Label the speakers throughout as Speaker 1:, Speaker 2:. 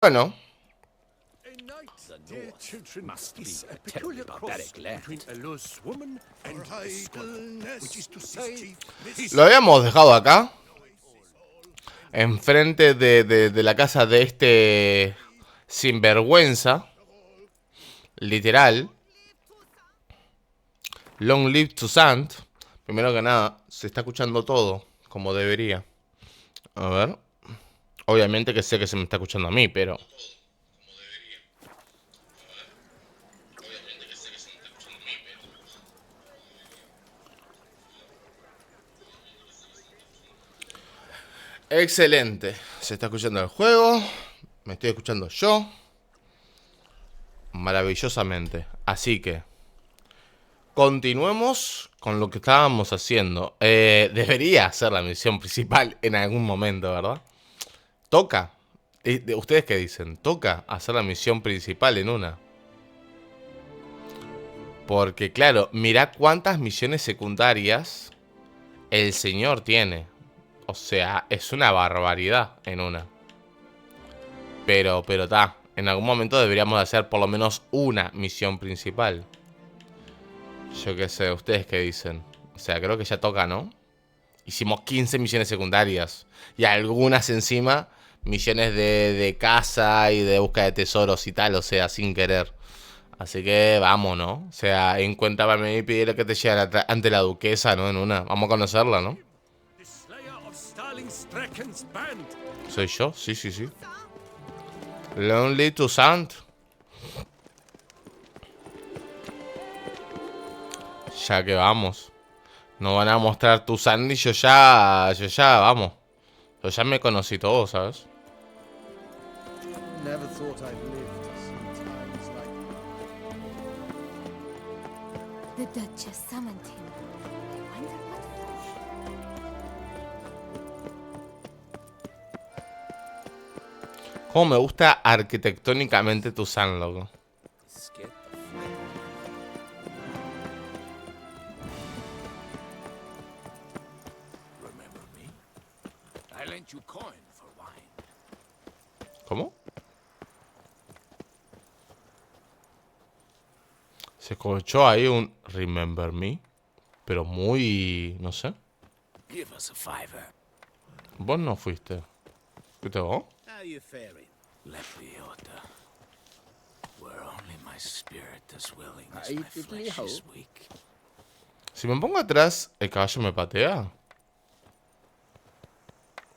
Speaker 1: Bueno, lo habíamos dejado acá, enfrente de la casa de este sinvergüenza, literal. Long live to Sant. Primero que nada, se está escuchando todo como debería. A ver. Obviamente que sé que se me está escuchando a mí, pero... Excelente. Se está escuchando el juego. Me estoy escuchando yo. Maravillosamente. Así que... continuemos con lo que estábamos haciendo. Debería ser la misión principal en algún momento, ¿verdad? Toca. ¿Ustedes qué dicen? Toca hacer la misión principal en una. Porque claro, mirá cuántas misiones secundarias el señor tiene. O sea, es una barbaridad en una. Pero ta, en algún momento deberíamos hacer por lo menos una misión principal. Yo qué sé, ¿ustedes qué dicen? O sea, creo que ya toca, ¿no? Hicimos 15 misiones secundarias. Y algunas encima, misiones de caza y de búsqueda de tesoros y tal, o sea, sin querer. Así que vamos, ¿no? O sea, encuéntrame y pídele que te llegue ante la duquesa, ¿no? En una. Vamos a conocerla, ¿no? ¿Soy yo? Sí, sí, sí. Lonely to Sant. Ya que vamos. No van a mostrar tu Sant y yo ya, vamos. Yo ya me conocí todo, ¿sabes?
Speaker 2: The Duchess summoned him. I wonder what
Speaker 1: Cómo me gusta arquitectónicamente tu Sant, loco. ¿Cómo? Se escuchó ahí un Remember Me, pero muy... no sé. Vos no fuiste. ¿Fuiste vos? Si me pongo atrás, ¿el caballo me patea?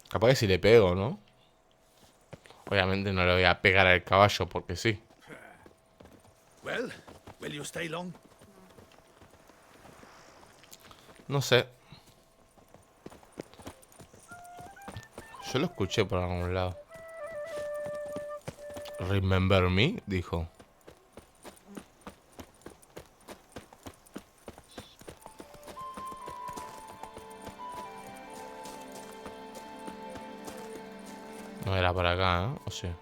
Speaker 1: Capaz que si le pego, ¿no? Obviamente no le voy a pegar al caballo porque sí. No sé. Yo lo escuché por algún lado. Remember Me, dijo. No era para acá, ¿eh? O sea.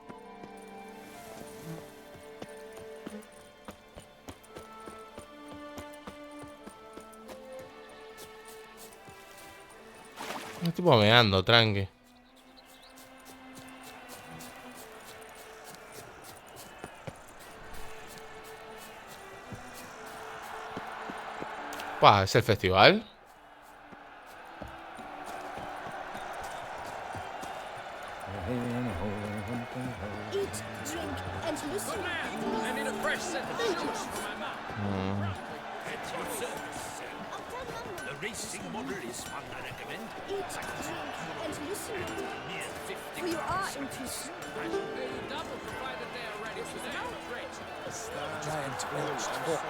Speaker 1: Un tipo meando, tranqui. Pa, ¿es el festival?
Speaker 2: eat, drink, and listen.
Speaker 3: I need a fresh set of shoes for my mouth. The racing model is one I recommend.
Speaker 2: Eat, drink, and listen. For you are interested.
Speaker 3: Double provided they are ready for their great.
Speaker 4: Giant belched fork.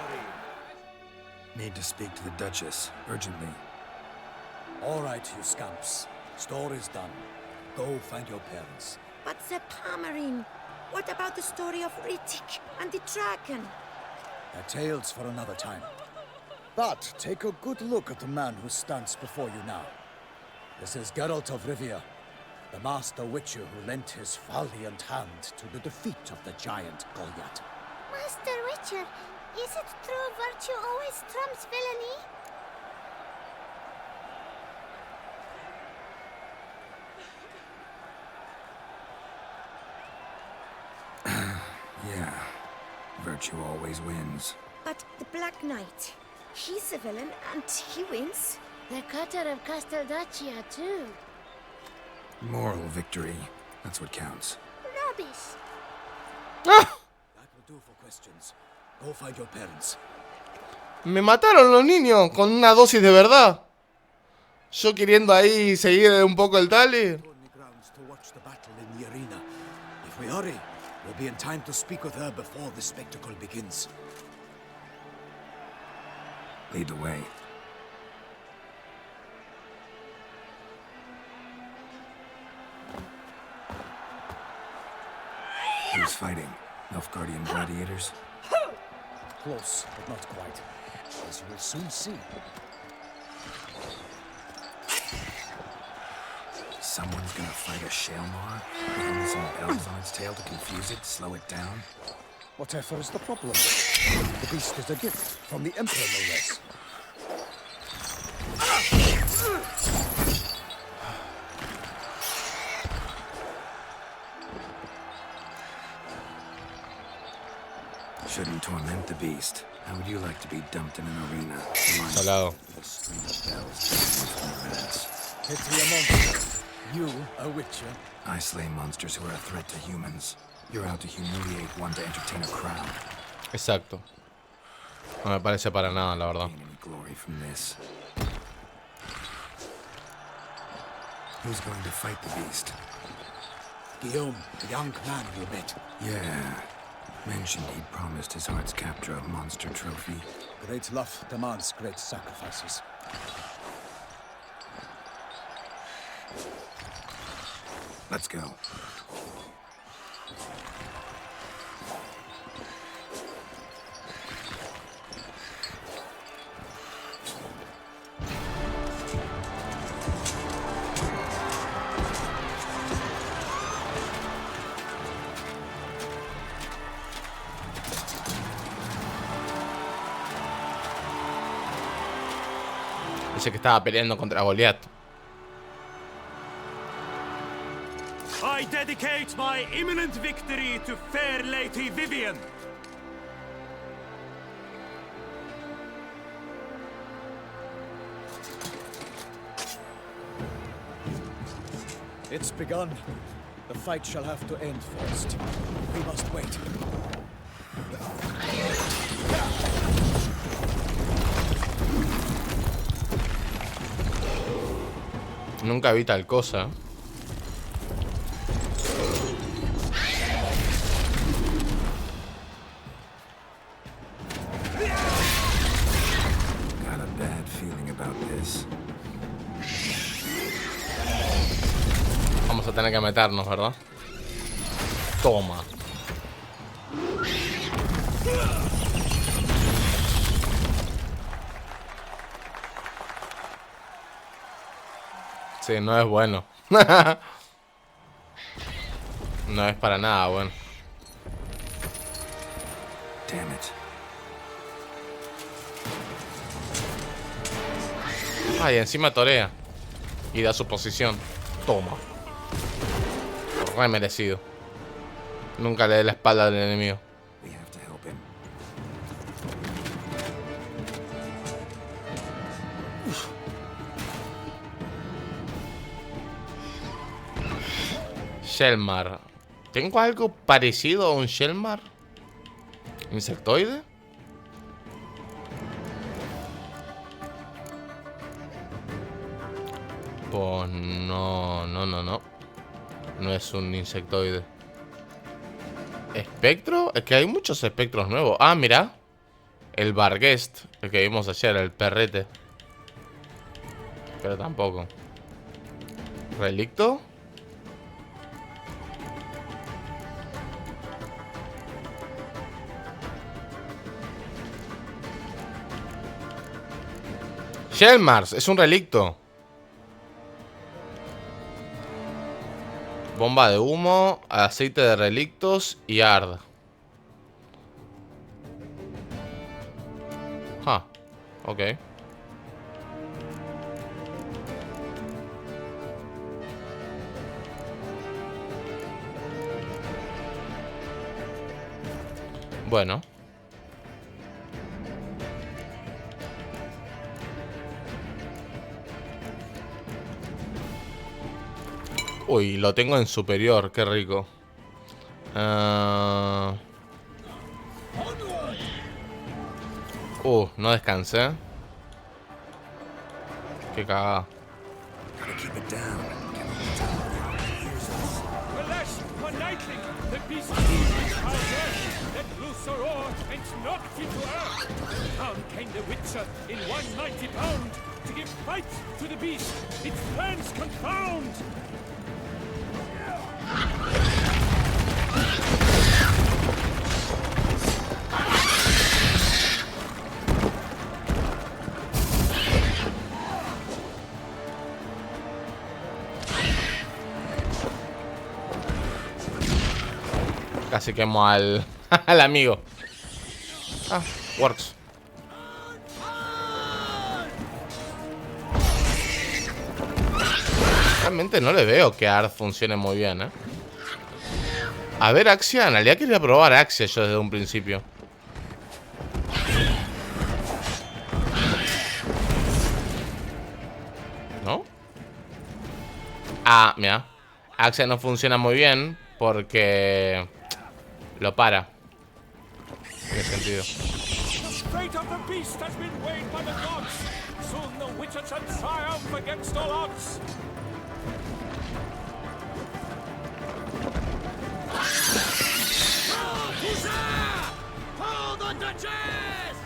Speaker 4: Need to speak to the Duchess urgently.
Speaker 5: All right, you scamps. Story's done. Go find your parents.
Speaker 6: But the Pomerine, what about the story of Rittik and the dragon?
Speaker 5: They're tales for another time. But take a good look at the man who stands before you now. This is Geralt of Rivia, the master witcher who lent his valiant hand to the defeat of the giant Goliath.
Speaker 6: Master Witcher, is it true virtue always trumps villainy?
Speaker 4: Yeah, virtue always wins.
Speaker 6: But the Black Knight, he's a villain and he wins.
Speaker 2: The cutter of Casteldaccia, too.
Speaker 4: Moral victory, that's what counts.
Speaker 2: Rubbish.
Speaker 5: That will do for questions. Go find your parents.
Speaker 1: Me mataron los niños con una dosis de verdad. Yo queriendo ahí seguir un poco el tally.
Speaker 5: Only grounds to watch the battle in the arena. If we hurry, we'll be in time to speak with her before the spectacle begins.
Speaker 4: Lead the way. Who's fighting? Nilfgaardian gladiators?
Speaker 5: Close, but not quite. As you will soon see.
Speaker 4: Someone's gonna fight a Shalmar? With only some bells on its tail to confuse it, slow it down?
Speaker 5: Whatever is the problem? The beast is a gift from the Emperor, no less.
Speaker 4: Shouldn't torment the beast. How would you like to be dumped in an arena?
Speaker 1: Salado.
Speaker 4: With a string of bells from your ass?
Speaker 5: Pity a monster. You, a witcher.
Speaker 4: I slay monsters who are a threat to humans. You're out to humiliate one to entertain a crowd.
Speaker 1: Exacto. No me parece para nada, la verdad.
Speaker 4: Gain any glory from this? Who's going to fight the beast?
Speaker 5: Guillaume, the young man you met.
Speaker 4: Yeah. Mentioned he'd promised his heart's capture a monster trophy.
Speaker 5: Great love demands great sacrifices.
Speaker 4: Let's go.
Speaker 1: Dice que estaba peleando contra Goliat.
Speaker 3: I dedicate my imminent victory to fair Lady Vivian.
Speaker 5: It's begun. The fight shall have to end first. We must wait.
Speaker 1: Nunca vi tal cosa.
Speaker 4: Got a bad feeling about this.
Speaker 1: Vamos a tener que meternos, ¿verdad? Toma. Sí, no es bueno. No es para nada bueno.
Speaker 4: Damn it.
Speaker 1: Ay, encima torea. Y da su posición. Toma. Re merecido. Nunca le dé la espalda al enemigo.
Speaker 4: We have to help him.
Speaker 1: Shelmar. ¿Tengo algo parecido a un Shelmar? ¿Insectoide? Pues no. No es un insectoide. ¿Espectro? Es que hay muchos espectros nuevos. Ah, mira. El Barguest, el que vimos ayer, el perrete. Pero tampoco. ¿Relicto? Shelmars, es un relicto. Bomba de humo, aceite de relictos y ard. Ah, ok. Bueno. Uy, lo tengo en superior, qué rico. No descansé. Qué cagada.
Speaker 4: Gotta keep it down.
Speaker 3: Alas, one nightling, the beast is power, let loose her oar and knocked into earth. Down came the Witcher in 190 pound to give fight to the beast, its plans confound.
Speaker 1: Casi quemo al, al amigo. Ah, works. Realmente no le veo que Art funcione muy bien, ¿eh? A ver, Axia, en realidad quería probar Axia yo desde un principio. ¿No? Ah, mira. Axia no funciona muy bien porque lo para. Tiene sentido.
Speaker 3: The fate of the beast has been weighed by the gods. Soon the Witcher shall triumph against all odds. Hold the Duchess!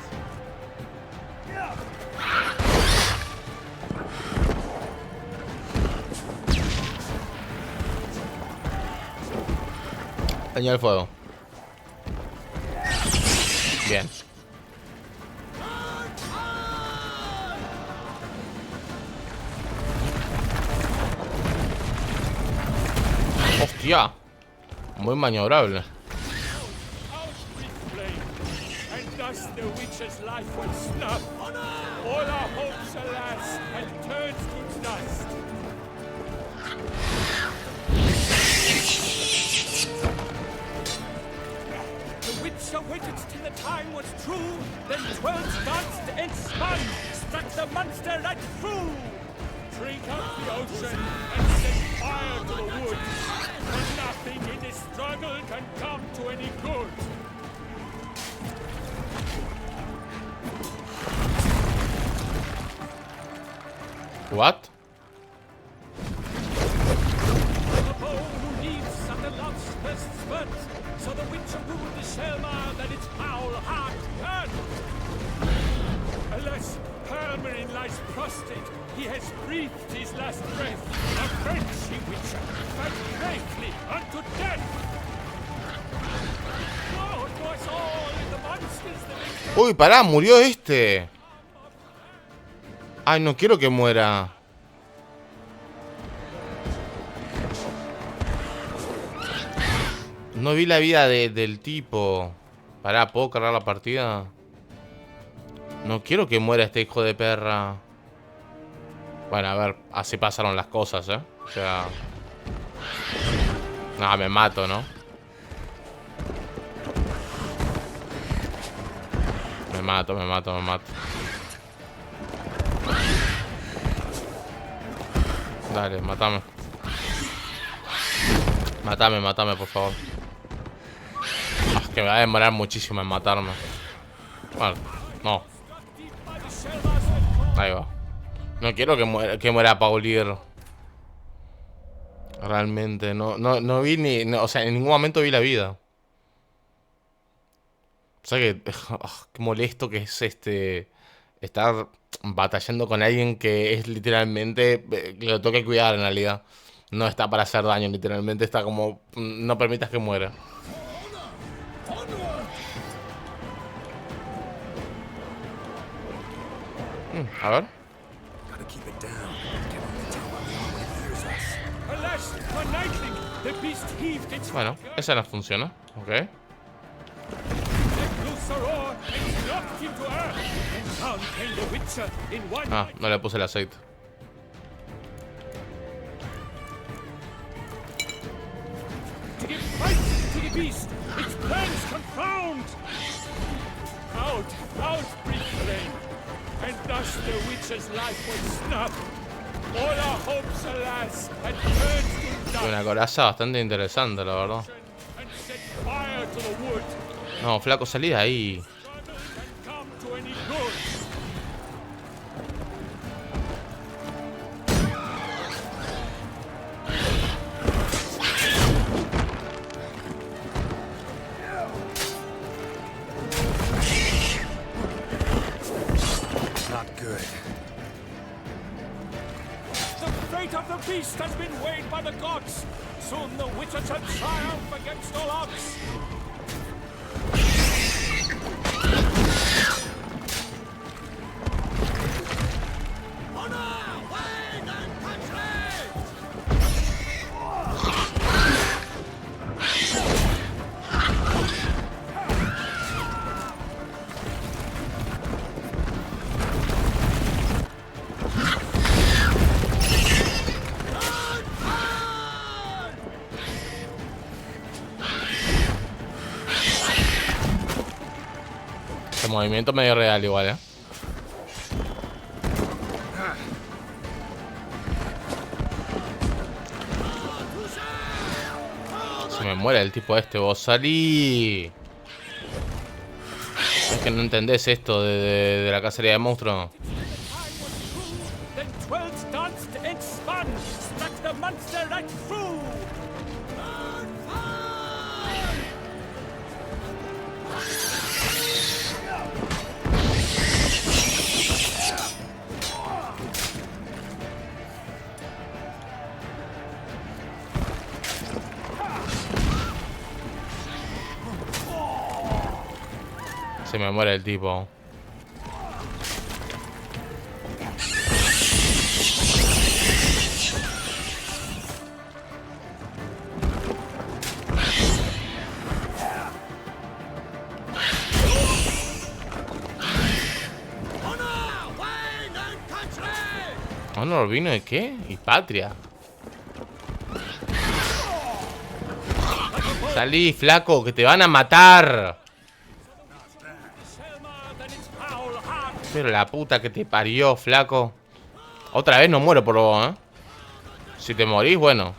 Speaker 1: Daño el fuego. Bien. Hostia. Muy maniobrable.
Speaker 3: Out with flame, and thus the Witcher's life will snuff. All our hopes, alas, and turns to dust. The Witcher waited till the time was true, then 12 danced and spun, struck the monster right through. Drink up the ocean and set fire to the wood. For nothing in this struggle can come to any good.
Speaker 1: What?
Speaker 3: The bow who leaves at the love's first spurt, so the Witcher ruled the Selma that its foul heart hurt. Alas, Hermarin lies prostrate, he has breathed his last breath. A Frenchy Witcher, fight bravely unto death. Oh, it was all in the monsters that
Speaker 1: Uy, pará, murió este. Ay, no quiero que muera. No vi la vida del tipo. Pará, ¿puedo cargar la partida? No quiero que muera este hijo de perra. Bueno, a ver, así pasaron las cosas, ¿eh? O sea... Nada, me mato, ¿no? Me mato. Dale, matame. Matame, por favor. Ah, es que me va a demorar muchísimo en matarme. Bueno, no. Ahí va. No quiero que muera Paulir. Realmente, no vi ni... No, o sea, en ningún momento vi la vida. O sea que... qué molesto que es estar batallando con alguien que es literalmente... que lo tengo que cuidar en realidad. No está para hacer daño, literalmente está como... No permitas que muera. A ver.
Speaker 4: Gotta keep it down. Can only tell by the one who hears us.
Speaker 3: Alas, for nightling, the beast heaved its
Speaker 1: Bueno, esa no funciona. Ok.
Speaker 3: let loose her oar and knocked him to earth. And down came the Witcher in one
Speaker 1: Ah, no le puse el aceite.
Speaker 3: to give fight, to give beast! Its plans confound! Out, breathe flame! And thus the witch's life was snuffed. All our hopes, alas, had turned to dust.
Speaker 1: Una coraza bastante interesante, la verdad.
Speaker 3: And set fire to the wood.
Speaker 1: No, flaco, salí de ahí.
Speaker 3: Can come to any good.
Speaker 4: Not good.
Speaker 3: The fate of the beast has been weighed by the gods. Soon the witcher shall triumph against all odds.
Speaker 1: Este movimiento medio real igual, ¿eh? Se me muere el tipo este, vos salí. Es que no entendés esto de la cacería de monstruos.
Speaker 3: Then 12 danced and spun, struck the monster right through.
Speaker 1: Se me muere el tipo. ¿Honor, vino de qué? Y patria. Salí, flaco, que te van a matar. Pero la puta que te parió, flaco. Otra vez no muero por vos, ¿eh? Si te morís, bueno.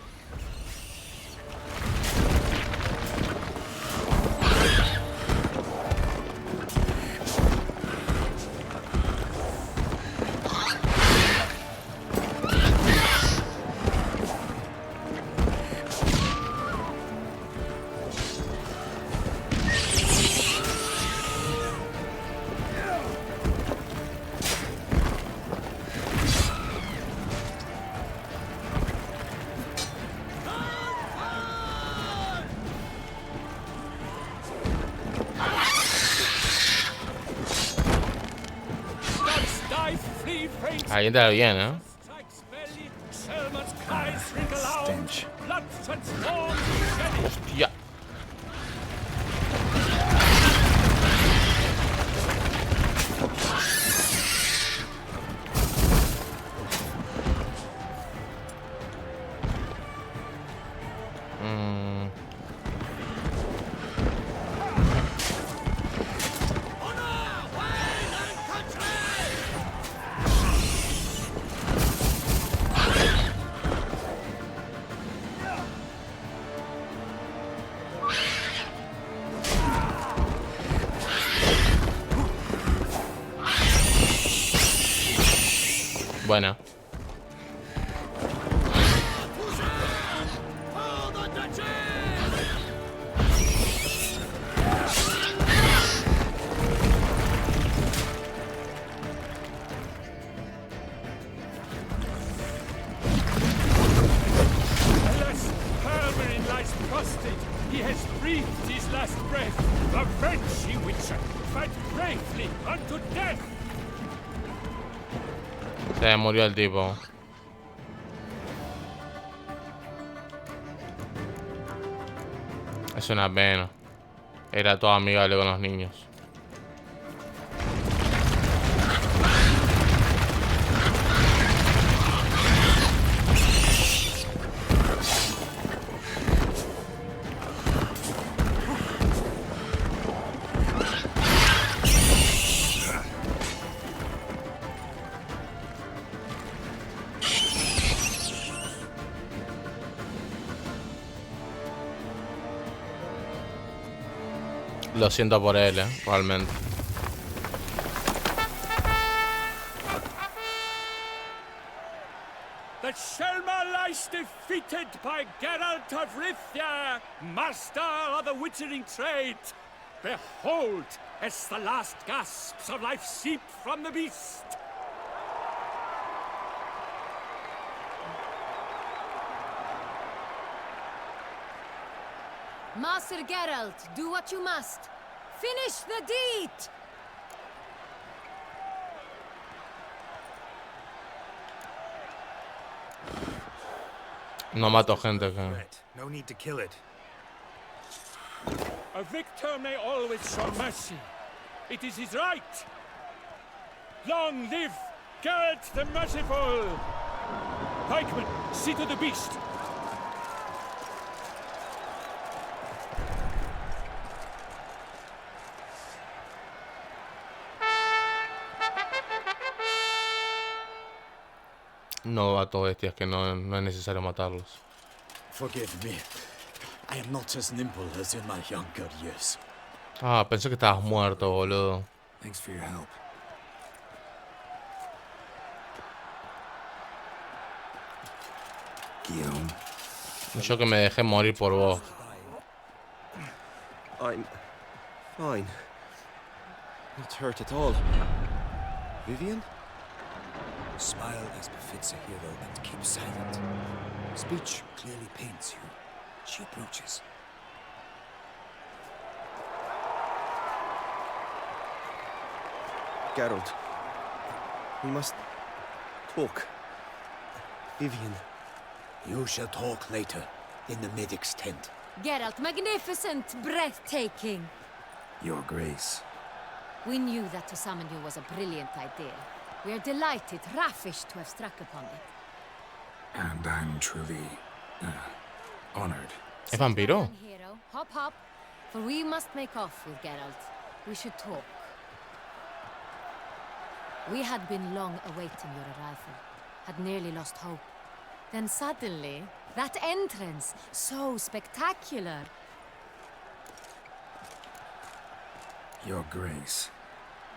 Speaker 1: Ahí entra bien, ¿eh?
Speaker 4: Stench.
Speaker 1: Hostia. Buena.
Speaker 3: Alas, Hermelin lies prostrate. He has breathed his last breath. Avenge, ye witcher! Fight bravely unto death!
Speaker 1: Se murió el tipo. Es una pena. Era todo amigable con los niños. Lo siento por él, realmente.
Speaker 3: The Shelma lies defeated by Geralt of Rivia, master of the witchering trade. Behold, as the last gasps of life seep from the beast.
Speaker 7: Master Geralt, do what you must. Finish the deed!
Speaker 1: No mato gente que...
Speaker 4: Right. No need to kill it.
Speaker 3: A victor may always show mercy. It is his right. Long live Geralt the Merciful! Pikeman, see to the beast.
Speaker 1: No mato bestias, que no es necesario matarlos.
Speaker 5: Forgive me. I am not as nimble as in my younger years.
Speaker 1: Ah, pensé que estabas muerto, boludo.
Speaker 4: Thanks for your help. Guillaume.
Speaker 1: Yo que me dejé morir por vos.
Speaker 8: I'm fine. Not hurt at all. Vivian?
Speaker 5: Smile as befits a hero and keep silent. Speech clearly paints you. She approaches.
Speaker 8: Geralt. We must talk. Vivian.
Speaker 5: You shall talk later, in the medic's tent.
Speaker 7: Geralt, magnificent, breathtaking.
Speaker 4: Your Grace.
Speaker 7: We knew that to summon you was a brilliant idea. We are delighted, ravished to have struck upon it.
Speaker 4: And I'm truly honored.
Speaker 1: ¿Es vampiro?
Speaker 7: Hero, hop hop, for we must make off with Geralt. We should talk. We had been long awaiting your arrival, had nearly lost hope. Then suddenly, that entrance, so spectacular.
Speaker 4: Your Grace.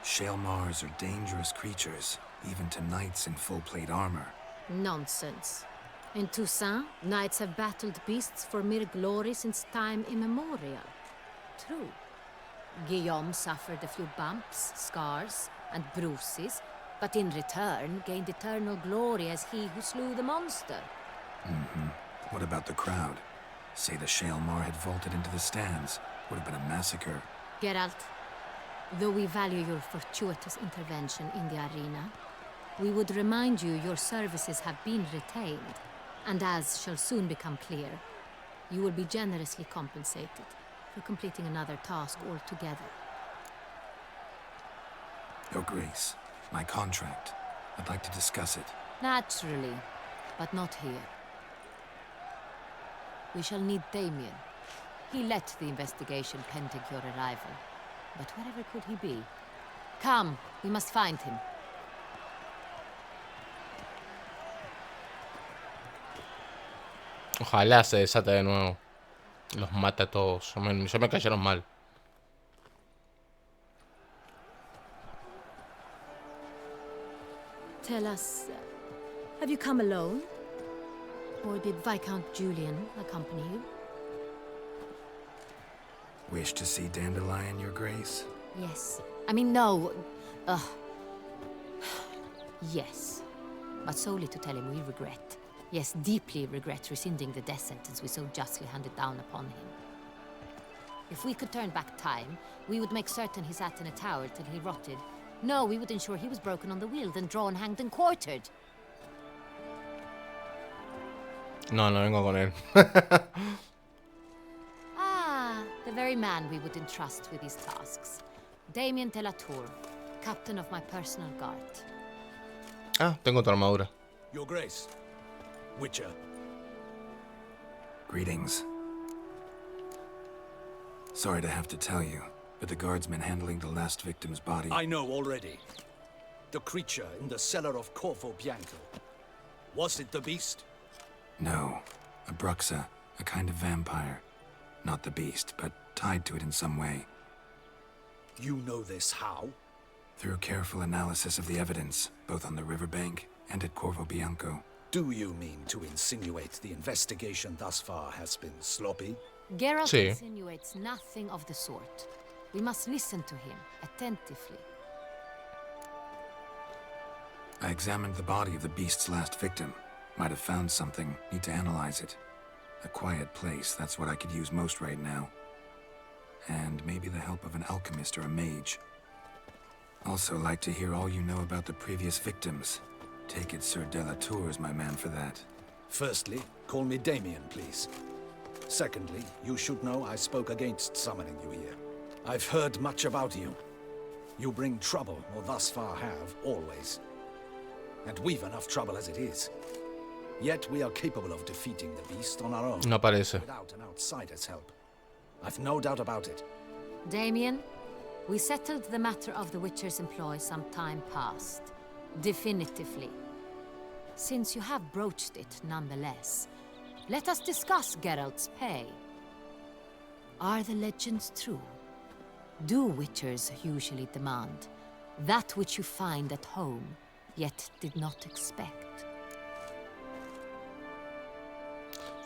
Speaker 4: Shaelmars are dangerous creatures, even to knights in full plate armor.
Speaker 7: Nonsense. In Toussaint, knights have battled beasts for mere glory since time immemorial. True. Guillaume suffered a few bumps, scars, and bruises, but in return gained eternal glory as he who slew the monster.
Speaker 4: What about the crowd? Say the Shaelmar had vaulted into the stands. Would have been a massacre.
Speaker 7: Geralt, though we value your fortuitous intervention in the arena, we would remind you your services have been retained, and as shall soon become clear, you will be generously compensated for completing another task altogether.
Speaker 4: Your Grace, my contract. I'd like to discuss it.
Speaker 7: Naturally, but not here. We shall need Damien. He led the investigation pending your arrival. But wherever could he be? Come, we must find him.
Speaker 1: Ojalá se desate de nuevo. Los mate a todos. Yo me cayeron mal.
Speaker 7: Tell us, have you come alone? Or did Viscount Julian accompany you?
Speaker 4: Wish to see Dandelion, Your Grace?
Speaker 7: Yes. I mean, no. Yes. But solely to tell him we regret. Yes, deeply regret rescinding the death sentence we so justly handed down upon him. If we could turn back time, we would make certain he sat in a tower till he rotted. No, we would ensure he was broken on the wheel, then drawn, hanged, and quartered.
Speaker 1: No, no vengo con él.
Speaker 7: Ah, the very man we would entrust with these tasks. Damien de la Tour, captain of my personal guard.
Speaker 1: Ah, tengo tu armadura.
Speaker 5: Your Grace. Witcher.
Speaker 4: Greetings. Sorry to have to tell you, but the guardsman handling the last victim's body...
Speaker 5: I know already. The creature in the cellar of Corvo Bianco. Was it the beast?
Speaker 4: No. A Bruxa, a kind of vampire. Not the beast, but tied to it in some way.
Speaker 5: You know this how?
Speaker 4: Through careful analysis of the evidence, both on the riverbank and at Corvo Bianco.
Speaker 5: Do you mean to insinuate the investigation thus far has been sloppy?
Speaker 7: Geralt
Speaker 1: Sí.
Speaker 7: insinuates nothing of the sort. We must listen to him attentively.
Speaker 4: I examined the body of the beast's last victim. Might have found something, need to analyze it. A quiet place, that's what I could use most right now. And maybe the help of an alchemist or a mage. Also like to hear all you know about the previous victims. Take it Sir Delatour is my man for that.
Speaker 5: Firstly, call me Damien, please. Secondly, you should know I spoke against summoning you here. I've heard much about you. You bring trouble, or thus far have, always. And we've enough trouble as it is. Yet we are capable of defeating the beast on our own.
Speaker 1: No parece.
Speaker 5: Without an outsider's help. I've no doubt about it.
Speaker 7: Damien, we settled the matter of the Witcher's employ some time past. Definitively. Since you have broached it nonetheless, let us discuss Geralt's pay. Are the legends true? Do Witchers usually demand that which you find at home, yet did not expect?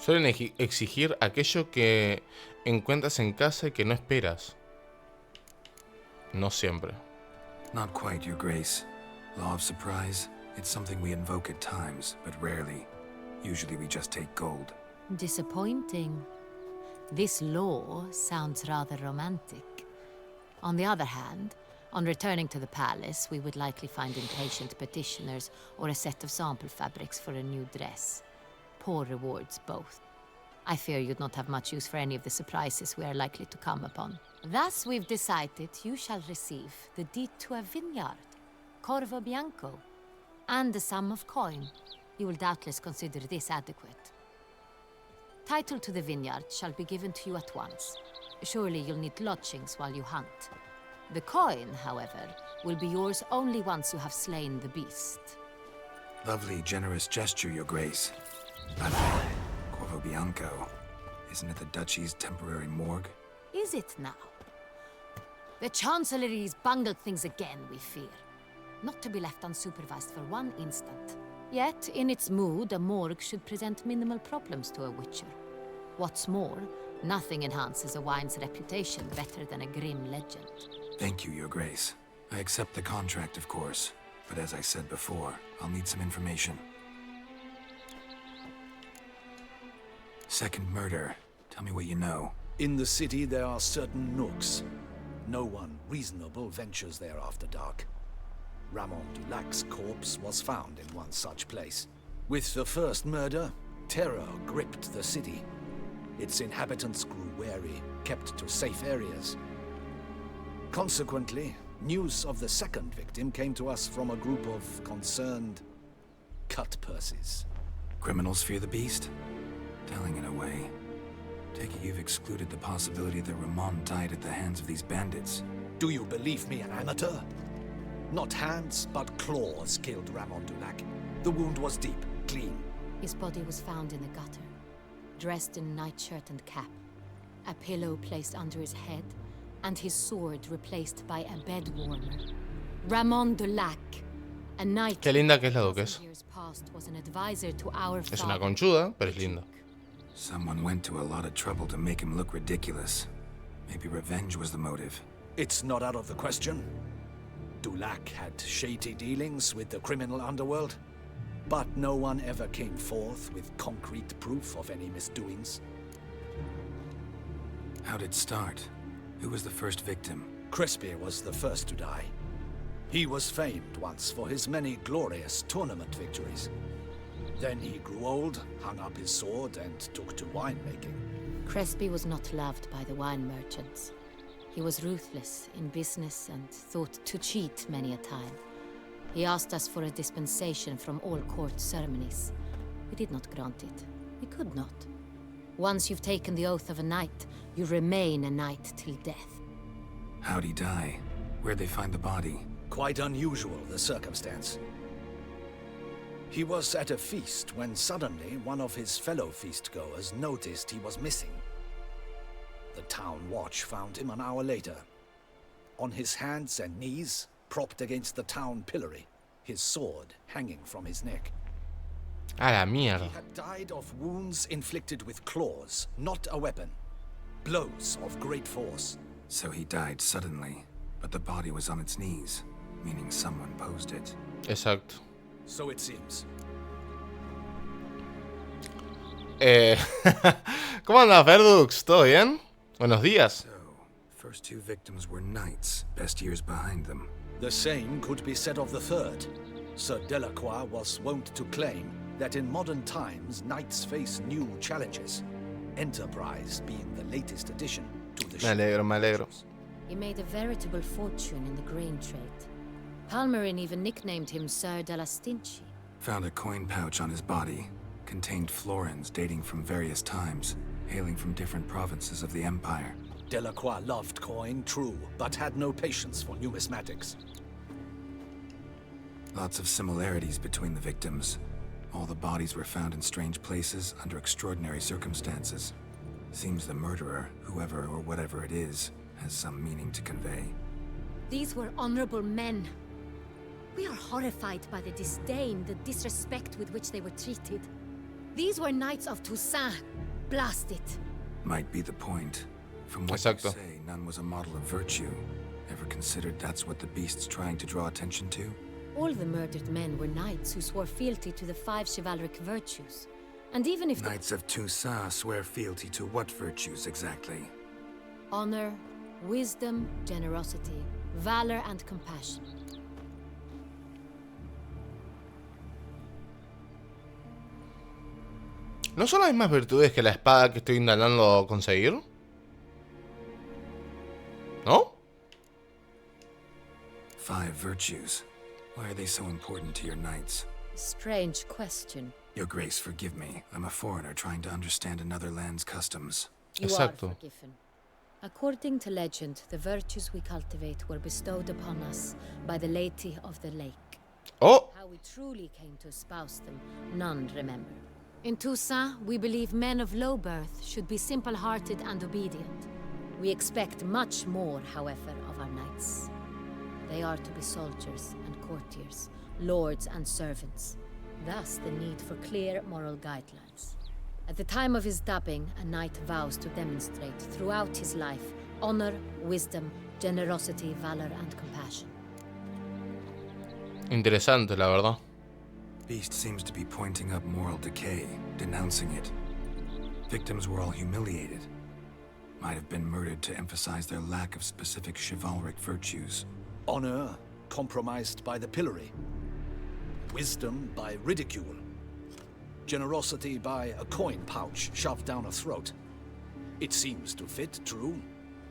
Speaker 1: Suelen exigir aquello que encuentras en casa y que no esperas. No siempre.
Speaker 4: Not quite, Your Grace. Law of surprise, it's something we invoke at times, but rarely. Usually we just take gold.
Speaker 7: Disappointing. This law sounds rather romantic. On the other hand, on returning to the palace, we would likely find impatient petitioners or a set of sample fabrics for a new dress. Poor rewards, both. I fear you'd not have much use for any of the surprises we are likely to come upon. Thus, we've decided you shall receive the deed to a vineyard, Corvo Bianco, and a sum of coin. You will doubtless consider this adequate. Title to the vineyard shall be given to you at once. Surely you'll need lodgings while you hunt. The coin, however, will be yours only once you have slain the beast.
Speaker 4: Lovely, generous gesture, Your Grace. But Corvo Bianco, isn't it the Duchy's temporary morgue?
Speaker 7: Is it now? The Chancellery's bungled things again, we fear. Not to be left unsupervised for one instant. Yet, in its mood, a morgue should present minimal problems to a Witcher. What's more, nothing enhances a wine's reputation better than a grim legend.
Speaker 4: Thank you, Your Grace. I accept the contract, of course. But as I said before, I'll need some information. Second murder. Tell me what you know.
Speaker 5: In the city, there are certain nooks. No one reasonable ventures there after dark. Ramon Dulac's corpse was found in one such place. With the first murder, terror gripped the city. Its inhabitants grew wary, kept to safe areas. Consequently, news of the second victim came to us from a group of concerned cut-purses.
Speaker 4: Criminals fear the beast? Telling in a way. Take it you've excluded the possibility that Ramon died at the hands of these bandits.
Speaker 5: Do you believe me an amateur? Not hands, but claws killed Ramon Dulac. The wound was deep, clean.
Speaker 7: His body was found in the gutter, dressed in nightshirt and cap, a pillow placed under his head, and his sword replaced by a bed warmer. Ramon Dulac, a knight.
Speaker 1: Qué linda que es la duquesa.
Speaker 7: Years past was an advisor to our
Speaker 1: Es una
Speaker 7: father.
Speaker 1: conchuda, pero es linda.
Speaker 4: Someone went to a lot of trouble to make him look ridiculous. Maybe revenge was the motive.
Speaker 5: It's not out of the question. Dulac had shady dealings with the criminal underworld, but no one ever came forth with concrete proof of any misdoings.
Speaker 4: How'd it start? Who was the first victim?
Speaker 5: Crespi was the first to die. He was famed once for his many glorious tournament victories. Then he grew old, hung up his sword, and took to winemaking.
Speaker 7: Crespi was not loved by the wine merchants. He was ruthless in business and thought to cheat many a time. He asked us for a dispensation from all court ceremonies. We did not grant it. We could not. Once you've taken the oath of a knight, you remain a knight till death.
Speaker 4: How'd he die? Where'd they find the body?
Speaker 5: Quite unusual, the circumstance. He was at a feast when suddenly one of his fellow feastgoers noticed he was missing. The town watch found him an hour later. on his hands and knees, propped against the town pillory, his sword hanging from his neck.
Speaker 1: A la
Speaker 5: He
Speaker 1: mierda.
Speaker 5: had died of wounds inflicted with claws, not a weapon. Blows of great force.
Speaker 4: So he died suddenly, but the body was on its knees, meaning someone posed it.
Speaker 1: Exacto.
Speaker 5: So it seems.
Speaker 1: ¿Cómo andas, Verdux? ¿Todo bien? Buenos días.
Speaker 4: So, first two victims were knights, best years behind them.
Speaker 5: The same could be said of the third. Sir Delacroix was wont to claim that in modern times knights face new challenges, enterprise being the latest addition to the
Speaker 1: Me alegro, me alegro.
Speaker 7: He made a veritable fortune in the grain trade. Palmerin even nicknamed him Sir de la Stinchi.
Speaker 4: Found a coin pouch on his body. Contained florins dating from various times, hailing from different provinces of the Empire.
Speaker 5: Delacroix loved coin, true, but had no patience for numismatics.
Speaker 4: Lots of similarities between the victims. All the bodies were found in strange places under extraordinary circumstances. Seems the murderer, whoever or whatever it is, has some meaning to convey.
Speaker 7: These were honorable men. We are horrified by the disdain, the disrespect with which they were treated. These were knights of Toussaint. Blast it.
Speaker 4: Might be the point. From what
Speaker 1: Exacto.
Speaker 4: you say, none was a model of virtue. Ever considered that's what the beast's trying to draw attention to?
Speaker 7: All the murdered men were knights who swore fealty to the 5 chivalric virtues. And even if
Speaker 4: Knights of Toussaint swear fealty to what virtues exactly?
Speaker 7: honor, wisdom, generosity, valor, and compassion.
Speaker 1: ¿No son las mismas virtudes que la espada que estoy intentando conseguir? ¿No?
Speaker 4: 5 virtues. Why are they so important to your knights?
Speaker 7: Strange question.
Speaker 4: Your Grace, forgive me. I'm a foreigner trying to understand another land's customs.
Speaker 7: You
Speaker 1: Exacto.
Speaker 7: are forgiven. According to legend, the virtues we cultivate were bestowed upon us by the Lady of the Lake.
Speaker 1: Oh,
Speaker 7: How we truly came to espouse them, none remember. In Toussaint, we believe men of low birth should be simple-hearted and obedient. We expect much more, however, of our knights. They are to be soldiers and courtiers, lords and servants. Thus, the need for clear moral guidelines. At the time of his dubbing, a knight vows to demonstrate throughout his life honor, wisdom, generosity, valor, and compassion.
Speaker 1: interesante, la verdad.
Speaker 4: Beast seems to be pointing up moral decay, denouncing it. Victims were all humiliated. Might have been murdered to emphasize their lack of specific chivalric virtues.
Speaker 5: Honor compromised by the pillory. Wisdom by ridicule. Generosity by a coin pouch shoved down a throat. It seems to fit, true,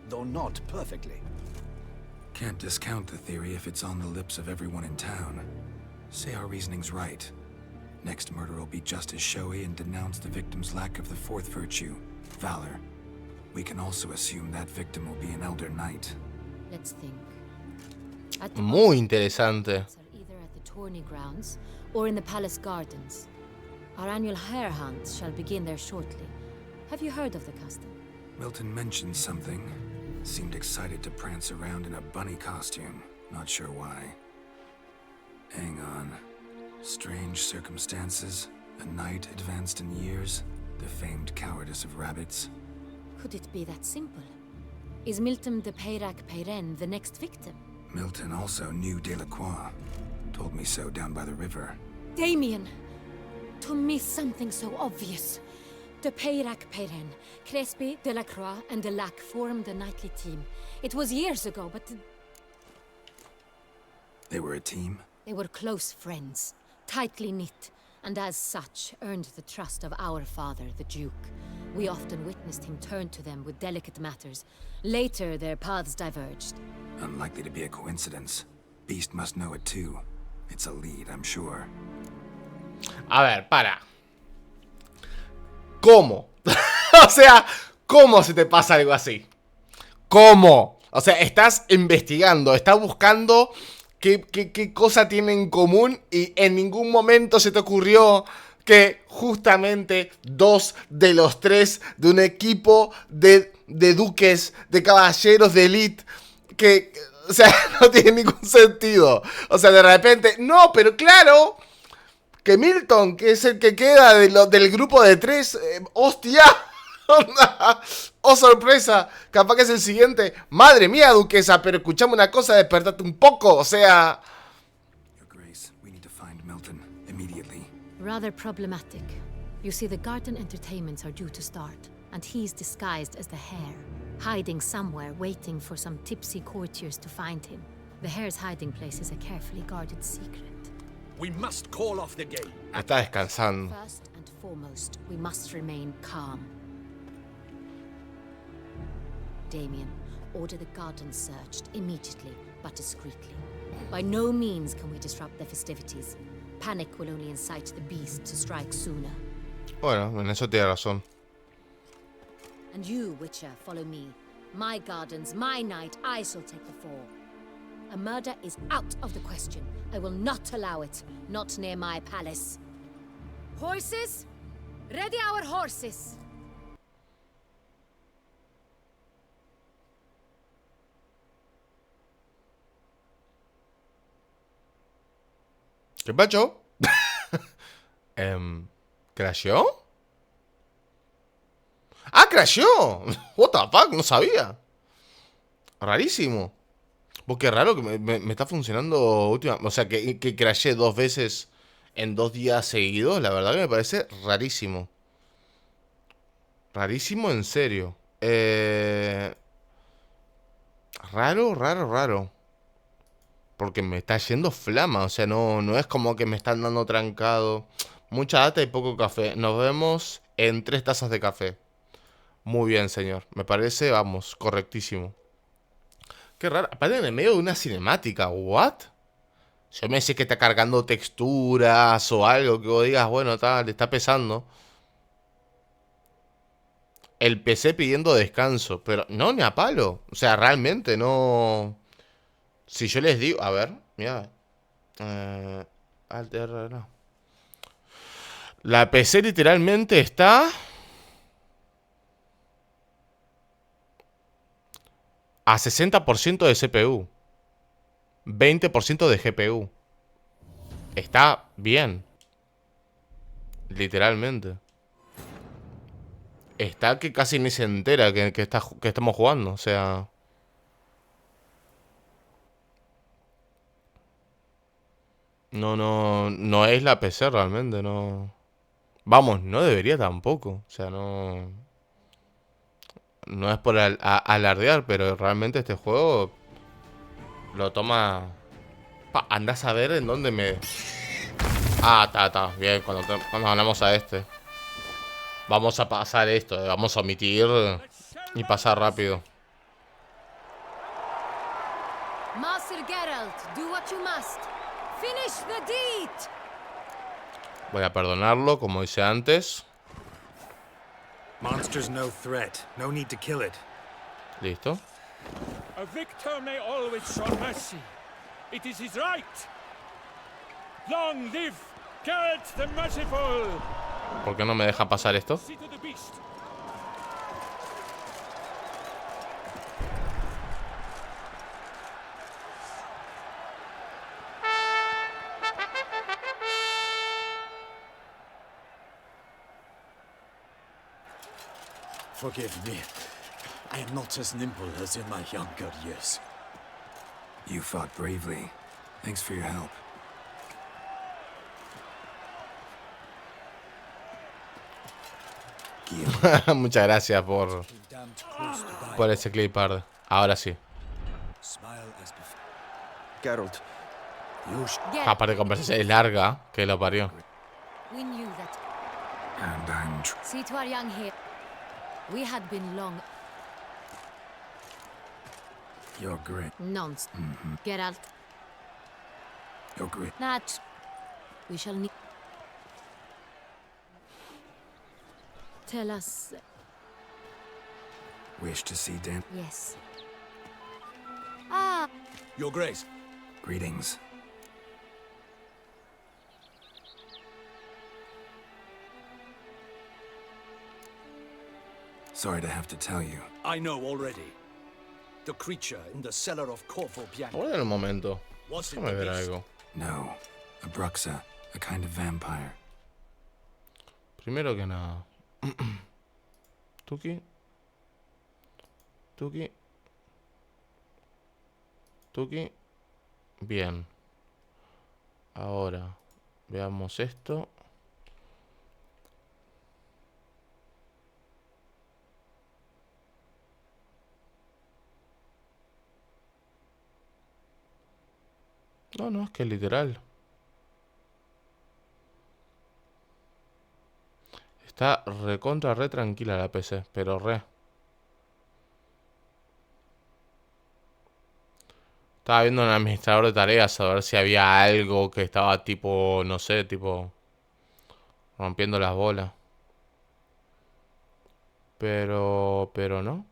Speaker 5: though not perfectly.
Speaker 4: Can't discount the theory if it's on the lips of everyone in town. Say our reasoning's right. Next murder will be just as showy and denounce the victim's lack of the 4th virtue, valor. We can also assume that victim will be an elder knight.
Speaker 7: Let's think. At the
Speaker 1: Muy interesante.
Speaker 7: are either at the tourney grounds or in the palace gardens. Our annual hare hunt shall begin there shortly. Have you heard of the custom?
Speaker 4: Milton mentioned something. Seemed excited to prance around in a bunny costume. Not sure why. Hang on. Strange circumstances. A knight advanced in years. The famed cowardice of rabbits.
Speaker 7: Could it be that simple? Is Milton de Peyrac-Peyren the next victim?
Speaker 4: Milton also knew Delacroix. Told me so down by the river.
Speaker 7: Damien! To miss something so obvious. De Peyrac-Peyren, Crespi, Delacroix, and Delac formed a knightly team. It was years ago, but
Speaker 4: They were a team?
Speaker 7: they were close friends, tightly knit, and as such earned the trust of our father, the Duke. We often witnessed him turn to them with delicate matters. Later, their paths diverged.
Speaker 4: Unlikely to be a coincidence. Beast must know it too. It's a lead, I'm sure.
Speaker 1: A ver, para. ¿Cómo? O sea, ¿cómo se te pasa algo así? ¿Cómo? O sea, estás investigando, estás buscando qué cosa tiene en común y en ningún momento se te ocurrió que justamente 2 de los 3 de un equipo de duques, de caballeros de élite, que O sea, no tiene ningún sentido. O sea, de repente, no, pero claro, que Milton, que es el que queda del grupo de 3, hostia, oh sorpresa, capaz que es el siguiente. Madre mía, duquesa, pero escuchame una cosa, despertate un poco, o sea...
Speaker 4: Your Grace, we need to find Milton immediately.
Speaker 7: Rather problematic. You see, the garden entertainments are due to start, and he's disguised as the hare, hiding somewhere, waiting for some tipsy courtiers to find him. The hare's hiding place is a carefully guarded secret.
Speaker 3: We must call off the game.
Speaker 1: Está descansando.
Speaker 7: First and foremost, we must remain calm. Damien, order the garden searched immediately, but discreetly. By no means can we disrupt the festivities. Panic will only incite the beast to strike sooner.
Speaker 1: Bueno, en eso tiene razón.
Speaker 7: And you, Witcher, follow me. My gardens, my night, I shall take the fall. A murder is out of the question. I will not allow it. Not near my palace. Horses? Ready our horses!
Speaker 1: ¿Qué pasó? ¿Crasheó? ¡Ah, crasheó! What the fuck, no sabía. Rarísimo. Qué raro que me está funcionando última. O sea, que crashé 2 veces en 2 días seguidos. La verdad que me parece rarísimo. Rarísimo en serio. Raro. Porque me está yendo flama. O sea, no es como que me están dando trancado. Mucha data y poco café. Nos vemos en 3 tazas de café. Muy bien, señor. Me parece, vamos, correctísimo. Qué raro. Aparte en el medio de una cinemática. ¿What? Yo me sé que está cargando texturas o algo que vos digas, bueno, le está pesando. El PC pidiendo descanso. Pero no, ni a palo. O sea, realmente no... Si yo les digo... A ver, mira. No. La PC literalmente está... a 60% de CPU. 20% de GPU. Está bien. Literalmente. Está que casi ni se entera que estamos jugando. O sea... No es la PC realmente, no... Vamos, no debería tampoco. O sea, no... No es por alardear, pero realmente este juego lo toma... Andás a ver en dónde me... Ah, está, bien, cuando ganamos a este. Vamos a pasar esto, vamos a omitir y pasar rápido.
Speaker 7: Master Geralt, do what you must. Finish the deed.
Speaker 1: Voy a perdonarlo, como hice antes.
Speaker 4: Monster's no threat. No need to kill it.
Speaker 1: Listo.
Speaker 3: A victor may always show mercy. It is his right. Long live Geralt the Merciful.
Speaker 1: ¿Por qué no me deja pasar esto?
Speaker 3: See to the beast.
Speaker 5: Forgive me. I am not as nimble as in my younger years.
Speaker 4: You fought bravely. Thanks for your help.
Speaker 1: Muchas gracias por
Speaker 5: Damned close to die.
Speaker 1: ese clipart. Ahora sí.
Speaker 5: Smile as before.
Speaker 8: Geralt,
Speaker 5: You
Speaker 1: Aparte de conversación es larga, que lo parió.
Speaker 7: We knew that.
Speaker 4: And I'm
Speaker 7: See to our young here. We had been long
Speaker 4: You're great.
Speaker 7: nonce. Geralt,
Speaker 4: You're great.
Speaker 7: Nat. We shall need. Tell us.
Speaker 4: Wish to see Dan.
Speaker 7: Yes. Ah,
Speaker 5: Your Grace.
Speaker 4: Greetings. Sorry to have to tell you.
Speaker 5: I know already. The creature in the cellar of Corvo Bianco.
Speaker 1: Ahora un momento.
Speaker 5: Was it
Speaker 1: Déjame
Speaker 5: the
Speaker 1: ver
Speaker 5: beast?
Speaker 1: algo.
Speaker 4: No, a bruxa, a kind of vampire.
Speaker 1: Primero que nada. Tuki. Tuki. Tuki. Bien. Ahora. Veamos esto. No, no, es que es literal. Está recontra, re tranquila la PC, pero re. Estaba viendo en el administrador de tareas a ver si había algo que estaba tipo, no sé, tipo rompiendo las bolas. Pero no.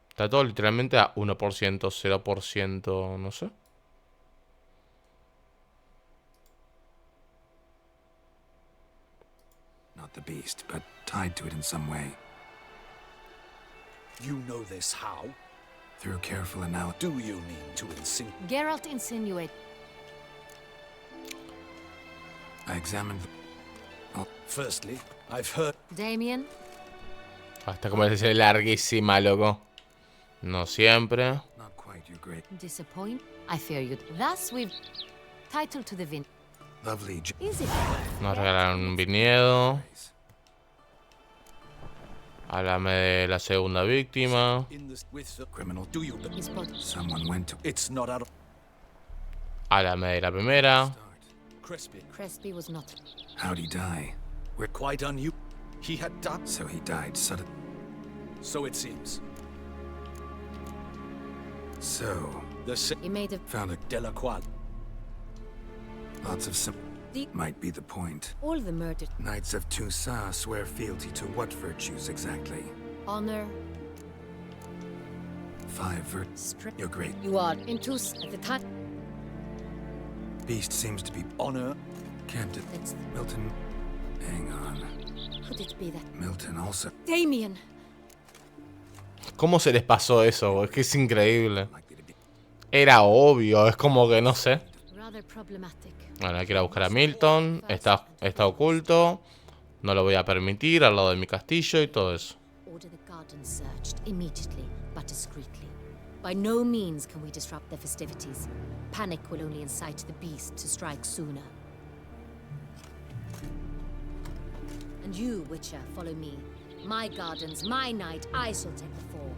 Speaker 1: Está todo literalmente a 1%, 0%, no sé.
Speaker 4: Not the beast, but tied to it in some way.
Speaker 5: You know this how?
Speaker 4: Through careful analysis.
Speaker 5: Do you mean to insinuate?
Speaker 7: Geralt insinuate.
Speaker 4: I examined the...
Speaker 5: Firstly, I've heard
Speaker 7: Damien,
Speaker 1: Esta conversación es larguísima, loco. No siempre.
Speaker 4: Not quite your great...
Speaker 7: disappoint. I fear you. Thus we've title to the vin.
Speaker 4: Lovely...
Speaker 7: Is it?
Speaker 1: Nos regalaron un viñedo. Háblame de la segunda víctima.
Speaker 5: in this with the
Speaker 4: Criminal...
Speaker 5: do you?
Speaker 7: His body.
Speaker 4: Someone went to...
Speaker 5: It's not out of
Speaker 1: Háblame de la primera.
Speaker 4: Start.
Speaker 5: Crespi.
Speaker 7: Crespi was not.
Speaker 4: How'd he die?
Speaker 5: We're quite unusual. He had done
Speaker 4: So he died suddenly.
Speaker 5: so it seems.
Speaker 4: So...
Speaker 5: The
Speaker 7: He made a.
Speaker 4: Found a...
Speaker 5: Delacroix.
Speaker 4: Lots of sim...
Speaker 7: The.
Speaker 4: Might be the point.
Speaker 7: All the murdered.
Speaker 4: Knights of Toussaint swear fealty to what virtues exactly?
Speaker 7: Honor.
Speaker 4: 5
Speaker 7: Strength.
Speaker 4: You're great.
Speaker 7: You are intus at the time.
Speaker 4: Beast seems to be...
Speaker 5: Honor.
Speaker 4: Can't it...
Speaker 7: That's.
Speaker 4: Milton... Hang on.
Speaker 7: Could it be that?
Speaker 4: Milton also...
Speaker 7: Damien!
Speaker 1: ¿Cómo se les pasó eso? Es que es increíble.
Speaker 4: Likely to be...
Speaker 1: Era obvio, es como que no sé.
Speaker 7: Rather problematic.
Speaker 1: Bueno, hay que ir a buscar a Milton. Está oculto. No lo voy a permitir al lado de mi castillo y todo eso.
Speaker 7: Order the garden searched immediately, but discreetly. By no means can we disrupt the festivities. Panic will only incite the beast to strike sooner. And you, Witcher, follow me. My gardens, my night, I shall take the fall.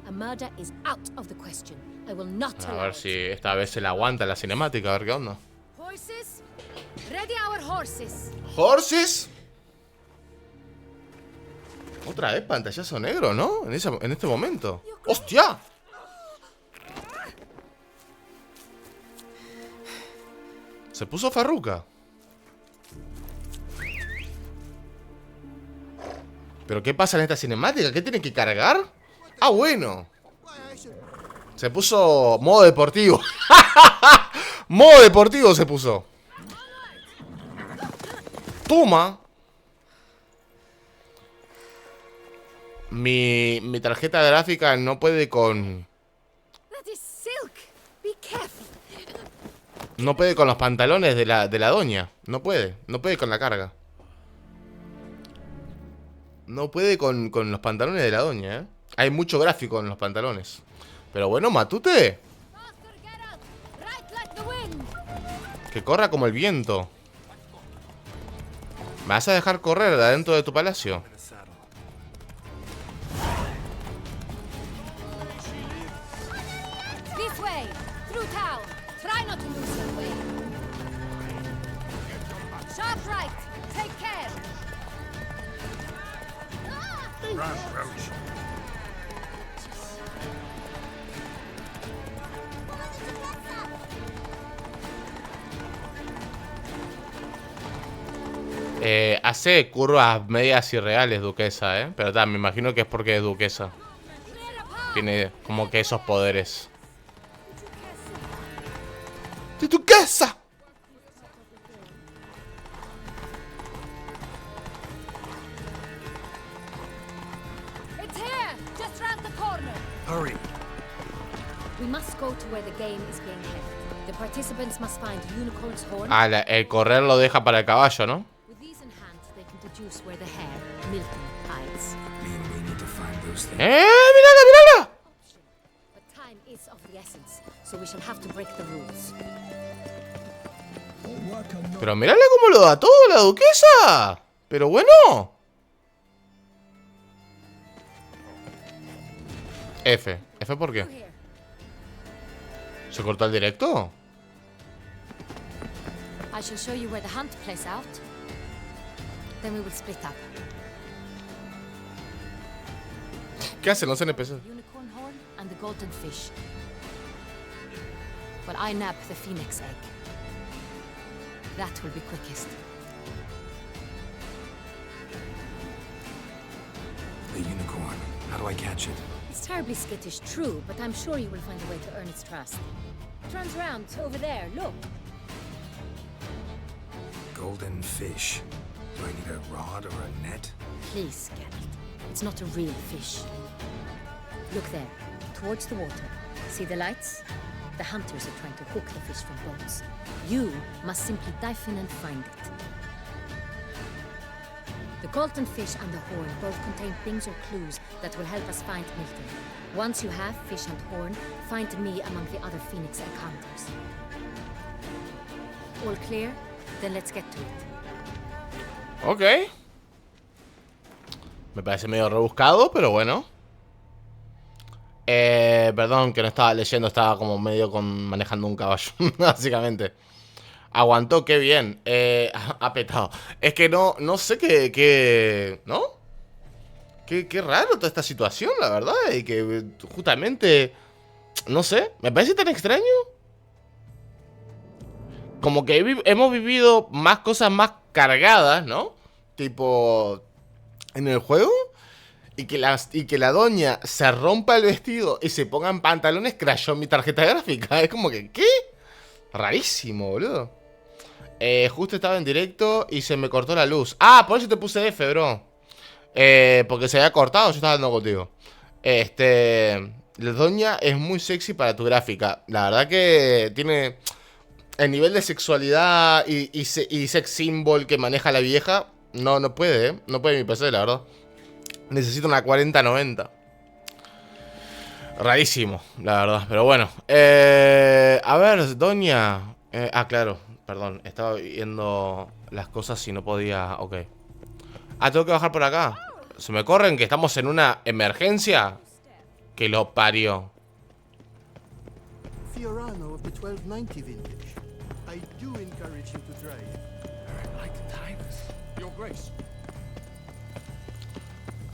Speaker 7: A murder is out of the question. I will not
Speaker 1: A
Speaker 7: allow
Speaker 1: ver
Speaker 7: it.
Speaker 1: si esta vez se la aguanta la cinemática, a ver qué onda.
Speaker 7: Horses? Ready our horses.
Speaker 1: ¿Horses? Otra vez pantallazo negro, ¿no? En este momento. ¡Hostia! Se puso farruca. ¿Pero qué pasa en esta cinemática? ¿Qué tiene que cargar? Ah, bueno. Se puso modo deportivo. Modo deportivo se puso. Toma. Mi tarjeta gráfica no puede con...
Speaker 7: That is silk. Be careful.
Speaker 1: No puede con los pantalones de la doña. No puede con la carga. No puede con los pantalones de la doña, ¿eh? Hay mucho gráfico en los pantalones. Pero bueno, Matute.
Speaker 7: Faster, Geralt. Right like the wind.
Speaker 1: Que corra como el viento. ¿Me vas a dejar correr de adentro de tu palacio?
Speaker 4: In a saddle.
Speaker 7: This way. Through town. Try not to lose your way. Sharp right. Take care.
Speaker 1: Hace curvas medias irreales, duquesa, ¿eh? Pero me imagino que es porque es duquesa. Tiene como que esos poderes. ¡De duquesa!
Speaker 7: It's here. Just round the corner.
Speaker 4: Hurry.
Speaker 7: We must go to where the game is being held. The participants must find unicorn's horn.
Speaker 1: Ah, el correr lo deja para el caballo, ¿no?
Speaker 7: With these in hand, they can deduce where the hare, Milton, hides.
Speaker 4: Mean we need to find those things.
Speaker 1: ¡Mírala, mírala!
Speaker 7: But time is of the essence, so we shall have to break the rules.
Speaker 1: Pero mírala cómo lo da todo la duquesa. Pero bueno. F. ¿F por qué? ¿Se cortó el directo?
Speaker 7: I shall show you where the hunt plays out. Then we will split up.
Speaker 1: ¿Qué hacen los NPC?
Speaker 7: Unicorn horn and the golden fish. But I nab the phoenix egg. That will be quickest.
Speaker 4: The unicorn. How do I catch it?
Speaker 7: It's terribly skittish, true, but I'm sure you will find a way to earn its trust. It runs round over there, look.
Speaker 4: Golden fish. Do I need a rod or a net?
Speaker 7: Please, Geralt. It's not a real fish. Look there, towards the water. See the lights? The hunters are trying to hook the fish from boats. You must simply dive in and find it. The golden fish and the horn both contain things or clues that will help us find Milton. Once you have fish and horn, find me among the other phoenix egg hunters. All clear? Then let's get to it.
Speaker 1: Ok. Me parece medio rebuscado, pero bueno. Perdón que no estaba leyendo, estaba como medio manejando un caballo, básicamente. Aguantó, qué bien. Ha petado. Es que no sé qué ¿no? Qué raro toda esta situación, la verdad. Y que justamente, no sé, me parece tan extraño. Como que hemos vivido más cosas más cargadas, ¿no? Tipo, en el juego. Y que la doña se rompa el vestido y se ponga en pantalones, crashó mi tarjeta gráfica. Es como que, ¿qué? Rarísimo, boludo. Justo estaba en directo y se me cortó la luz. Ah, por eso te puse F, bro. Porque se había cortado, yo estaba hablando contigo. La doña es muy sexy para tu gráfica. La verdad que tiene el nivel de sexualidad y sex symbol que maneja la vieja. No puede, ¿eh? No puede mi PC, la verdad. Necesito una 4090. Rarísimo, la verdad. Pero bueno. A ver, doña. Claro. Perdón. Estaba viendo las cosas y no podía. Ok. Tengo que bajar por acá. Se me corren que estamos en una emergencia. Que lo parió.
Speaker 9: Fiorano of the 1290 vintage. I do encourage you to try it.
Speaker 3: Like times, Your Grace.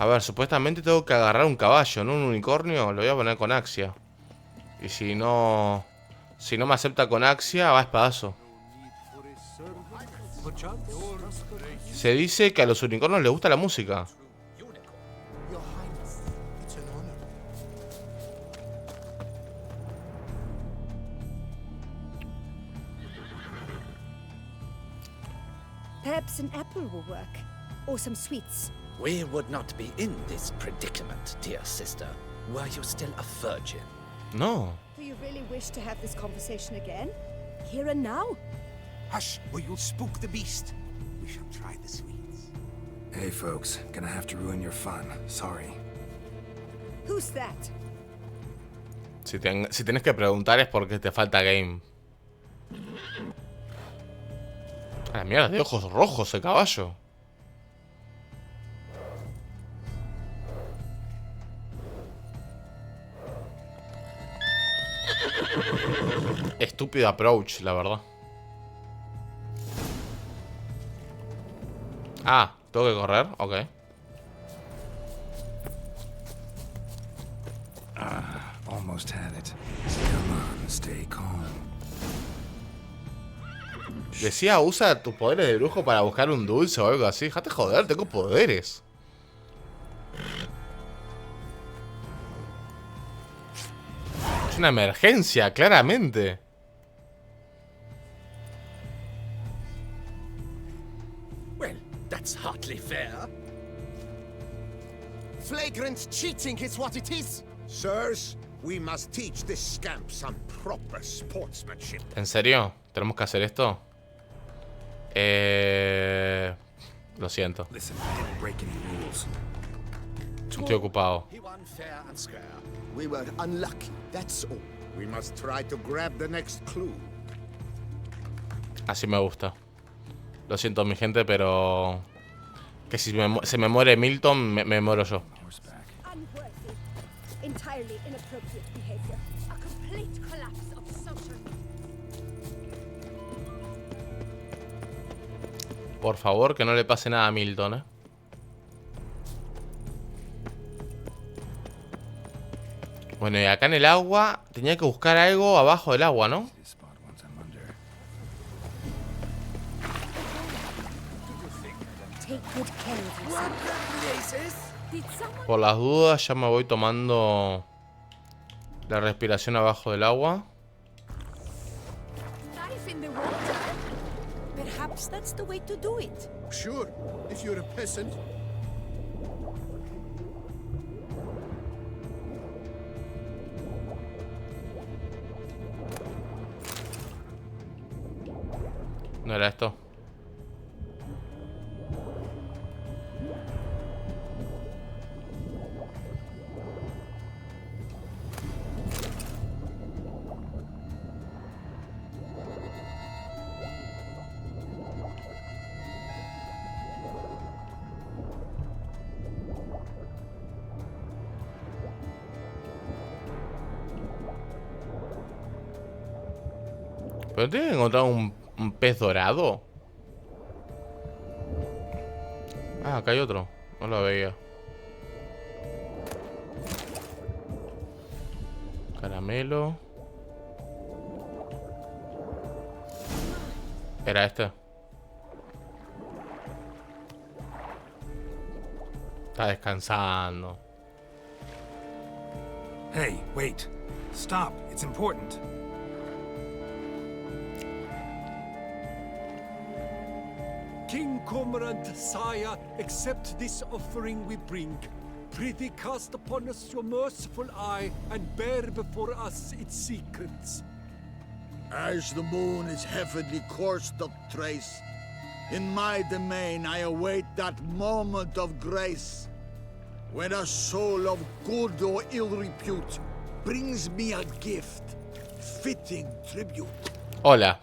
Speaker 1: A ver, supuestamente tengo que agarrar un caballo, ¿no? Un unicornio. Lo voy a poner con Axia. Y si no me acepta con Axia, va a espadazo. Se dice que a los unicornios les gusta la música.
Speaker 9: Your Highness, it's an honor.
Speaker 2: Perhaps an apple will work. Or some sweets.
Speaker 10: We would not be in this predicament, dear sister, were you still a virgin.
Speaker 1: No.
Speaker 2: Do you really wish to have this conversation again? Here and now?
Speaker 5: Hush, or you'll spook the beast. We shall try the sweets.
Speaker 4: Hey, folks. Gonna have to ruin your fun. Sorry.
Speaker 2: Who's that?
Speaker 1: Si tienes que preguntar es porque te falta game. A la mierda, de ojos rojos el caballo. Estúpido approach, la verdad. ¿Tengo que correr? Ok.
Speaker 4: Almost had it. Come on, stay calm.
Speaker 1: Decía, usa tus poderes de brujo para buscar un dulce o algo así. Déjate joder, tengo poderes. Es una emergencia, claramente.
Speaker 10: Well, that's hardly fair.
Speaker 9: Flagrant cheating is what it is.
Speaker 11: Sirs, we must teach this scamp some proper sportsmanship.
Speaker 1: ¿En serio? ¿Tenemos que hacer esto? Lo siento.
Speaker 4: Listen, I didn't break any rules.
Speaker 1: Estoy ocupado.
Speaker 11: He won fair and square.
Speaker 9: We were unlucky, that's all.
Speaker 11: We must try to grab the next clue.
Speaker 1: Así me gusta. Lo siento, mi gente, pero... Que si se me muere Milton, me muero yo.
Speaker 2: Unworthy. Entirely inappropriate behavior. A complete collapse of social.
Speaker 1: Por favor, que no le pase nada a Milton, ¿eh? Bueno, y acá en el agua tenía que buscar algo abajo del agua, ¿no?
Speaker 2: Take good care of yourself. Did someone
Speaker 1: Por las dudas ya me voy tomando la respiración abajo del agua.
Speaker 2: dive in the water?
Speaker 6: Perhaps that's the way to do it.
Speaker 9: Sure, if you're a peasant.
Speaker 1: ¿No era esto? Pero tiene que encontrar un pez dorado. Ah, acá hay otro. No lo veía. Caramelo. Era este. Está descansando.
Speaker 4: Hey, wait. Stop. It's important.
Speaker 3: King Cormorant, sire, accept this offering we bring. Prithee cast upon us your merciful eye, and bear before us its secrets.
Speaker 5: As the moon its heavenly course doth trace, in my domain I await that moment of grace, when a soul of good or ill repute brings me a gift, fitting tribute.
Speaker 1: Hola.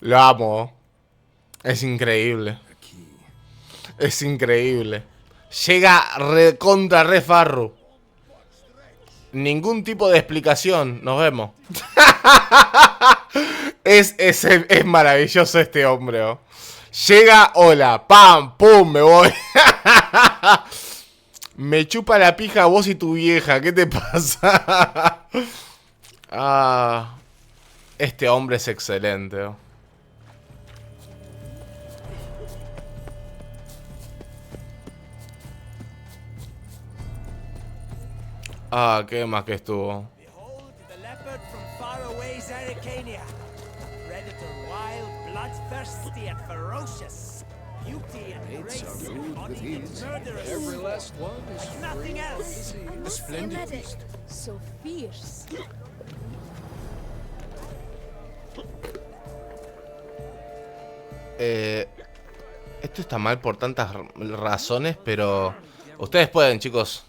Speaker 1: Lo amo. Es increíble. Es increíble. Llega contra re farru. Ningún tipo de explicación. Nos vemos. Es maravilloso este hombre, ¿oh? Llega, hola, pam, pum, me voy. Me chupa la pija vos y tu vieja. ¿Qué te pasa? Este hombre es excelente, ¿oh? Qué más que estuvo.
Speaker 3: Behold the leopard from faraway Zericania. Predator wild, bloodthirsty and ferocious. Beauty and grace embodied in murderous.
Speaker 9: Every last one is
Speaker 3: Nothing else.
Speaker 9: a splendid beast.
Speaker 2: So fierce.
Speaker 1: Esto está mal por tantas razones, pero ustedes pueden, chicos.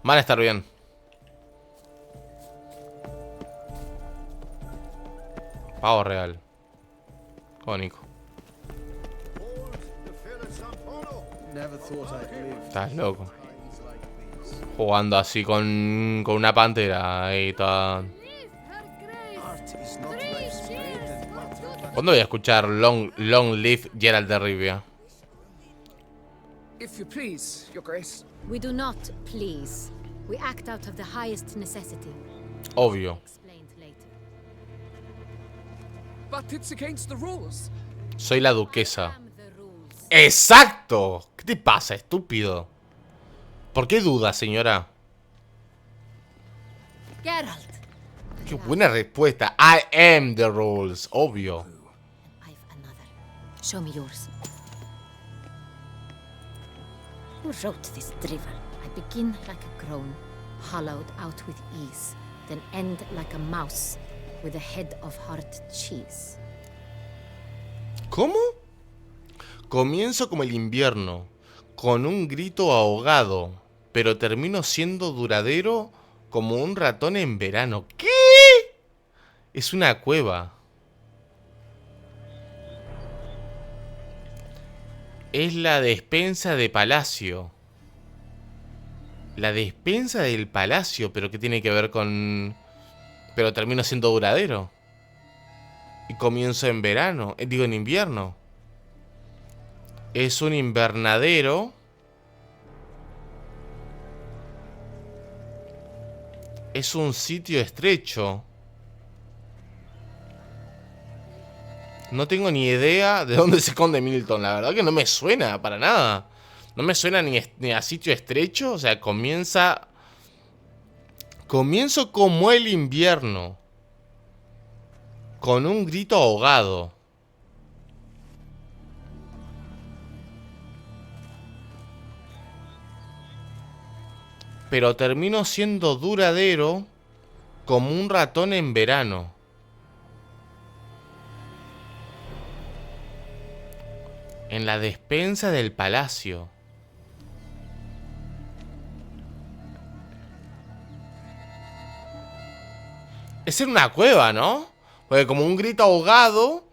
Speaker 1: Van a estar bien. Pavo real. Cónico.
Speaker 9: Never thought I'd live.
Speaker 1: Estás loco. Jugando así con una pantera ahí toda.
Speaker 9: Art is not life's bread and butter.
Speaker 1: ¿Cuándo voy a escuchar Long Live Geralt de Rivia?
Speaker 12: If you please, Your Grace.
Speaker 7: We do not please. We act out of the highest necessity.
Speaker 1: Obvio.
Speaker 7: Explained later.
Speaker 12: But it's against the rules.
Speaker 1: Soy la duquesa.
Speaker 7: Am the rules.
Speaker 1: ¡Exacto! ¿Qué te pasa, estúpido? ¿Por qué dudas, señora?
Speaker 7: Geralt.
Speaker 1: Qué buena respuesta. I am the rules. Obvio.
Speaker 7: I've another. Show me yours. Who wrote this drivel? I begin like a groan, hollowed out with ease, then end like a mouse with a head of hard cheese.
Speaker 1: ¿Cómo? Comienzo como el invierno, con un grito ahogado, pero termino siendo duradero como un ratón en verano. ¿Qué? Es una cueva. Es la despensa de palacio. La despensa del palacio, pero ¿qué tiene que ver con...? Pero termino siendo duradero. Y comienzo en verano, digo en invierno. Es un invernadero. Es un sitio estrecho. No tengo ni idea de dónde se esconde Milton. La verdad que no me suena para nada. No me suena ni a sitio estrecho. O sea, comienzo como el invierno. Con un grito ahogado. Pero termino siendo duradero como un ratón en verano. En la despensa del palacio. Es en una cueva, ¿no? Porque como un grito ahogado,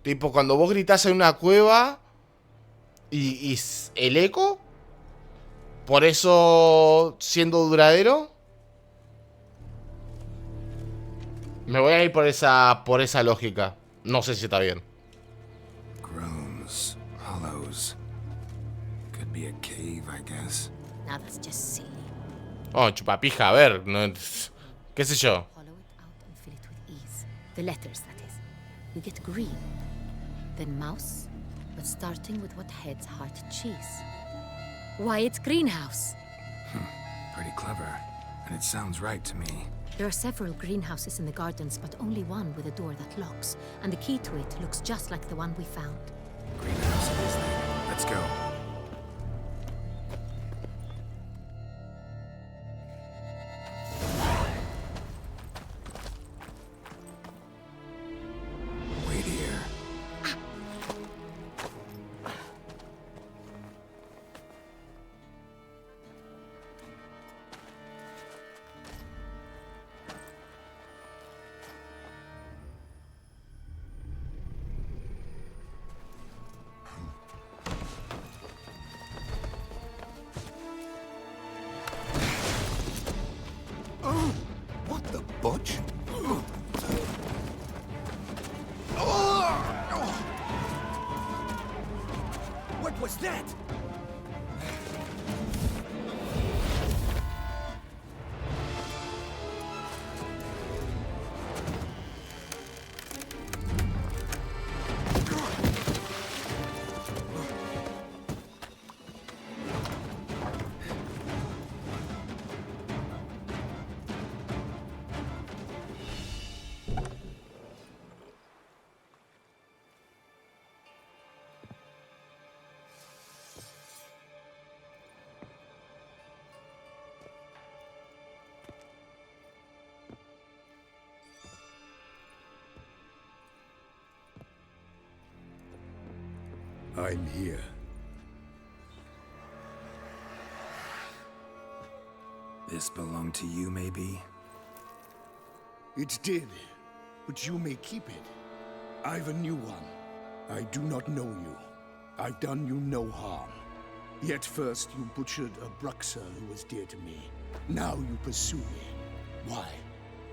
Speaker 1: tipo cuando vos gritás en una cueva y el eco, por eso siendo duradero. Me voy a ir por esa lógica. No sé si está bien.
Speaker 4: Groans, hollows. Could be a cave, I guess.
Speaker 7: Now that's just silly.
Speaker 1: Oh, chupapija, a ver, no, qué sé yo.
Speaker 7: Hollow it out and fill it with ease. The letters, that is. You get green, then mouse, but starting with what heads hard cheese. Why, it's greenhouse.
Speaker 4: Pretty clever. And it sounds right to me.
Speaker 7: There are several greenhouses in the gardens, but only one with a door that locks. And the key to it looks just like the one we found.
Speaker 4: Greenhouse it is then. Let's go. Wait here.
Speaker 11: What the butch? What was that? I'm here.
Speaker 4: This belonged to you, maybe?
Speaker 11: It did, but you may keep it. I've a new one. I do not know you. I've done you no harm. Yet first you butchered a Bruxer who was dear to me. Now you pursue me. Why?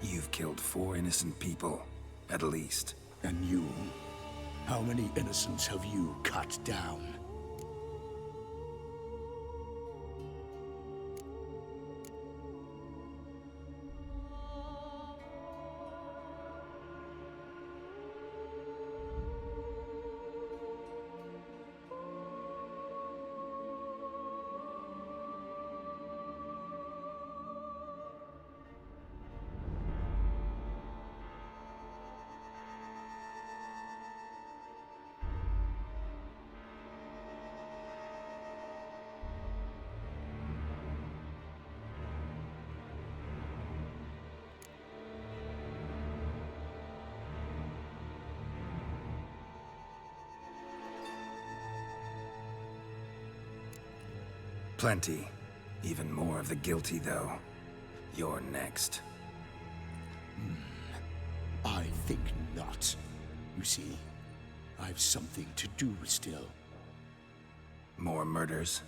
Speaker 4: You've killed 4 innocent people, at least.
Speaker 11: And you? How many innocents have you cut down?
Speaker 4: Plenty. Even more of the guilty, though. You're next.
Speaker 11: I think not. You see, I've something to do still.
Speaker 4: More murders?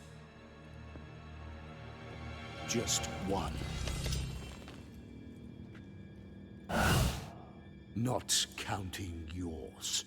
Speaker 11: Just one. Not counting yours.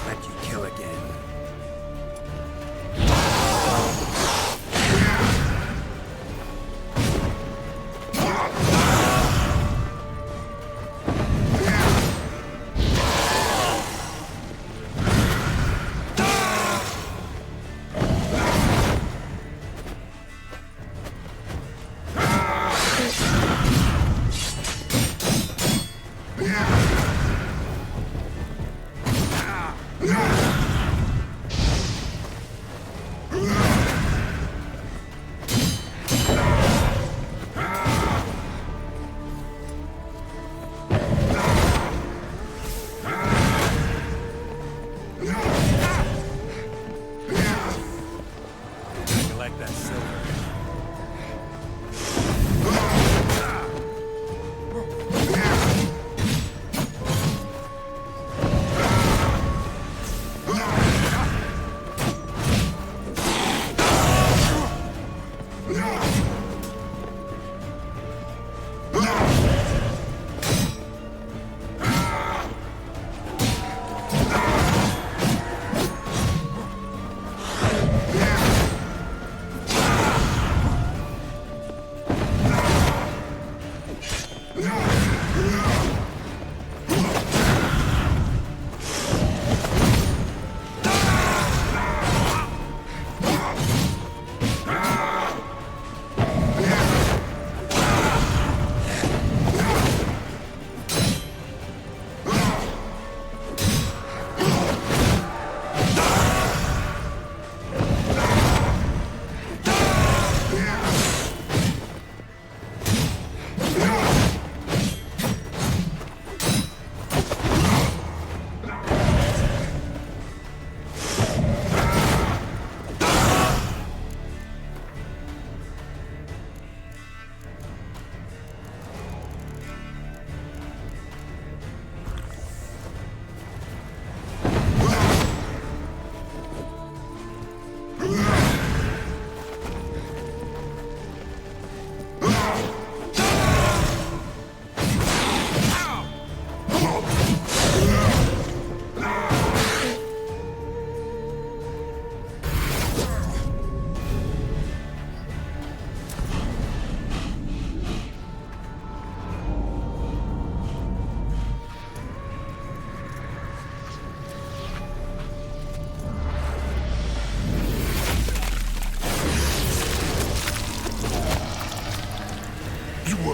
Speaker 4: Let you kill again.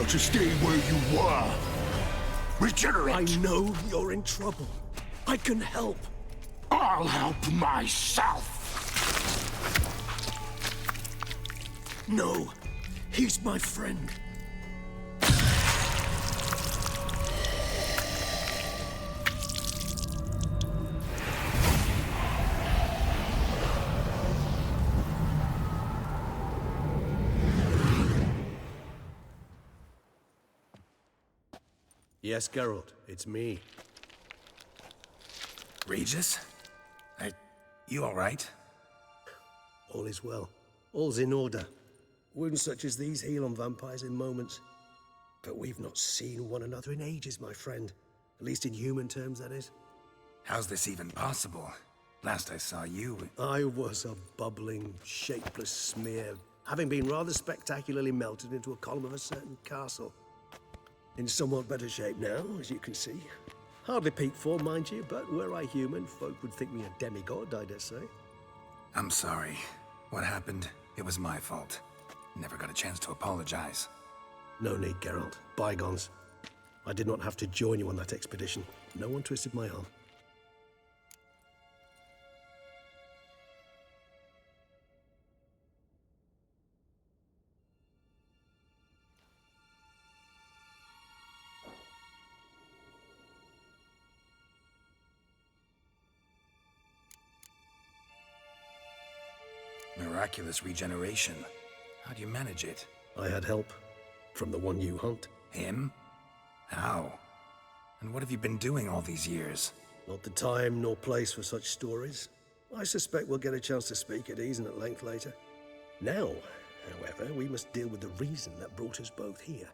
Speaker 11: To stay where you were. Regenerate.
Speaker 9: I know you're in trouble. I can help.
Speaker 11: I'll help myself.
Speaker 9: No, he's my friend. Yes, Geralt, it's me.
Speaker 4: Regis? You all right?
Speaker 9: All is well. All's in order. Wounds such as these heal on vampires in moments. But we've not seen one another in ages, my friend. At least in human terms, that is.
Speaker 4: How's this even possible? Last I saw you...
Speaker 9: I was a bubbling, shapeless smear, having been rather spectacularly melted into a column of a certain castle. In somewhat better shape now, as you can see. Hardly peak form, mind you, but were I human, folk would think me a demigod, I dare say.
Speaker 4: I'm sorry. What happened? It was my fault. Never got a chance to apologize.
Speaker 9: No need, Geralt. Bygones. I did not have to join you on that expedition. No one twisted my arm.
Speaker 4: Miraculous regeneration. How do you manage it?
Speaker 9: I had help. From the one you hunt.
Speaker 4: Him? How? And what have you been doing all these years?
Speaker 9: Not the time nor place for such stories. I suspect we'll get a chance to speak at ease and at length later. Now, however, we must deal with the reason that brought us both here.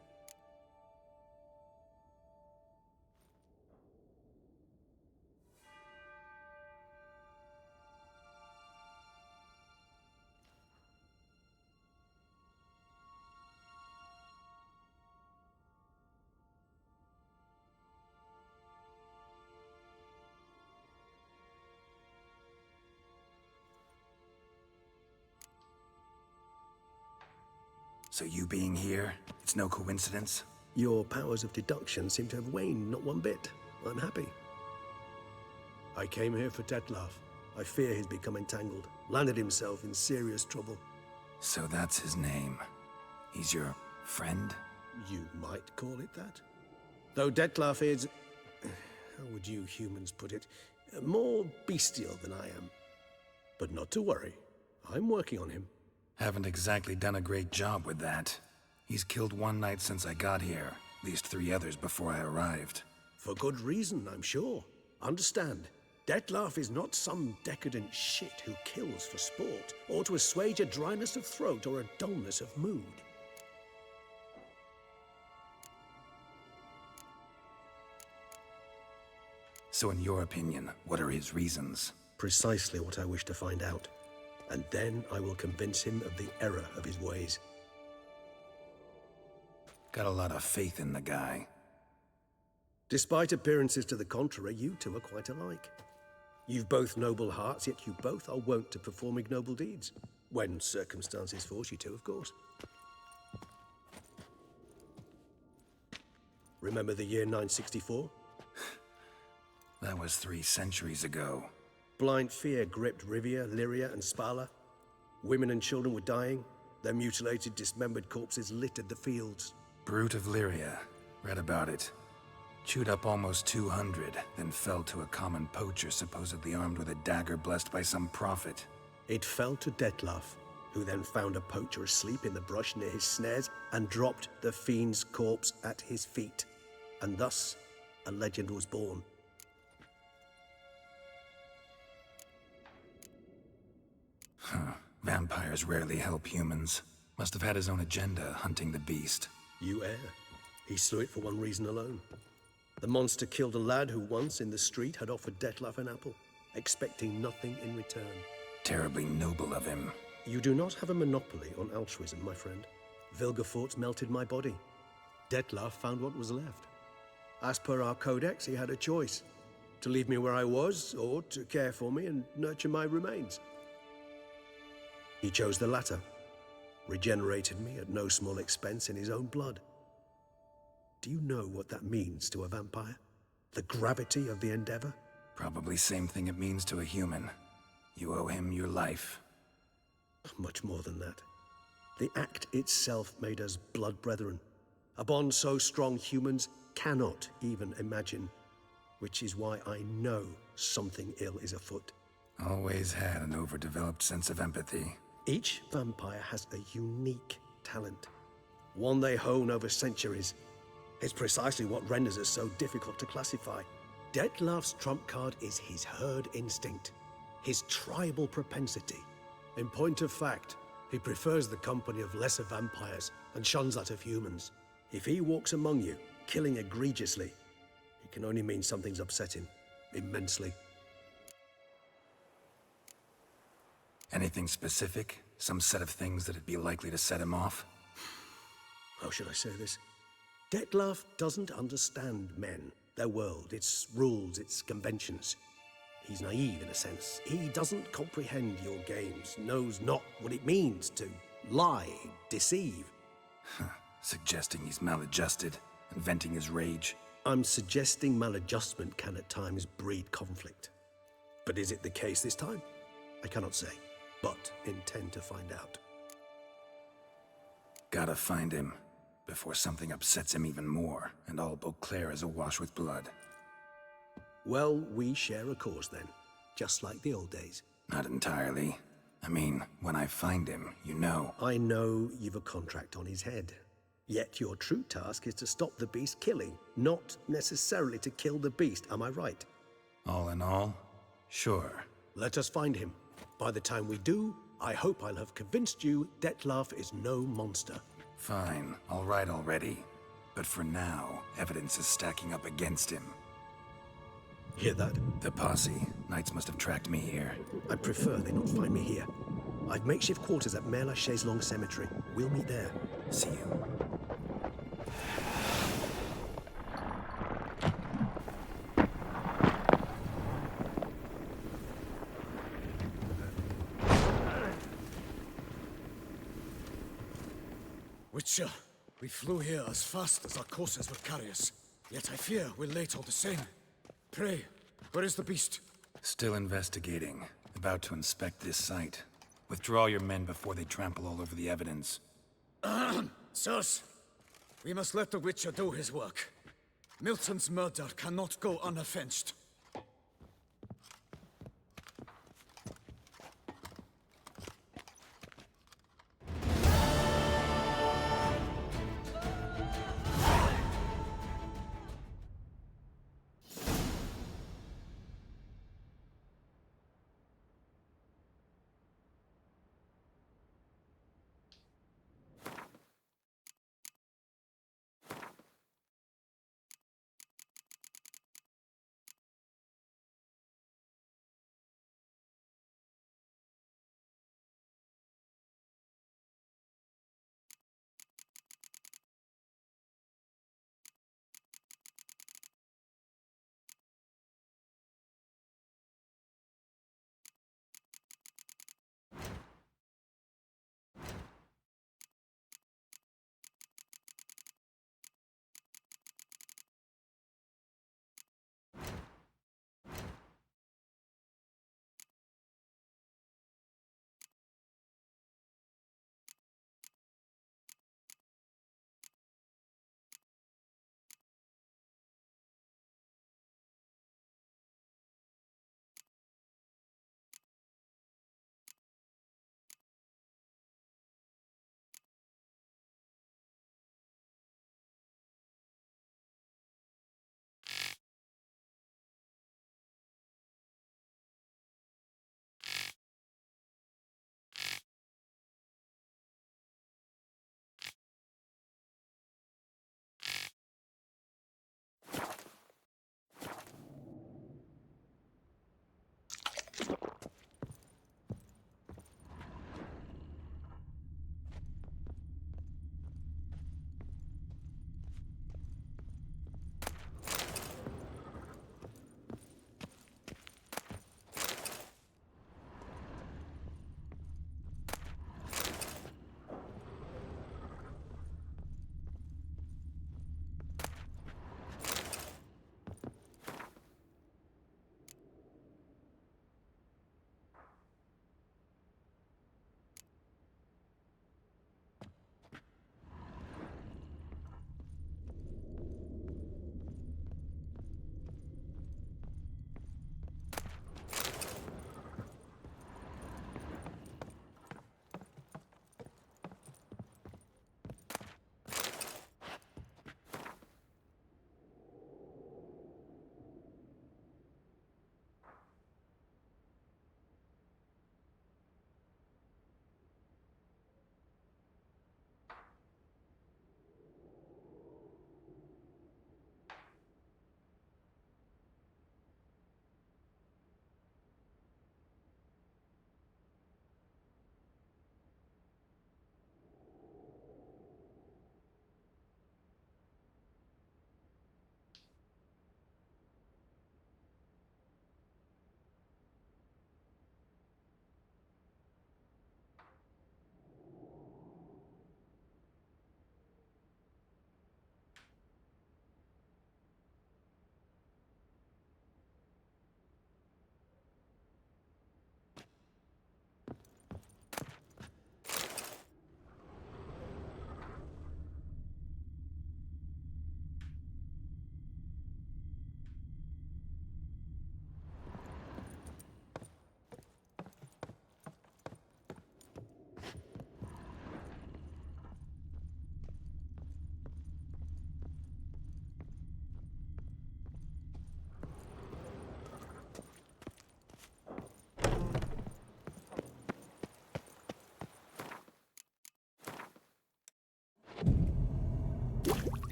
Speaker 4: So you being here, it's no coincidence?
Speaker 9: Your powers of deduction seem to have waned not one bit. I'm happy. I came here for Detlef. I fear he's become entangled, landed himself in serious trouble.
Speaker 4: So that's his name. He's your friend?
Speaker 9: You might call it that. Though Detlef is... how would you humans put it? More bestial than I am. But not to worry. I'm working on him.
Speaker 4: Haven't exactly done a great job with that. He's killed one knight since I got here, at least 3 others before I arrived.
Speaker 9: For good reason, I'm sure. Understand, Detlef is not some decadent shit who kills for sport, or to assuage a dryness of throat or a dullness of mood.
Speaker 4: So in your opinion, what are his reasons?
Speaker 9: Precisely what I wish to find out. And then I will convince him of the error of his ways.
Speaker 4: Got a lot of faith in the guy.
Speaker 9: Despite appearances to the contrary, you two are quite alike. You've both noble hearts, yet you both are wont to perform ignoble deeds. When circumstances force you to, of course. Remember the year 964?
Speaker 4: That was 3 centuries ago.
Speaker 9: Blind fear gripped Rivia, Lyria, and Spala. Women and children were dying. Their mutilated, dismembered corpses littered the fields.
Speaker 4: Brute of Lyria. Read about it. Chewed up almost 200, then fell to a common poacher supposedly armed with a dagger blessed by some prophet.
Speaker 9: It fell to Detlef, who then found a poacher asleep in the brush near his snares and dropped the fiend's corpse at his feet. And thus, a legend was born.
Speaker 4: Huh. Vampires rarely help humans. Must have had his own agenda, hunting the beast.
Speaker 9: You err. He slew it for one reason alone. The monster killed a lad who once, in the street, had offered Detlef an apple, expecting nothing in return.
Speaker 4: Terribly noble of him.
Speaker 9: You do not have a monopoly on altruism, my friend. Vilgefortz melted my body. Detlef found what was left. As per our codex, he had a choice. To leave me where I was, or to care for me and nurture my remains. He chose the latter, regenerated me at no small expense in his own blood. Do you know what that means to a vampire? The gravity of the endeavor?
Speaker 4: Probably same thing it means to a human. You owe him your life.
Speaker 9: Much more than that. The act itself made us blood brethren. A bond so strong humans cannot even imagine, which is why I know something ill is afoot.
Speaker 4: Always had an overdeveloped sense of empathy.
Speaker 9: Each vampire has a unique talent, one they hone over centuries. It's precisely what renders us so difficult to classify. Detlef's trump card is his herd instinct, his tribal propensity. In point of fact, he prefers the company of lesser vampires and shuns that of humans. If he walks among you, killing egregiously, it can only mean something's upset him, immensely.
Speaker 4: Anything specific? Some set of things that'd be likely to set him off?
Speaker 9: How should I say this? Detlef doesn't understand men, their world, its rules, its conventions. He's naive in a sense. He doesn't comprehend your games, knows not what it means to lie, deceive.
Speaker 4: Suggesting he's maladjusted and venting his rage.
Speaker 9: I'm suggesting maladjustment can at times breed conflict. But is it the case this time? I cannot say, but intend to find out.
Speaker 4: Gotta find him before something upsets him even more and all Beauclair is awash with blood.
Speaker 9: Well, we share a cause then, just like the old days.
Speaker 4: Not entirely. I mean, when I find him, you know.
Speaker 9: I know you've a contract on his head. Yet your true task is to stop the beast killing, not necessarily to kill the beast, am I right?
Speaker 4: All in all, sure.
Speaker 9: Let us find him. By the time we do, I hope I'll have convinced you Detlef is no monster.
Speaker 4: Fine, all right already. But for now, evidence is stacking up against him.
Speaker 9: Hear that?
Speaker 4: The posse. Knights must have tracked me here.
Speaker 9: I prefer they not find me here. I've makeshift quarters at Mère Lachaise Long Cemetery. We'll meet there.
Speaker 4: See you.
Speaker 5: Witcher, we flew here as fast as our courses would carry us. Yet I fear we're late all the same. Pray, where is the beast?
Speaker 4: Still investigating. About to inspect this site. Withdraw your men before they trample all over the evidence.
Speaker 5: Sirs, we must let the Witcher do his work. Milton's murder cannot go unavenged.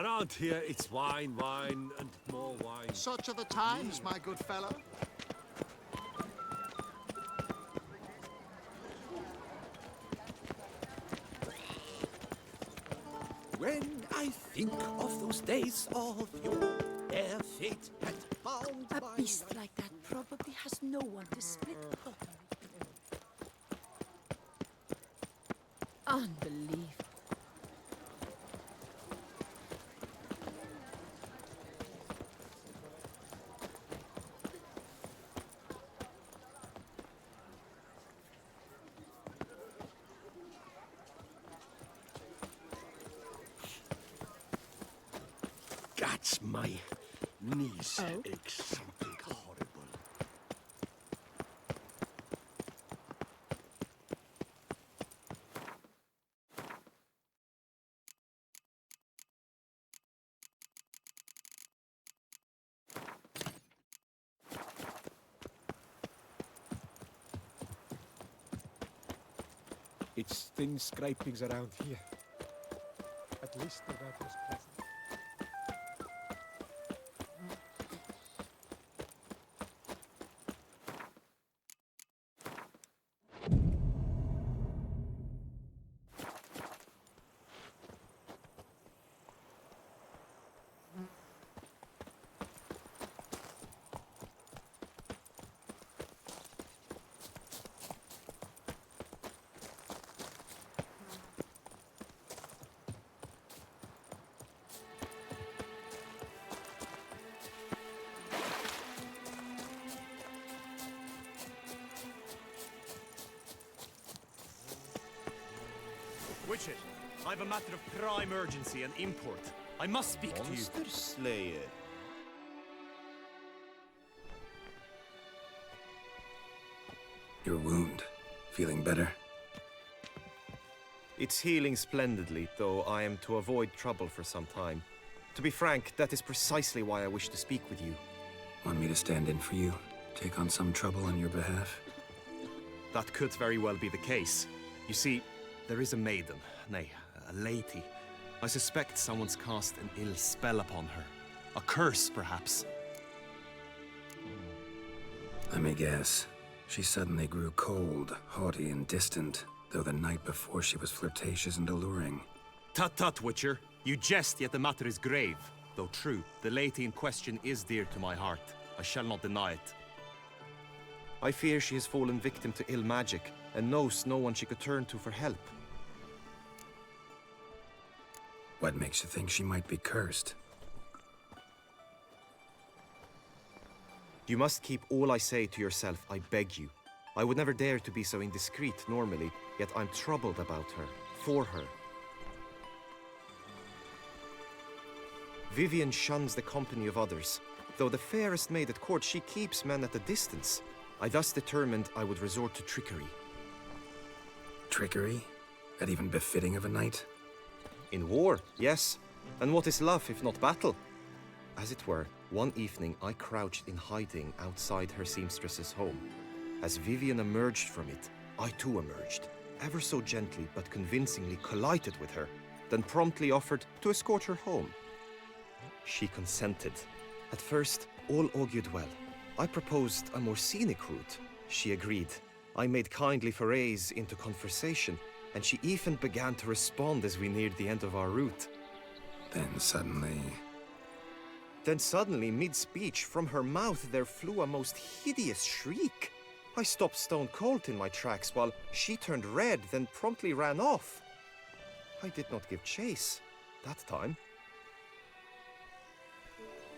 Speaker 13: Around here, it's wine, wine, and more wine.
Speaker 14: Such are the times, my good fellow.
Speaker 10: When I think of those days of your bare fate had found
Speaker 2: A
Speaker 10: my
Speaker 2: beast like that probably has no one to split properly. Unbelievable.
Speaker 13: That's my knees ache something horrible.
Speaker 3: It's thin scrapings around here. At least the weather was pleasant.
Speaker 15: Witcher, I have a matter of prime urgency and import. I must speak to you.
Speaker 8: Monster Slayer.
Speaker 4: Your wound. Feeling better?
Speaker 8: It's healing splendidly, though I am to avoid trouble for some time. To be frank, that is precisely why I wish to speak with you.
Speaker 4: Want me to stand in for you? Take on some trouble on your behalf?
Speaker 15: That could very well be the case. You see, there is a maiden, nay, a lady. I suspect someone's cast an ill spell upon her. A curse, perhaps.
Speaker 4: Let me guess. She suddenly grew cold, haughty, and distant, though the night before she was flirtatious and alluring.
Speaker 15: Tut tut, Witcher. You jest, yet the matter is grave. Though true, the lady in question is dear to my heart. I shall not deny it.
Speaker 8: I fear she has fallen victim to ill magic, and knows no one she could turn to for help.
Speaker 4: What makes you think she might be cursed?
Speaker 8: You must keep all I say to yourself, I beg you. I would never dare to be so indiscreet normally, yet I'm troubled about her, for her. Vivian shuns the company of others. Though the fairest maid at court, she keeps men at a distance. I thus determined I would resort to trickery.
Speaker 4: Trickery? That even befitting of a knight?
Speaker 8: In war, yes. And what is love if not battle? As it were, one evening I crouched in hiding outside her seamstress's home. As Vivian emerged from it, I too emerged, ever so gently but convincingly collided with her, then promptly offered to escort her home. She consented. At first, all augured well. I proposed a more scenic route. She agreed. I made kindly forays into conversation, and she even began to respond as we neared the end of our route.
Speaker 4: Then suddenly,
Speaker 8: mid-speech, from her mouth there flew a most hideous shriek. I stopped stone cold in my tracks while she turned red, then promptly ran off. I did not give chase that time.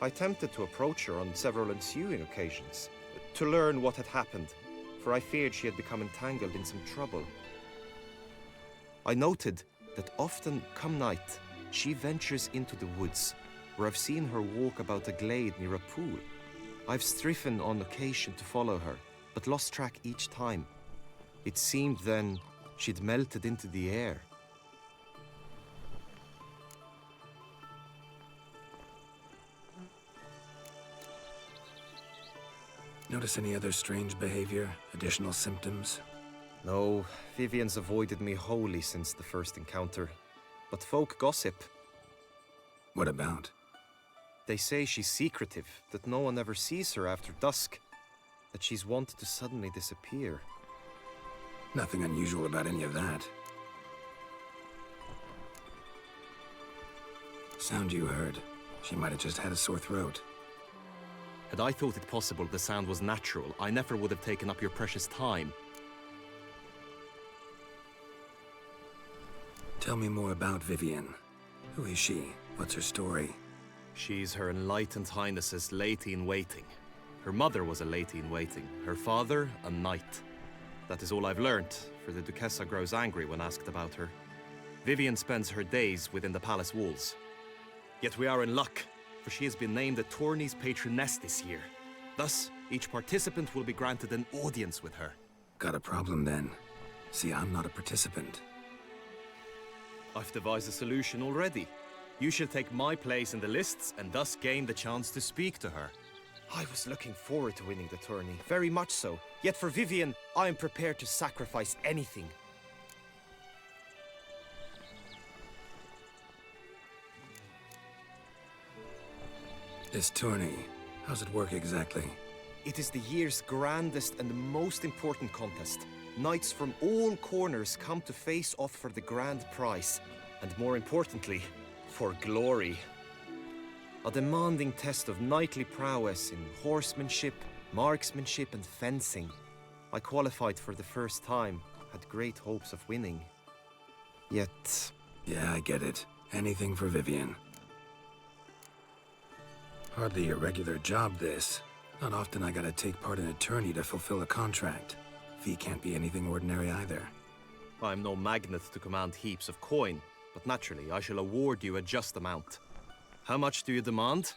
Speaker 8: I attempted to approach her on several ensuing occasions, to learn what had happened, for I feared she had become entangled in some trouble. I noted that often, come night, she ventures into the woods, where I've seen her walk about a glade near a pool. I've striven on occasion to follow her, but lost track each time. It seemed then she'd melted into the air.
Speaker 4: notice any other strange behavior, additional symptoms?
Speaker 8: No, Vivian's avoided me wholly since the first encounter. But folk gossip.
Speaker 4: What about?
Speaker 8: They say she's secretive, that no one ever sees her after dusk, that she's wanted to suddenly disappear.
Speaker 4: Nothing unusual about any of that. Sound you heard. She might have just had a sore throat.
Speaker 15: Had I thought it possible the sound was natural, I never would have taken up your precious time.
Speaker 4: Tell me more about Vivian. Who is she? What's her story?
Speaker 15: She's Her Enlightened Highness's lady-in-waiting. Her mother was a lady-in-waiting, her father a knight. That is all I've learnt, for the Duchessa grows angry when asked about her. Vivian spends her days within the palace walls. Yet we are in luck, for she has been named a tourney's patroness this year. Thus, each participant will be granted an audience with her.
Speaker 4: Got a problem then. See, I'm not a participant.
Speaker 15: I've devised a solution already. You shall take my place in the lists and thus gain the chance to speak to her.
Speaker 8: I was looking forward to winning the tourney, very much so. Yet for Vivian, I am prepared to sacrifice anything.
Speaker 4: This tourney, how's it work exactly?
Speaker 8: It is the year's grandest and most important contest. Knights from all corners come to face off for the grand prize. And more importantly, for glory. A demanding test of knightly prowess in horsemanship, marksmanship and fencing. I qualified for the first time, had great hopes of winning. Yet...
Speaker 4: Yeah, I get it. Anything for Vivian. Hardly a regular job, this. Not often I gotta take part in a tourney to fulfill a contract. Fee can't be anything ordinary either.
Speaker 15: I'm no magnet to command heaps of coin, but naturally I shall award you a just amount. How much do you demand?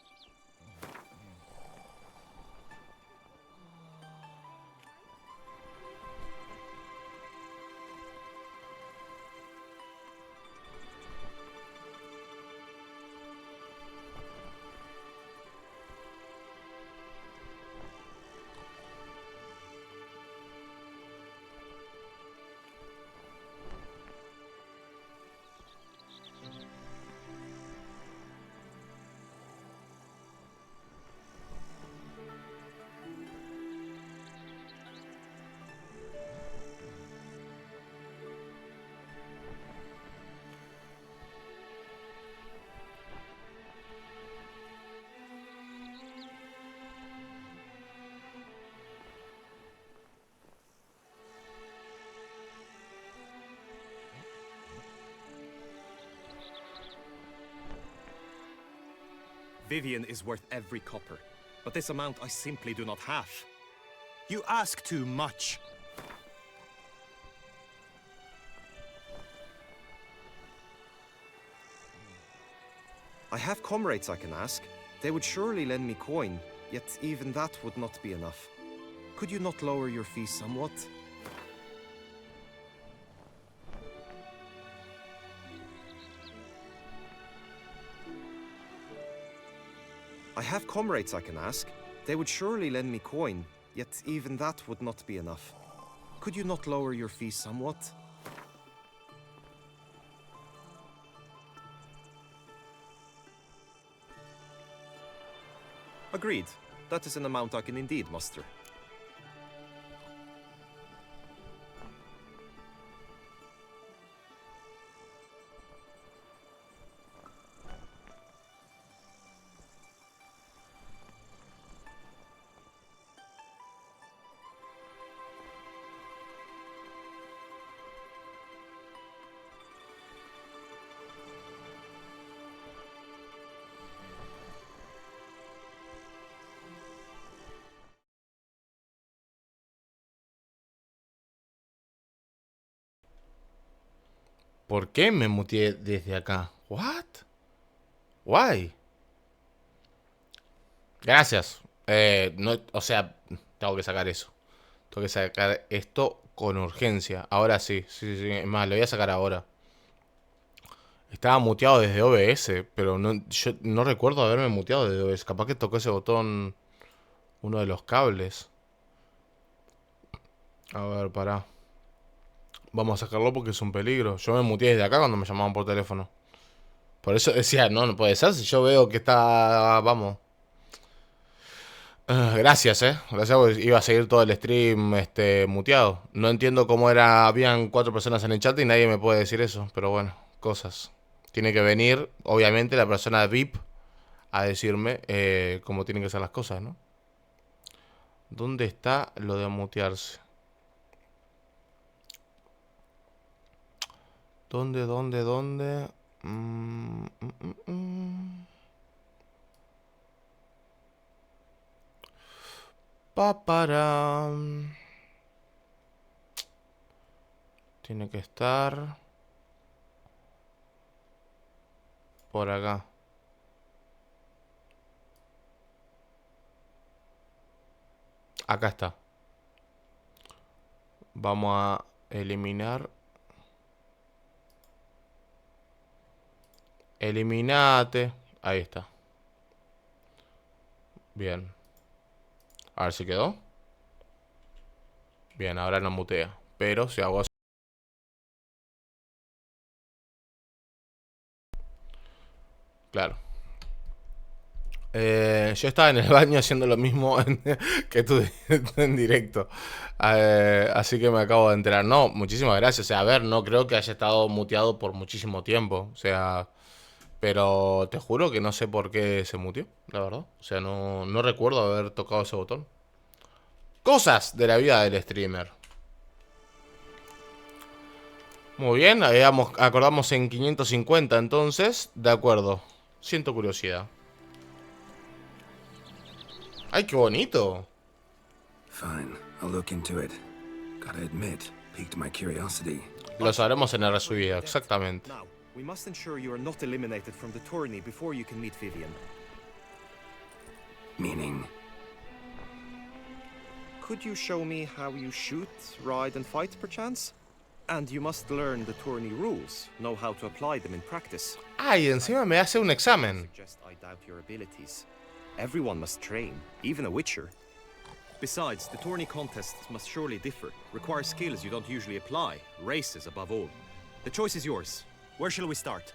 Speaker 15: Vivian is worth every copper, but this amount I simply do not have. You ask too much.
Speaker 8: I have comrades I can ask. They would surely lend me coin, yet even that would not be enough. Could you not lower your fees somewhat? I have comrades I can ask. They would surely lend me coin, yet even that would not be enough. Could you not lower your fees somewhat?
Speaker 15: Agreed. That is an amount I can indeed muster.
Speaker 1: ¿Por qué me muteé desde acá? What? Why? Gracias. No, o sea, tengo que sacar eso. Tengo que sacar esto con urgencia. Ahora sí, sí. Es más, lo voy a sacar ahora. Estaba muteado desde OBS, pero no, yo no recuerdo haberme muteado desde OBS. Capaz que tocó ese botón uno de los cables. A ver, pará. Vamos a sacarlo porque es un peligro. Yo me muteé desde acá cuando me llamaban por teléfono. Por eso decía, no, no puede ser. Si yo veo que está... Vamos. Gracias, Gracias porque iba a seguir todo el stream muteado. No entiendo cómo era. Habían 4 personas en el chat y nadie me puede decir eso. Pero bueno, cosas. Tiene que venir, obviamente, la persona VIP a decirme cómo tienen que ser las cosas, ¿no? ¿Dónde está lo de mutearse? ¿Dónde? Para. Tiene que estar por acá. Acá está. Vamos a eliminar. Eliminate. Ahí está. Bien. A ver si quedó. Bien, ahora no mutea. Pero si hago así. Claro. Yo estaba en el baño haciendo lo mismo que tú en directo. Así que me acabo de enterar. No, muchísimas gracias. O sea, a ver, no creo que haya estado muteado por muchísimo tiempo. O sea, pero te juro que no sé por qué se muteó, la verdad. O sea, no recuerdo haber tocado ese botón. Cosas de la vida del streamer. Muy bien, acordamos en 550 entonces. De acuerdo. Siento curiosidad. ¡Ay, qué bonito!
Speaker 4: Fine, I'll look into it. Gotta admit, piqued my curiosity.
Speaker 1: Lo sabremos en el resubido, exactamente.
Speaker 8: Now, we must ensure you are not eliminated from the tourney before you can meet Vivian.
Speaker 4: Meaning?
Speaker 8: Could you show me how you shoot, ride and fight, perchance? And you must learn the tourney rules, know how to apply them in practice.
Speaker 1: Ay, encima me hace un examen.
Speaker 8: I doubt your abilities. Everyone must train, even a witcher.
Speaker 15: Besides, the tourney contests must surely differ, require skills you don't usually apply, races above all. The choice is yours. Where shall we start?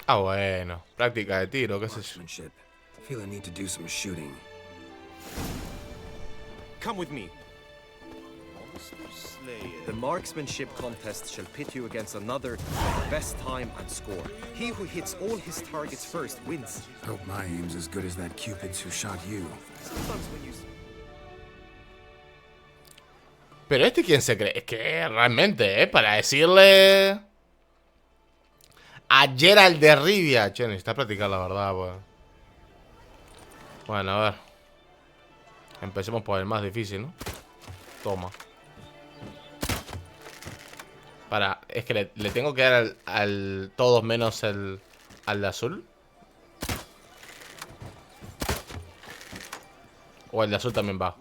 Speaker 1: Ah, bueno. Práctica de tiro, qué sé yo.
Speaker 4: I feel I need to do some shooting.
Speaker 15: Come with me.
Speaker 8: The marksmanship contest shall pit you against another for the best time and score. He who hits all his targets first wins.
Speaker 4: Hope my aim's as good as that Cupid's who shot you.
Speaker 8: Sometimes when you...
Speaker 1: Pero quién se cree. Es que realmente, para decirle a Geralt de Rivia. Che, necesita practicar la verdad, pues. Bueno, a ver. Empecemos por el más difícil, ¿no? Toma. Es que le tengo que dar al todos menos al de azul. O el de azul también va.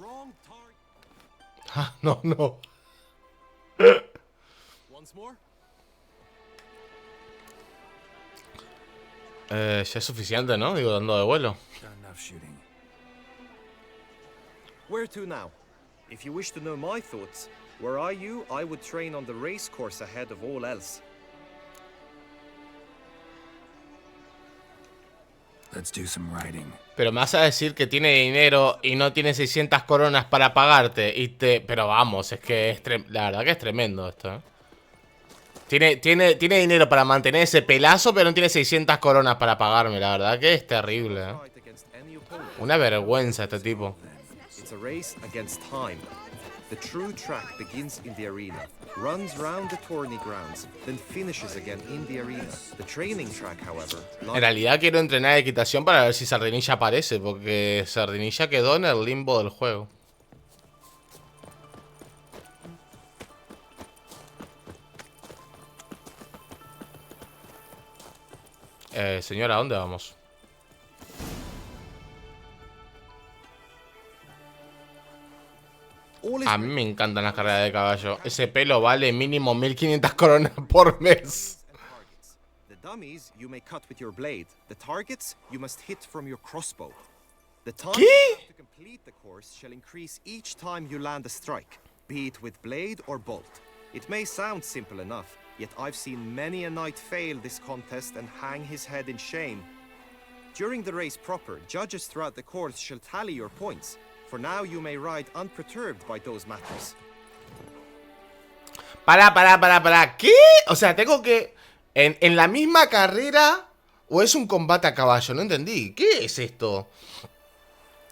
Speaker 1: Ah, no. Ya es suficiente, ¿no? Digo, dando de vuelo.
Speaker 8: Where to now? If you wish to know my thoughts, were I you, I would train on the race course ahead of all else.
Speaker 4: Let's do some riding.
Speaker 1: Pero me vas a decir que tiene dinero y no tiene 600 coronas para pagarte Pero vamos, es que la verdad que es tremendo esto, ¿eh? Tiene dinero para mantener ese pelazo, pero no tiene 600 coronas para pagarme. La verdad que es terrible, ¿eh? Una vergüenza este tipo.
Speaker 8: It's a race against time. The true track begins in the arena, runs round the tourney grounds, then finishes again in the arena. The training track, however...
Speaker 1: En realidad quiero entrenar equitación para ver si Sardinilla aparece, porque Sardinilla quedó en el limbo del juego. Señora, ¿a dónde vamos? A mí me encantan las carreras de caballo. Ese pelo vale mínimo 1500 coronas por mes.
Speaker 8: The dummies you may cut with your blade. The targets you must hit from your crossbow. The time to complete the course shall increase each time you land a strike, be it with blade or bolt. It may sound simple enough, Yet I've seen many a knight fail this contest and hang his head in shame. During the race proper, judges throughout the course shall tally your points. For now you may ride unperturbed by those matters.
Speaker 1: Para. ¿Qué? O sea, tengo que... ¿En la misma carrera o es un combate a caballo? No entendí. ¿Qué es esto?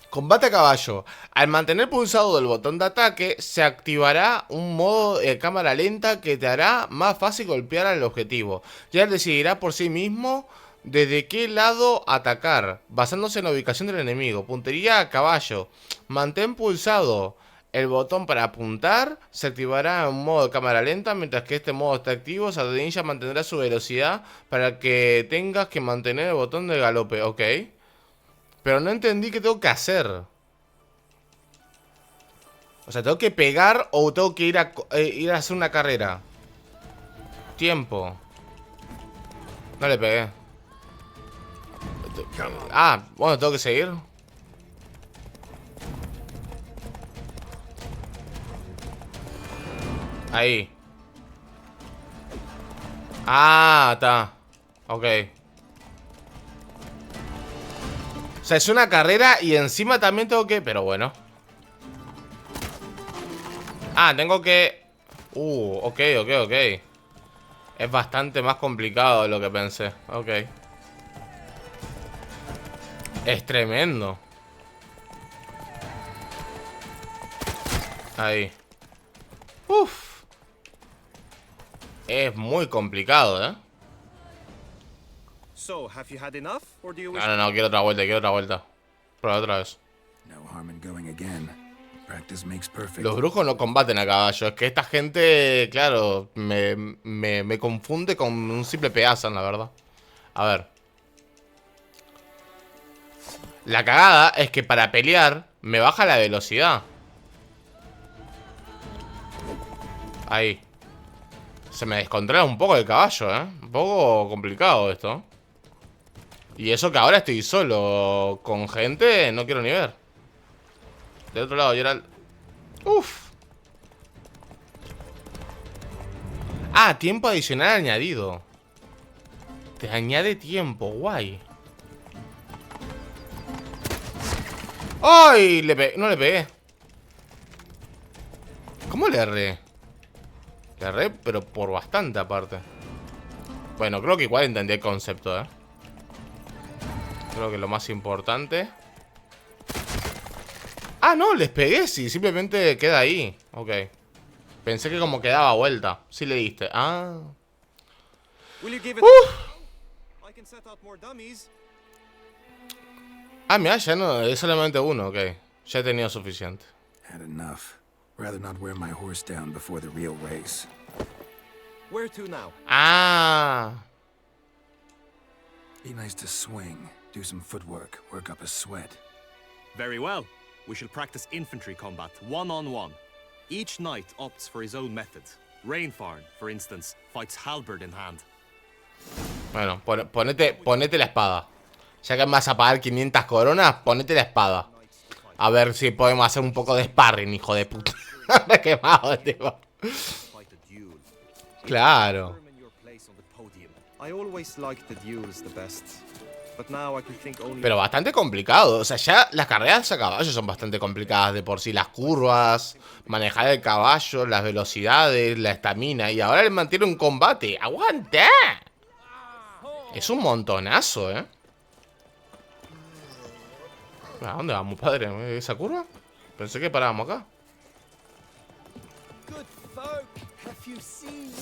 Speaker 1: Combate a caballo. Al mantener pulsado el botón de ataque, se activará un modo de cámara lenta que te hará más fácil golpear al objetivo. Ya él decidirá por sí mismo desde qué lado atacar, basándose en la ubicación del enemigo. Puntería a caballo. Mantén pulsado el botón para apuntar, se activará en modo de cámara lenta. Mientras que este modo está activo, esa ninja mantendrá su velocidad para que tengas que mantener el botón de galope. Ok. Pero no entendí qué tengo que hacer. O sea, ¿tengo que pegar o tengo que ir a hacer una carrera? Tiempo. No le pegué. Ah, bueno, tengo que seguir. Ahí. Ah, está. Ok. O sea, es una carrera y encima también tengo que... Pero bueno. Ah, tengo que... ok. Es bastante más complicado de lo que pensé. Ok. Es tremendo. Ahí. Uf. Es muy complicado, ¿eh?
Speaker 8: So, have you had enough, or do you wish...
Speaker 1: No, quiero otra vuelta. Prueba otra vez.
Speaker 4: No harm in going again. Practice makes perfect.
Speaker 1: Los brujos no combaten a caballo. Es que esta gente, claro, me confunde con un simple peazan, la verdad. A ver. La cagada es que para pelear me baja la velocidad. Ahí. Se me descontrola un poco el caballo, ¿eh? Un poco complicado esto. Y eso que ahora estoy solo. Con gente no quiero ni ver. Del otro lado, Geralt. Uf. Ah, tiempo adicional añadido. Te añade tiempo, guay. ¡Ay! No le pegué. ¿Cómo le erré? Le erré, pero por bastante aparte. Bueno, creo que igual entendí el concepto, ¿eh? Creo que lo más importante... Ah, no, les pegué, sí. Simplemente queda ahí. Ok. Pensé que como que daba vuelta. Sí le diste. Ah. Ah, mira, ya no, es solamente uno, ok. Ya he tenido suficiente.
Speaker 4: Had enough. Rather not wear my horse down before the real race.
Speaker 8: Where to now?
Speaker 1: Ah.
Speaker 4: Be nice to swing. Do some footwork. Work up a sweat.
Speaker 15: Very well. We shall practice infantry combat, one-on-one. Each knight opts for his own method. Rainfarn, for instance, fights halberd in hand.
Speaker 1: Bueno, ponete la espada. Ya que me vas a pagar 500 coronas, ponete la espada. A ver si podemos hacer un poco de sparring, hijo de puta. Me he quemado, tío. Claro. Pero bastante complicado. O sea, ya las carreras a caballo son bastante complicadas de por sí. Las curvas, manejar el caballo, las velocidades, la estamina. Y ahora le mantiene un combate. ¡Aguanta! Es un montonazo, ¿eh? ¿A dónde vamos, padre? ¿Esa curva? Pensé que parábamos acá.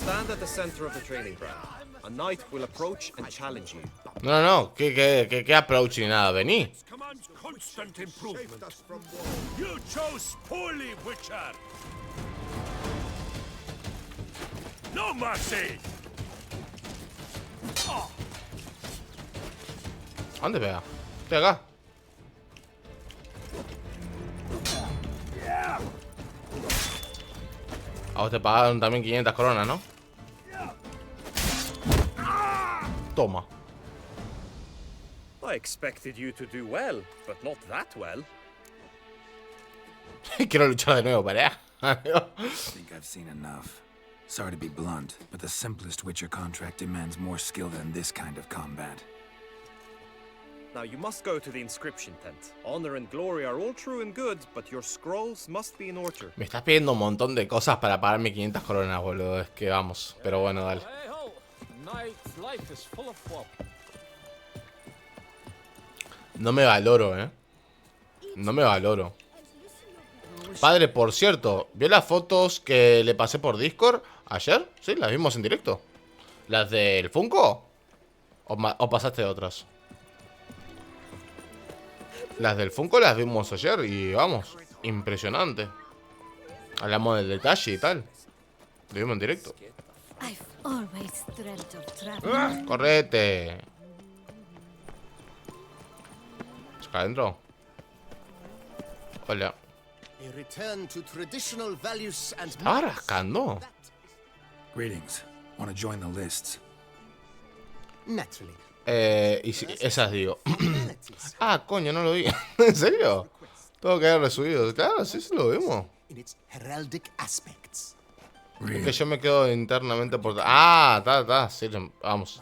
Speaker 8: Stand at the center of the training ground. A knight will approach and challenge you.
Speaker 1: No. ¿Qué approach ni nada? Vení.
Speaker 3: Constant improvement. You chose poorly, Witcher. No mercy.
Speaker 1: ¿A dónde pega? Estoy acá. A vos te pagaron también 500 coronas, ¿no? Toma.
Speaker 15: I expected you to do well, but not that well.
Speaker 1: Quiero luchar de nuevo, para.
Speaker 4: I think I've seen enough. Sorry to be blunt, but the simplest Witcher contract demands more skill than this kind of combat.
Speaker 8: Now you must go to the inscription tent. Honor and glory are all true and good, but your scrolls must be in order.
Speaker 1: Me estás pidiendo un montón de cosas para pagarme 500 coronas, boludo. Es que vamos. Pero bueno, dale. No me valoro, No me valoro. Padre, por cierto, ¿vio las fotos que le pasé por Discord ayer? Sí, las vimos en directo. ¿Las del Funko? ¿O pasaste de otras? Las del Funko las vimos ayer y vamos, impresionante. Hablamos del detalle y tal. Lo vimos en directo. ¡Correte! ¿Acá adentro? Hola. ¿Estaba rascando?
Speaker 4: Greetings. Want to join the lists?
Speaker 14: Naturally.
Speaker 1: Y si, esas digo. Ah, coño, no lo vi. ¿En serio? Tengo que haber resubido. Claro, sí, sí lo vimos. Es que yo me quedo internamente por... Ah, está, sí, vamos.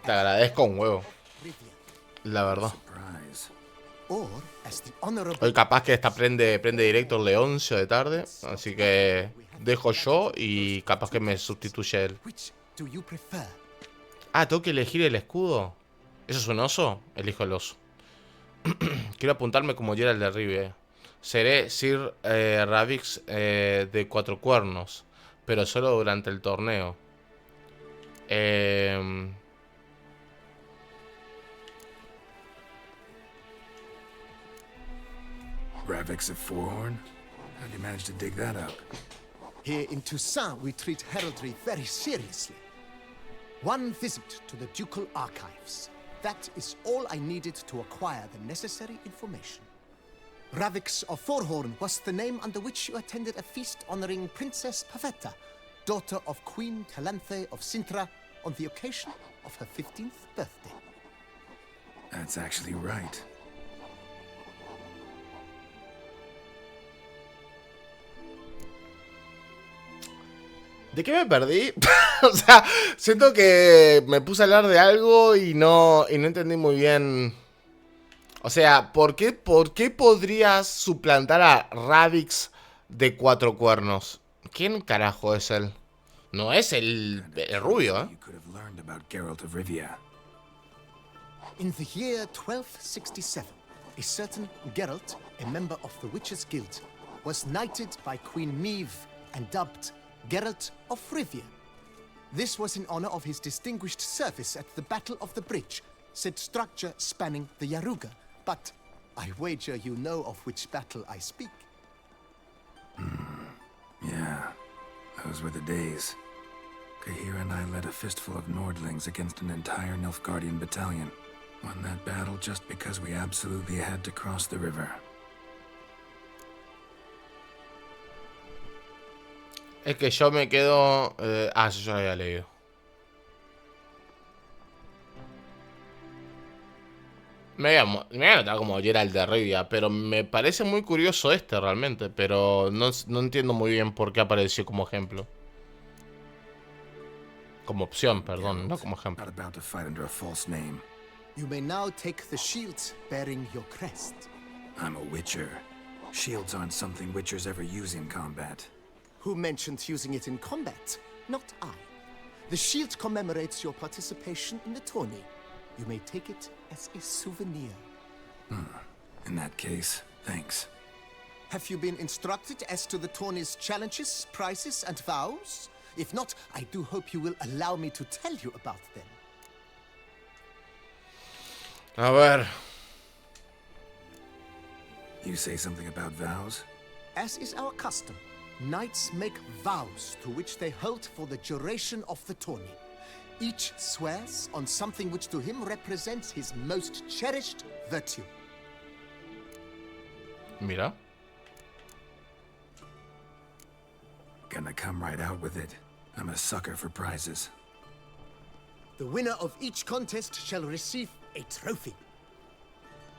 Speaker 1: Te agradezco un huevo. La verdad. Hoy capaz que esta prende directo de 11 de tarde. Así que dejo yo y capaz que me sustituye él. Ah, tengo que elegir el escudo. ¿Eso es un oso? Elijo el oso. Quiero apuntarme como Geralt de Rivia. Seré Sir Ravix de 4 cuernos, pero solo durante el torneo.
Speaker 4: Ravix of Fourhorn? How'd you manage to dig that up?
Speaker 14: Here in Toussaint, we treat heraldry very seriously. One visit to the ducal archives. That is all I needed to acquire the necessary information. Ravix of Fourhorn was the name under which you attended a feast honoring Princess Pavetta, daughter of Queen Calanthe of Sintra, on the occasion of her 15th birthday.
Speaker 4: That's actually right.
Speaker 1: ¿De qué me perdí? O sea, siento que me puse a hablar de algo y no entendí muy bien. O sea, ¿por qué podrías suplantar a Ravix de 4 cuernos? ¿Quién carajo es él? No es el rubio, ¿eh?
Speaker 14: Geralt de Rivia. In the year 1267, a certain Geralt, a member of the Witches' Guild, was knighted by Queen Meve and dubbed Geralt of Rivia. This was in honor of his distinguished service at the Battle of the Bridge, said structure spanning the Yaruga. But I wager you know of which battle I speak.
Speaker 4: Yeah, those were the days. Kahira and I led a fistful of Nordlings against an entire Nilfgaardian battalion. Won that battle just because we absolutely had to cross the river.
Speaker 1: Es que yo me quedo... yo lo había leído. Me voy a anotar como Geralt de Rivia, pero me parece muy curioso realmente, pero no entiendo muy bien por qué apareció como ejemplo. Como opción, perdón, no como ejemplo.
Speaker 14: You may now take the shield bearing your crest.
Speaker 4: I'm a Witcher. Shields aren't something Witchers ever use in combat.
Speaker 14: Who mentioned using it in combat? Not I. The shield commemorates your participation in the tourney. You may take it as a souvenir.
Speaker 4: In that case, thanks.
Speaker 14: Have you been instructed as to the tourney's challenges, prizes, and vows? If not, I do hope you will allow me to tell you about them.
Speaker 1: A ver.
Speaker 4: You say something about vows?
Speaker 14: As is our custom, knights make vows to which they hold for the duration of the tourney. Each swears on something which to him represents his most cherished virtue.
Speaker 1: Mira.
Speaker 4: Gonna come right out with it. I'm a sucker for prizes.
Speaker 14: The winner of each contest shall receive a trophy.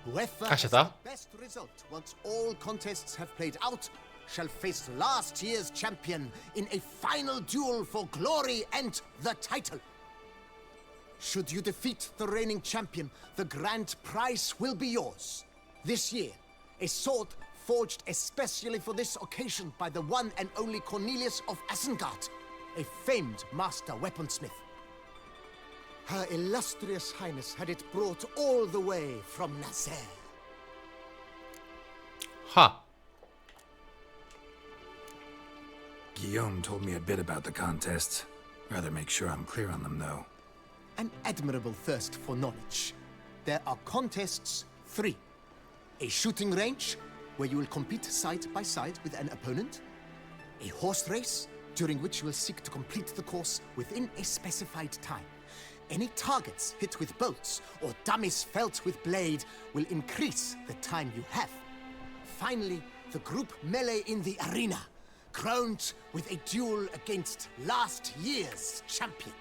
Speaker 14: Whoever
Speaker 1: ya
Speaker 14: has
Speaker 1: está.
Speaker 14: the best result once all contests have played out shall face last year's champion in a final duel for glory and the title. Should you defeat the reigning champion, the grand prize will be yours. This year, a sword forged especially for this occasion by the one and only Cornelius of Isengard, a famed master weaponsmith. Her illustrious highness had it brought all the way from Nazaire.
Speaker 1: Ha.
Speaker 4: Guillaume told me a bit about the contests. Rather make sure I'm clear on them, though.
Speaker 14: An admirable thirst for knowledge. There are contests 3. A shooting range, where you will compete side by side with an opponent. A horse race, during which you will seek to complete the course within a specified time. Any targets hit with bolts or dummies felt with blade will increase the time you have. Finally, the group melee in the arena, crowned with a duel against last year's champion.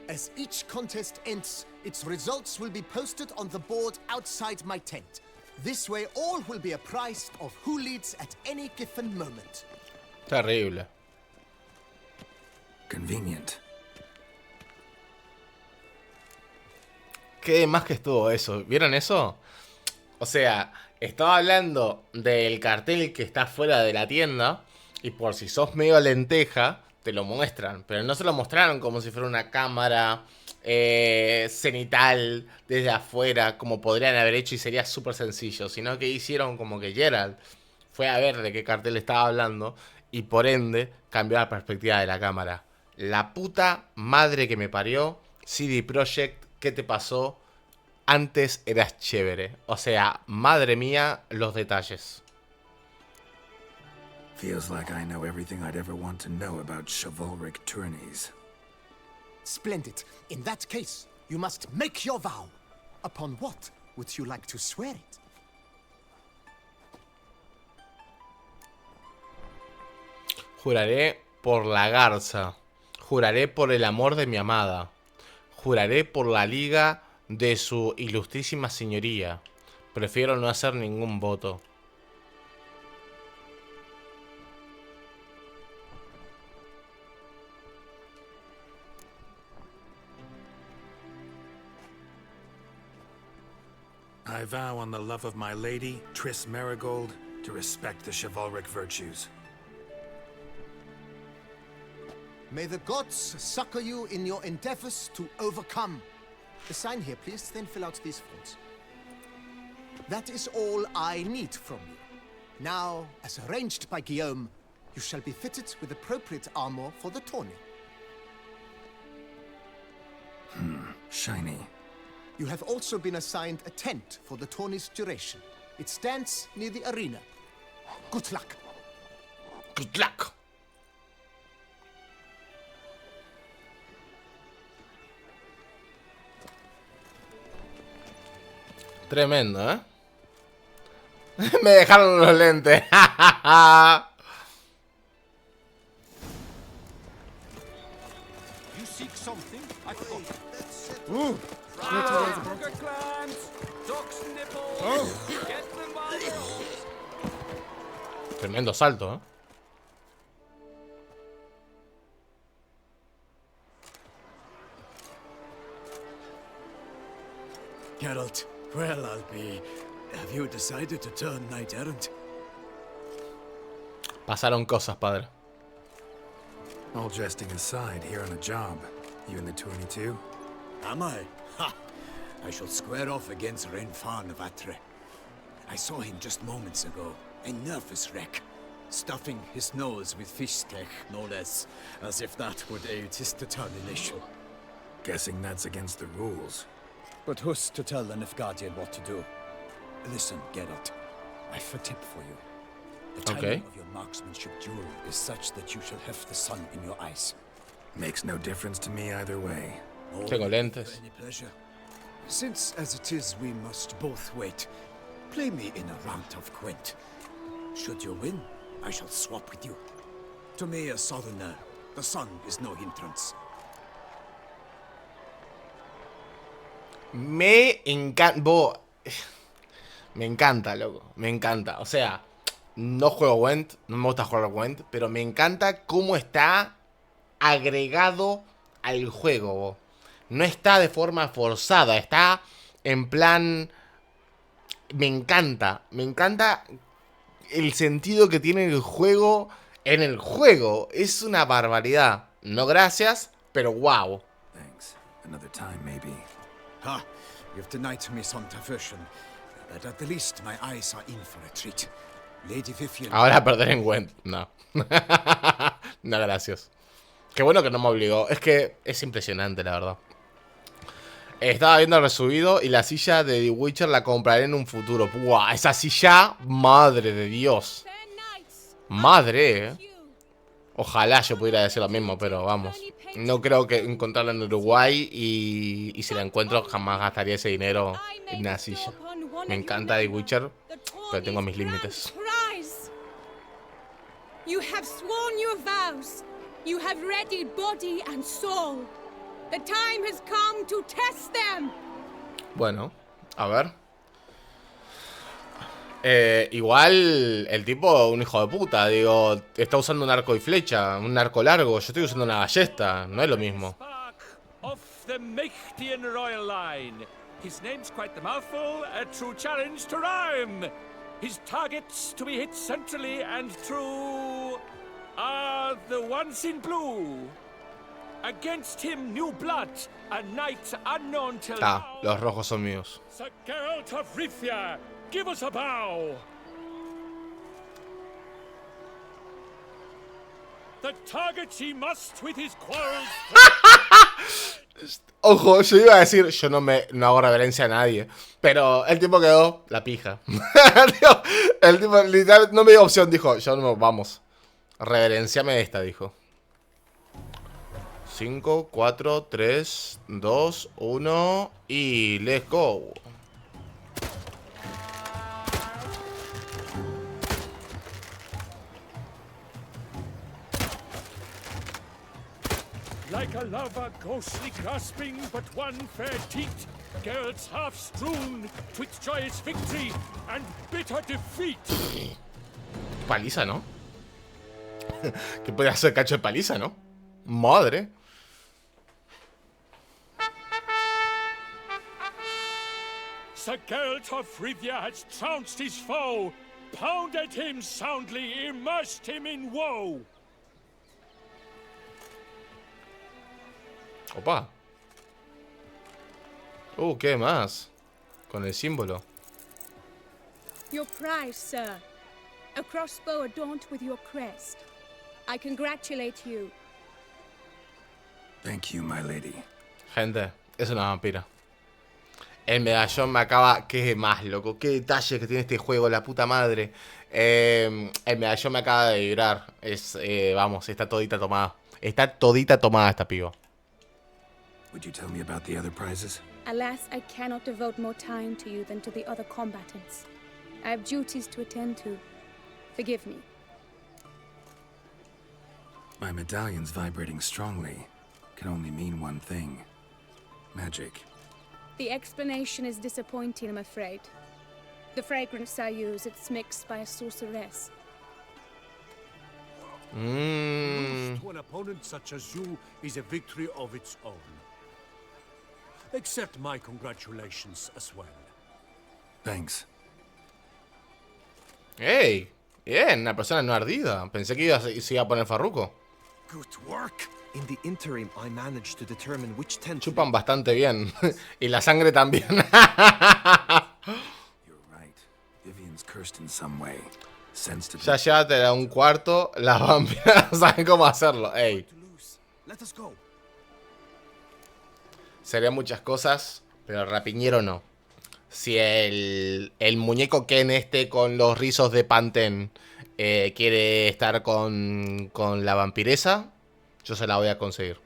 Speaker 14: As each contest ends, its results will be posted on the board outside my tent. This way, all will be apprised of who leads at any given moment.
Speaker 1: Terrible.
Speaker 4: Convenient.
Speaker 1: Qué más que estuvo eso. ¿Vieron eso? O sea, estaba hablando del cartel que está fuera de la tienda. Y por si sos medio lenteja, te lo muestran. Pero no se lo mostraron como si fuera una cámara cenital desde afuera, como podrían haber hecho y sería súper sencillo. Sino que hicieron como que Geralt fue a ver de qué cartel estaba hablando. Y por ende, cambió la perspectiva de la cámara. La puta madre que me parió. CD Projekt, ¿qué te pasó? Antes eras chévere. O sea, madre mía, los detalles.
Speaker 4: Feels like I know everything I'd ever want to know about chivalric tourneys.
Speaker 14: Splendid. In that case, you must make your vow. Upon what would you like to swear it?
Speaker 1: Juraré por la garza. Juraré por el amor de mi amada. Juraré por la liga de su ilustrísima señoría. Prefiero no hacer ningún voto.
Speaker 4: I vow on the love of my lady, Triss Merigold, to respect the chivalric virtues.
Speaker 14: May the gods succor you in your endeavors to overcome. Sign here, please, then fill out these forms. That is all I need from you. Now, as arranged by Guillaume, you shall be fitted with appropriate armor for the tourney.
Speaker 4: Shiny.
Speaker 14: You have also been assigned a tent for the tourney's duration. It stands near the arena. Good luck.
Speaker 1: Good luck. Tremendo, ¿eh? Me dejaron los lentes.
Speaker 3: You seek something? I forgot.
Speaker 12: Sugar clams, duck's nipples. Get them by
Speaker 1: Tremendo salto, ¿eh?
Speaker 5: Geralt, well, I'll be... Have you decided to turn knight errant?
Speaker 1: Pasaron cosas, padre.
Speaker 4: All jesting aside, here on a job. You in the tourney too?
Speaker 5: Am I? Ha! I shall square off against Renfan of Atre. I saw him just moments ago. A nervous wreck. Stuffing his nose with fish steak, no less. As if that would aid his determination.
Speaker 4: Guessing that's against the rules.
Speaker 5: But who's to tell the Nilfgaardian what to do? Listen, Geralt. I've a tip for you. The timing of your marksmanship duel is such that you shall have the sun in your eyes.
Speaker 4: Makes no difference to me either way.
Speaker 1: Tengo lentes.
Speaker 5: Any pleasure? Since, as it is, we must both wait, play me in a round of Gwent. Should you win, I shall swap with you. To me, a southerner, the sun is no hindrance.
Speaker 1: Me encanta. Me encanta, loco. Me encanta. O sea, no juego Gwent, no me gusta jugar Gwent, pero me encanta cómo está agregado al juego. No está de forma forzada, está en plan... Me encanta el sentido que tiene el juego en el juego. Es una barbaridad. No gracias, pero wow.
Speaker 4: Thanks. Another time, maybe.
Speaker 5: Ha! You've denied me some diversion, but at the least my eyes are in for a treat. Lady Vivian...
Speaker 1: Ahora perder en Gwent, no. No, gracias. Qué bueno que no me obligó. Es que es impresionante, la verdad. Estaba viendo el resubido y la silla de The Witcher la compraré en un futuro. ¡Buah! Esa silla, madre de Dios. Madre, Ojalá yo pudiera decir lo mismo, pero vamos. No creo que encontrarla en Uruguay y si la encuentro jamás gastaría ese dinero en una silla. Me encanta The Witcher, pero tengo mis límites.
Speaker 2: You have sworn your vows. You have readied body and soul. The time has come to test them.
Speaker 1: Bueno, a ver. Igual el tipo, un hijo de puta. Digo, está usando un arco y flecha, un arco largo. Yo estoy usando una ballesta, no es lo mismo.
Speaker 3: Of the Mechtian royal line. His name's quite the mouthful, a true challenge to rhyme. His targets to be hit centrally and true are the ones in blue. Against him, new blood, a knight unknown till now.
Speaker 1: Los rojos son míos.
Speaker 3: Sir Geralt of Rivia, give us a bow. The target he must with his quarrels.
Speaker 1: Ojo, yo iba a decir, yo no hago reverencia a nadie, pero el tipo quedó la pija. El tipo literal no me dio opción, dijo, yo no, vamos, reverenciame esta, dijo. 5, 4, 3, 2, 1 y let's go.
Speaker 3: Like a lover ghostly grasping but one fair teat, Geralt's half strewn twixt joyous victory and bitter defeat.
Speaker 1: Paliza, ¿no? Que puede hacer cacho de paliza, ¿no? Madre.
Speaker 3: Sir Geralt of Rivia has trounced his foe, pounded him soundly, immersed him in woe.
Speaker 1: Opa. ¿Qué más? Con el símbolo.
Speaker 2: Your prize, sir. A crossbow adorned with your crest. I congratulate you.
Speaker 4: Thank you, my lady.
Speaker 1: Gente, es una vampira. El medallón me acaba... ¿Qué más, loco? ¿Qué detalle que tiene este juego? La puta madre. El medallón me acaba de vibrar. Vamos, está todita tomada. Está todita tomada esta piba.
Speaker 4: Would you tell me about the other prizes?
Speaker 2: Alas, I cannot devote more time to you than to the other combatants. I have duties to attend to. Forgive me.
Speaker 4: My medallion's vibrating strongly. Can only mean one thing. Magic.
Speaker 2: The explanation is disappointing, I'm afraid. The fragrance I use, it's mixed by a sorceress.
Speaker 13: Lose to an opponent such as you is a victory of its own. Accept my congratulations as well.
Speaker 4: Thanks.
Speaker 1: ¡Ey! Bien, una persona no ardida. Pensé que se iba a poner farruco.
Speaker 8: Good work. In the interim, I managed to determine which tent.
Speaker 1: Chupan bastante bien. Y la sangre también.
Speaker 4: You're right. Vivian's cursed in some way. Sensed
Speaker 1: Ya llévate a un cuarto. Las vampiras no saben cómo hacerlo. Ey.
Speaker 8: Let us go.
Speaker 1: Serían muchas cosas, pero el rapiñero no. Si el muñeco Ken con los rizos de Pantene quiere estar con la vampiresa, yo se la voy a conseguir.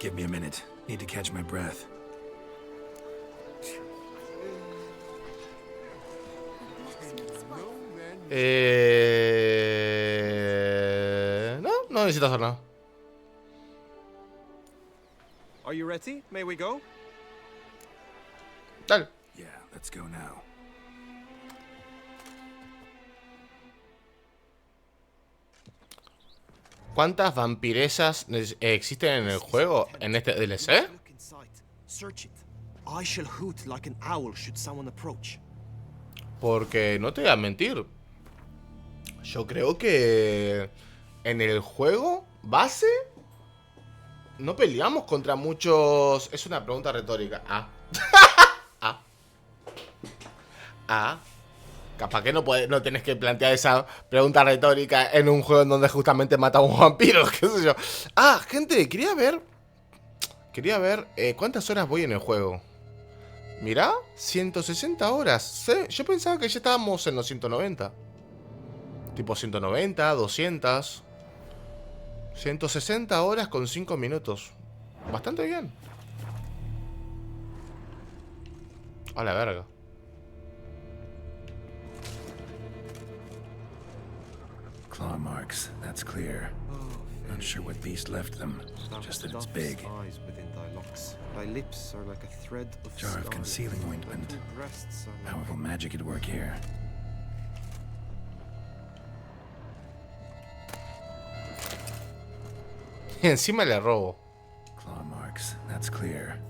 Speaker 4: Give me a minute. Need to catch my breath.
Speaker 1: No necesito hacer nada.
Speaker 8: Are you ready? May we go?
Speaker 1: Dale.
Speaker 4: Yeah, let's go now.
Speaker 1: ¿Cuántas vampiresas existen en el juego? ¿En este DLC?
Speaker 8: Search it. I shall hoot like an owl should someone approach.
Speaker 1: Porque no te voy a mentir. Yo creo que en el juego base no peleamos contra muchos. Es una pregunta retórica. Capaz que no tenés que plantear esa pregunta retórica en un juego en donde justamente matamos vampiros, qué sé yo. Gente, quería ver cuántas horas voy en el juego. Mirá, 160 horas. ¿Sí? Yo pensaba que ya estábamos en los 190. Tipo 190, 200. 160 horas con 5 minutos. Bastante bien. A la verga.
Speaker 4: Claw marks, that's clear. Not sure what beast left them, just that it's big.
Speaker 8: Eyes within thy locks. Thy lips are like a thread of
Speaker 4: Jar of concealing ointment. Powerful magic at work here.
Speaker 1: Y encima le robo.
Speaker 4: Claw marks, that's clear.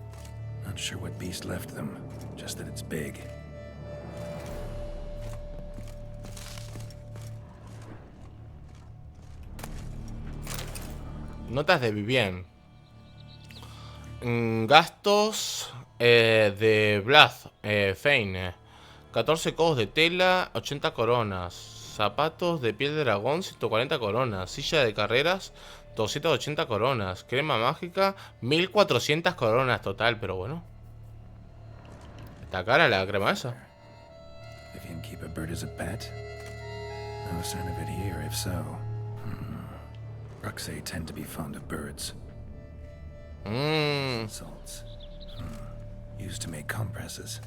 Speaker 4: Not sure what beast left them, just that it's big.
Speaker 1: Notas de Vivien. Gastos de Blaz, Feine. 14 codos de tela, 80 coronas. Zapatos de piel de dragón, 140 coronas. Silla de carreras, 280 coronas. Crema mágica, 1400 coronas total, pero bueno. Está cara la crema esa.
Speaker 4: Vivian keep a bird as a pet? No sign of it here, if so. Ruxay tend to be fond of birds. Salts. Used to make compresses.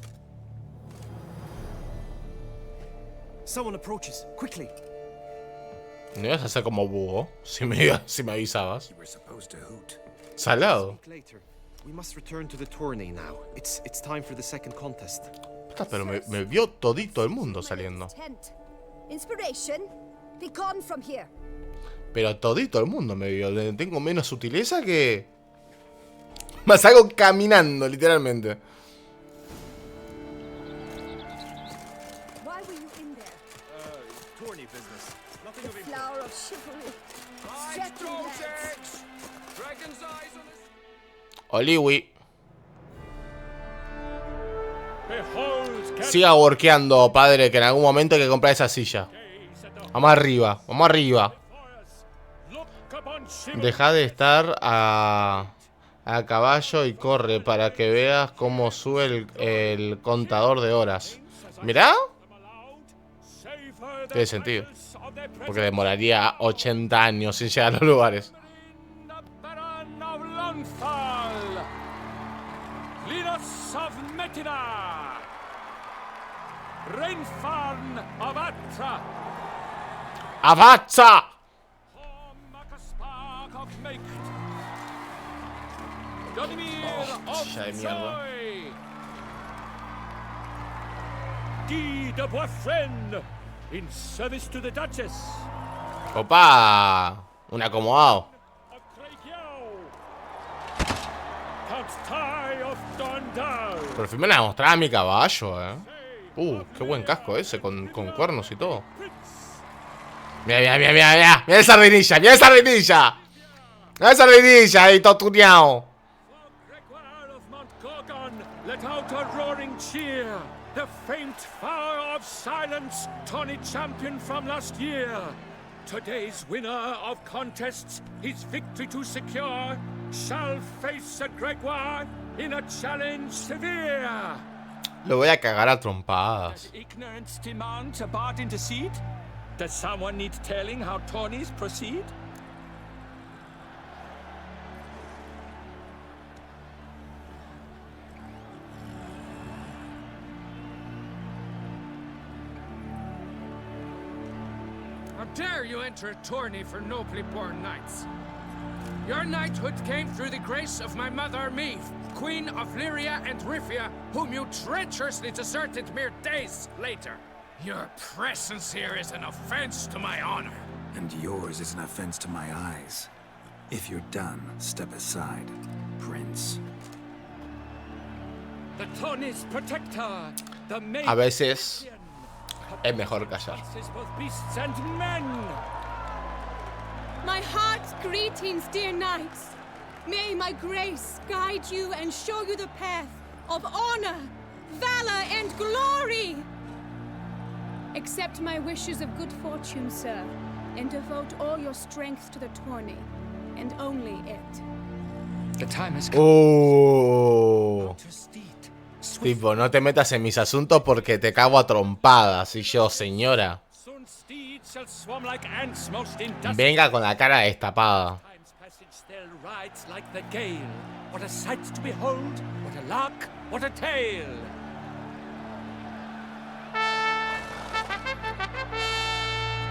Speaker 8: Someone approaches, quickly.
Speaker 1: No ibas a hacer como búho, si me avisabas. Salado.
Speaker 8: We must return to the tourney now. It's time for the second contest.
Speaker 1: Puta, pero me vio todito el mundo saliendo.
Speaker 6: Inspiration, be gone from here.
Speaker 1: Pero todito el mundo me vio. Tengo menos sutileza que... Más hago caminando, literalmente.
Speaker 6: Why were you in there?
Speaker 12: Tourney business. Nothing of
Speaker 6: The flower of chivalry. Stretching legs.
Speaker 12: Dragon's eyes on this.
Speaker 1: Oliwi.
Speaker 3: Behold,
Speaker 1: Siga workeando, padre, que en algún momento hay que comprar esa silla. Vamos arriba, vamos arriba. Deja de estar a caballo y corre para que veas cómo sube el contador de horas. Mirá. Tiene sentido. Porque demoraría 80 años en llegar a los lugares. ¡Avanza! Ya de mierda.
Speaker 3: Guy de Boisfriend, in service to the Duchess.
Speaker 1: ¡Opa! Un acomodado. Pero firme la mostraba a mi caballo, qué buen casco ese, con cuernos y todo. Mira, mira, mira, mira, mira. Mira esa sardinilla, mira esa sardinilla. Mira esa sardinilla ahí, todo tuneado.
Speaker 3: Let out a roaring cheer. The faint fire of silence, Tawny champion from last year. Today's winner of contests, his victory to secure, shall face a Gregoire in a challenge severe.
Speaker 1: Lo voy a cagar a trompadas.
Speaker 3: Does ignorance demand a bard intercede? Does someone need telling how Tawnies proceed?
Speaker 12: How dare you enter a tourney for nobly born knights? Your knighthood came through the grace of my mother Meve, Queen of Lyria and Rivia, whom you treacherously deserted mere days later. Your presence here is an offense to my honor.
Speaker 4: And yours is an offense to my eyes. If you're done, step aside, Prince.
Speaker 3: The Tony's protector, the maid
Speaker 1: A veces es mejor callar.
Speaker 3: both beasts and men.
Speaker 2: My heart's greetings, dear knights. May my grace guide you and show you the path of honor, valor, and glory. Accept my wishes of good fortune, sir, and devote all your strength to the tourney, and only it.
Speaker 3: The time has
Speaker 1: Oh. Tipo, no te metas en mis asuntos porque te cago a trompadas. Y yo, señora,
Speaker 3: Soon steeds shall swarm like ants most in dust.
Speaker 1: venga con la cara destapada.
Speaker 3: Time's passage there rides like the gale. What a sight to behold! What a lark! What a tale!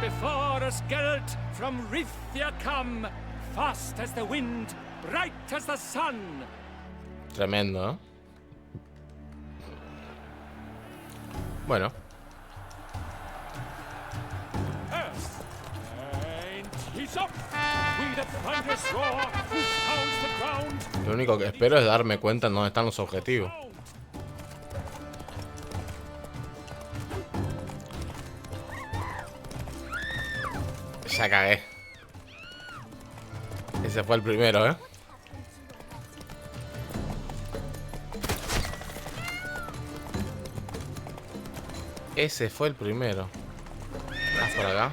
Speaker 3: Before us Geralt from Rivia come, fast as the wind, bright as the sun.
Speaker 1: Tremendo, ¿eh? Bueno.
Speaker 3: And he's up. We the thunderous roar, who pounds the ground.
Speaker 1: Lo único que espero es darme cuenta en dónde están los objetivos. Ya cagué. Ese fue el primero, ¿eh? Ese fue el primero. Vas por acá.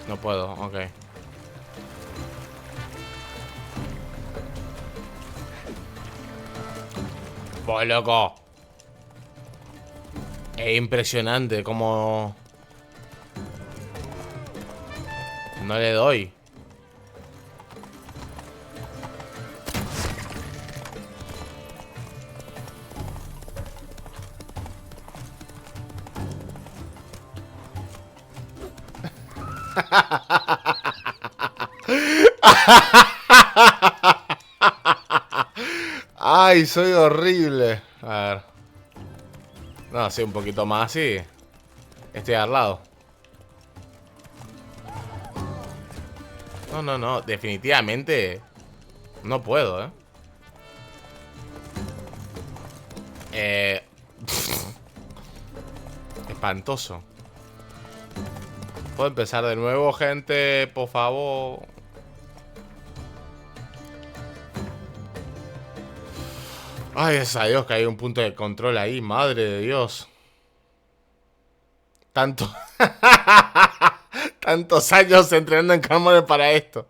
Speaker 1: No puedo, ok. Pues loco. Es impresionante como... No le doy. Ay, soy horrible. A ver. No, sí, un poquito más, sí. Estoy al lado. No, no, no. Definitivamente no puedo, Espantoso. ¿Puedo empezar de nuevo, gente? Por favor. Ay, es a Dios que hay un punto de control ahí. Madre de Dios. Tantos años entrenando en cámara para esto.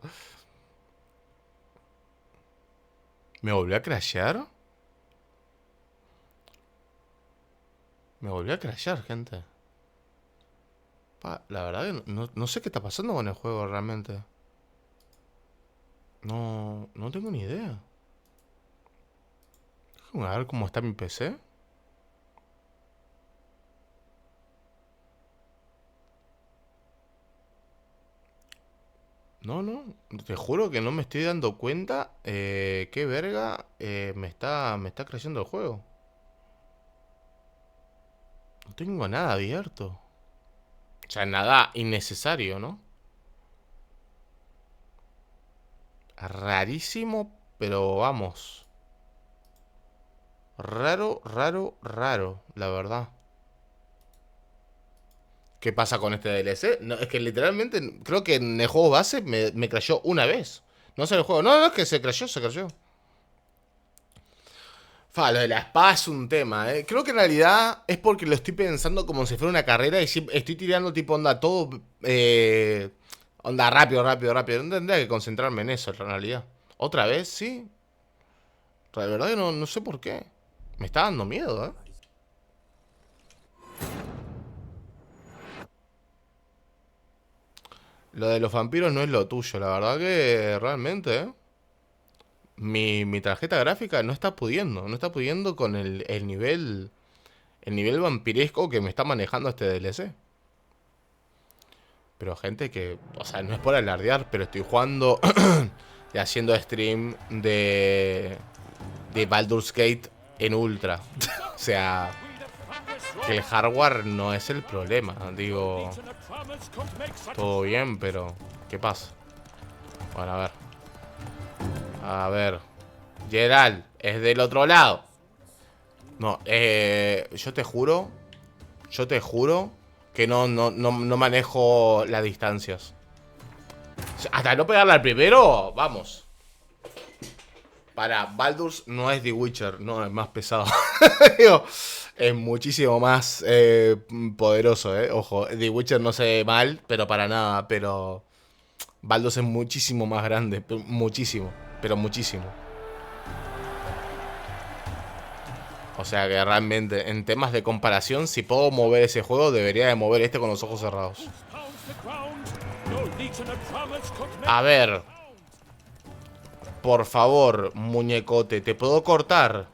Speaker 1: ¿Me volvió a crashear? Me volvió a crashear, gente. La verdad que no sé qué está pasando con el juego realmente. No tengo ni idea. Déjame ver cómo está mi PC. No, te juro que no me estoy dando cuenta qué verga me está creciendo el juego. No tengo nada abierto. O sea, nada innecesario, ¿no? Rarísimo, pero vamos. Raro, la verdad. ¿Qué pasa con este DLC? No, es que literalmente creo que en el juego base me crashó una vez. No sé el juego. No, es que se crashó. Lo de la espada es un tema, ¿eh? Creo que en realidad es porque lo estoy pensando como si fuera una carrera y estoy tirando tipo onda todo... onda rápido. No tendría que concentrarme en eso en realidad. ¿Otra vez? Sí. La verdad que no sé por qué. Me está dando miedo, ¿eh? Lo de los vampiros no es lo tuyo. La verdad que realmente, ¿eh? Mi tarjeta gráfica no está pudiendo con el nivel vampiresco que me está manejando este DLC. Pero gente que, o sea, no es por alardear, pero estoy jugando y haciendo stream de Baldur's Gate en ultra. O sea, que el hardware no es el problema. Digo, todo bien, pero ¿qué pasa? Bueno, a ver. A ver. Geralt, es del otro lado. No, yo te juro que no manejo las distancias. Hasta no pegarle al primero, vamos. Para Baldur's no es The Witcher, no, es más pesado. Digo, es muchísimo más poderoso, ojo, The Witcher no se ve mal, pero para nada. Pero Baldur's es muchísimo más grande, muchísimo, pero muchísimo. O sea que realmente, en temas de comparación, si puedo mover ese juego, debería de mover este con los ojos cerrados. A ver. Por favor, muñecote, ¿te puedo cortar?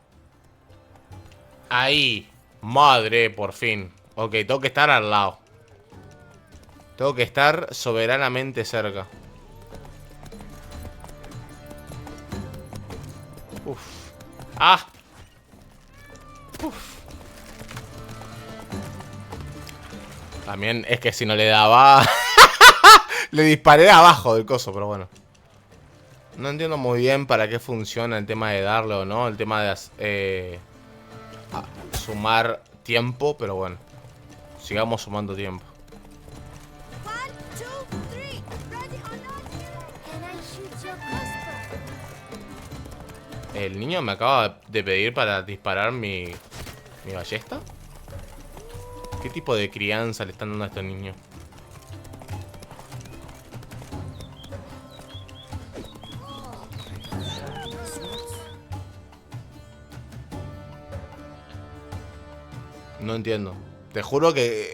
Speaker 1: Ahí. Madre, por fin. Ok, tengo que estar al lado. Tengo que estar soberanamente cerca. Uf. ¡Ah! Uf. También es que si no le daba... le disparé abajo del coso, pero bueno. No entiendo muy bien para qué funciona el tema de darle o no. El tema de sumar tiempo, pero bueno. Sigamos sumando tiempo. El niño me acaba de pedir para disparar mi ballesta. ¿Qué tipo de crianza le están dando a este niño? No entiendo. Te juro que...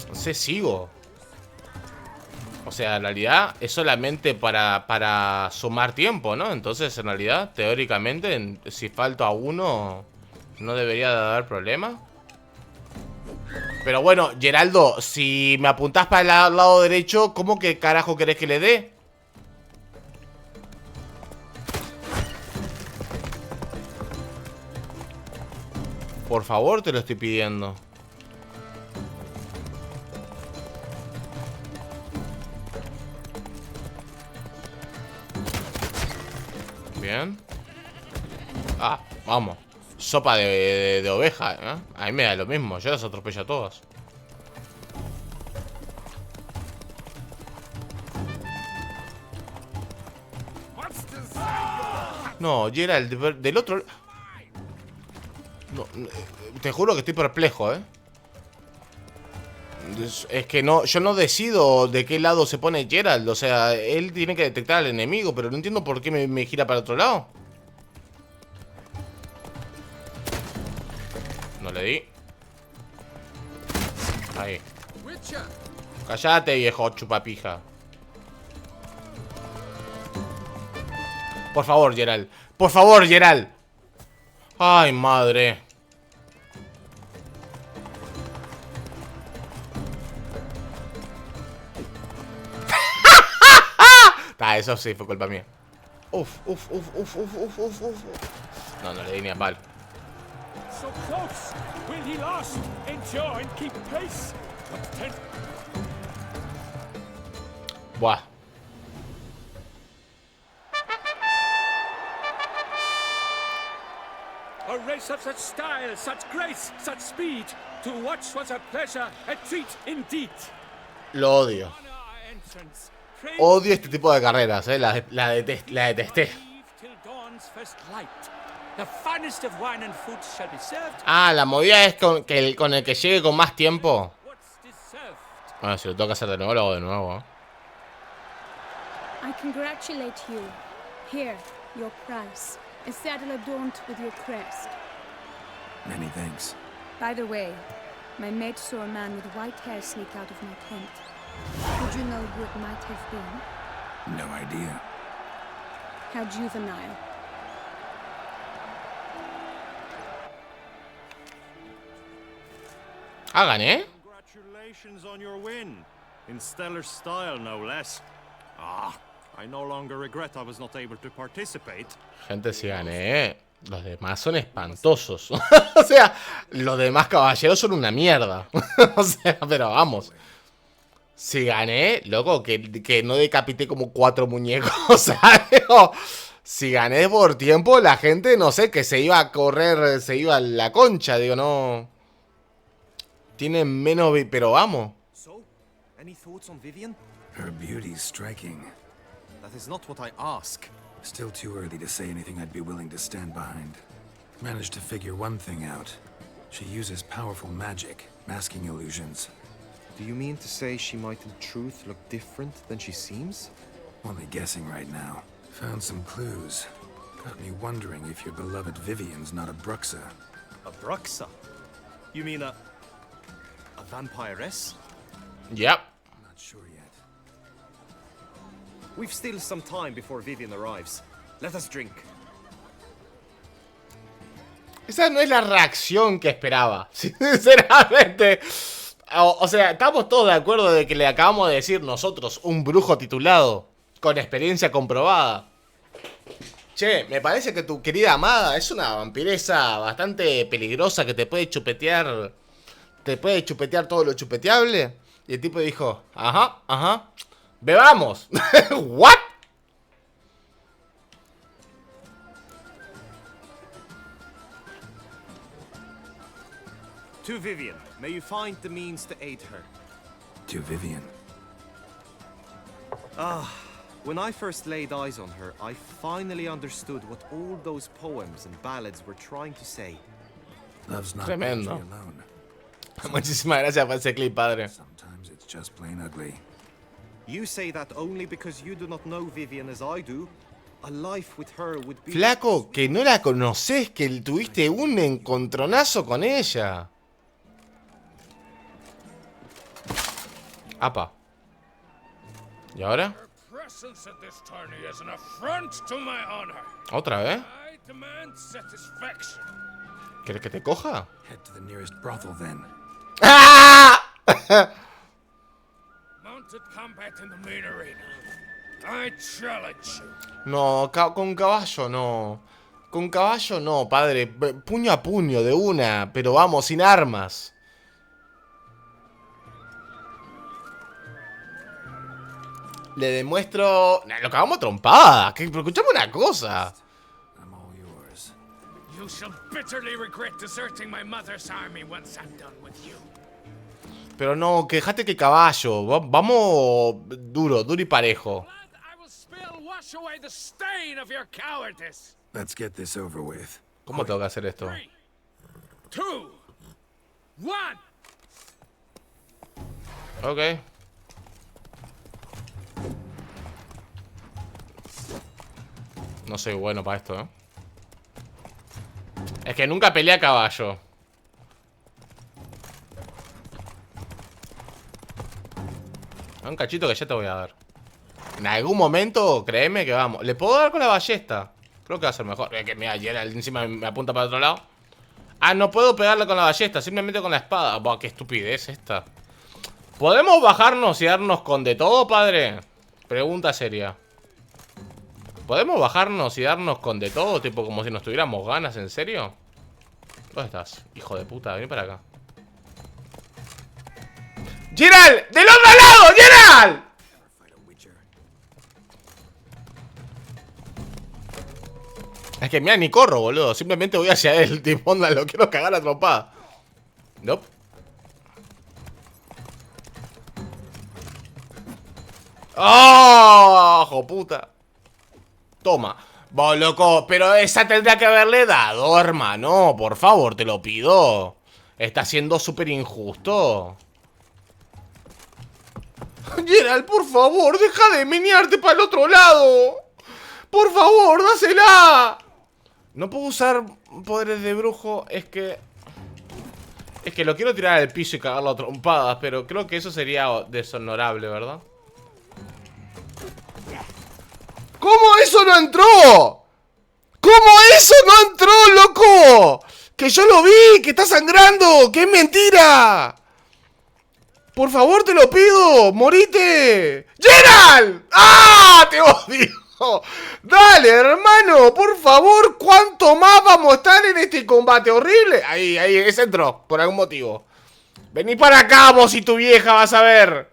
Speaker 1: no sé, sigo. O sea, en realidad es solamente para sumar tiempo, ¿no? Entonces, en realidad, teóricamente, si falta a uno, no debería de haber problema. Pero bueno, Geraldo, si me apuntás para el lado derecho, ¿cómo que carajo querés que le dé? Por favor, te lo estoy pidiendo. Bien. Ah, vamos. Sopa de oveja, ¿eh? A mí me da lo mismo, yo las atropello a todas. No, Geralt, del otro... No, te juro que estoy perplejo, ¿eh? Es que no, yo no decido de qué lado se pone Geralt. O sea, él tiene que detectar al enemigo, pero no entiendo por qué me gira para otro lado. No le di. Ahí. Cállate, viejo chupapija. Por favor, Geralt. Por favor, Geralt. Ay, madre. Eso sí fue culpa mía. Uf. No, no le di ni a palo. Buah.
Speaker 3: A race of such style, such grace, such speed. To watch was a pleasure, a treat indeed.
Speaker 1: Lo odio. Odio este tipo de carreras, la detesté. Ah, la movida es con el que llegue con más tiempo. Bueno, si lo tengo que hacer de nuevo, lo hago de nuevo.
Speaker 2: I congratulate you. Here, your prize. A saddle adorned with your crest.
Speaker 4: Many thanks.
Speaker 2: By the way, my mate saw a man with white hair sneak out of my tent. Would you know who it might have been?
Speaker 4: No idea.
Speaker 2: How juvenile.
Speaker 1: Gané.
Speaker 15: Congratulations on your win. In stellar style, no less. I no longer regret I was not able to participate.
Speaker 1: Gente, sí gané. Los demás son espantosos. O sea, los demás caballeros son una mierda. O sea, pero vamos. Si gané, loco, que no decapité como 4 muñecos. O sea, digo, si gané por tiempo, la gente, no sé, que se iba a correr, se iba a la concha. Digo, no. Tienen menos... Pero vamos.
Speaker 8: So, any thoughts on Vivian?
Speaker 4: Her beauty's striking.
Speaker 8: That is not what I ask.
Speaker 4: Still too early to say anything I'd be willing to stand behind. Managed to figure one thing out. She uses powerful magic, masking illusions.
Speaker 8: Do you mean to say she might in truth look different than she seems?
Speaker 4: Only guessing right now. Found some clues. Got me wondering if your beloved Vivian's not a Bruxa.
Speaker 8: A Bruxa? You mean a vampiress?
Speaker 1: Yep.
Speaker 4: Not sure yet.
Speaker 8: We've still some time before Vivian arrives. Let us drink.
Speaker 1: Esa no es la reacción que esperaba. Sinceramente. O sea, estamos todos de acuerdo de que le acabamos de decir nosotros un brujo titulado, con experiencia comprobada. Che, me parece que tu querida amada es una vampiresa bastante peligrosa que te puede chupetear. Te puede chupetear todo lo chupeteable. Y el tipo dijo, ajá, ajá. ¡Bebamos! ¿What?
Speaker 8: To Vivian, may you find the means to aid her.
Speaker 4: To Vivian.
Speaker 8: When I first laid eyes on her, I finally understood what all those poems and ballads were trying to say.
Speaker 4: Love's not
Speaker 1: Tremendo.
Speaker 4: poetry alone.
Speaker 1: Muchísimas gracias por ese clip, padre.
Speaker 4: Sometimes it's just plain ugly.
Speaker 8: You say that only because you do not know Vivian as I do. A life with her would be...
Speaker 1: Flaco, que no la conoces, que tuviste un encontronazo con ella. Apa. ¿Y ahora? ¿Otra vez? ¿Quieres que te coja?
Speaker 4: Head to the nearest brothel then.
Speaker 1: ¡Ah!
Speaker 12: Mounted combat in the main arena. I challenge you.
Speaker 1: No, con caballo no. Con caballo no, padre. Puño a puño, de una. Pero vamos, sin armas. Le demuestro... Lo cagamos a trompadas. Pero escuchame una cosa.
Speaker 4: I'm all yours.
Speaker 12: You shall bitterly regret deserting my mother's army once I'm done with you.
Speaker 1: Pero no, quejate que caballo. Vamos duro, duro y parejo.
Speaker 4: Let's get this over with.
Speaker 1: ¿Cómo tengo que hacer esto?
Speaker 12: 3, 2, 1.
Speaker 1: Ok. No soy bueno para esto, ¿eh? Es que nunca peleé a caballo. Un cachito que ya te voy a dar. En algún momento, créeme que vamos. Le puedo dar con la ballesta. Creo que va a ser mejor. Es que mira, Geralt encima me apunta para otro lado. Ah, no puedo pegarle con la ballesta, simplemente con la espada. Buah, qué estupidez esta. ¿Podemos bajarnos y darnos con de todo, padre? Pregunta seria. ¿Podemos bajarnos y darnos con de todo? Tipo como si nos tuviéramos ganas, ¿en serio? ¿Dónde estás? Hijo de puta, ven para acá. ¡Geralt! ¡Del otro lado! ¡Geralt! Es que mira, ni corro, boludo. Simplemente voy hacia él, tipo, onda, lo quiero cagar a trompada. Nope. ¡Oh! ¡Hijo puta! Toma. Vos, loco, pero esa tendría que haberle dado, hermano. Por favor, te lo pido. Está siendo súper injusto. Geralt, por favor, deja de menearte para el otro lado. Por favor, dásela. No puedo usar poderes de brujo. Es que lo quiero tirar al piso y cagarlo a trompadas. Pero creo que eso sería deshonorable, ¿verdad? ¿Cómo eso no entró? ¿Cómo eso no entró, loco? Que yo lo vi, que está sangrando, que es mentira. Por favor, te lo pido, morite. ¡Geralt! ¡Ah! ¡Te odio! Dale, hermano, por favor, ¿cuánto más vamos a estar en este combate horrible? Ahí, ese entró, por algún motivo. Vení para acá, vos y tu vieja, vas a ver.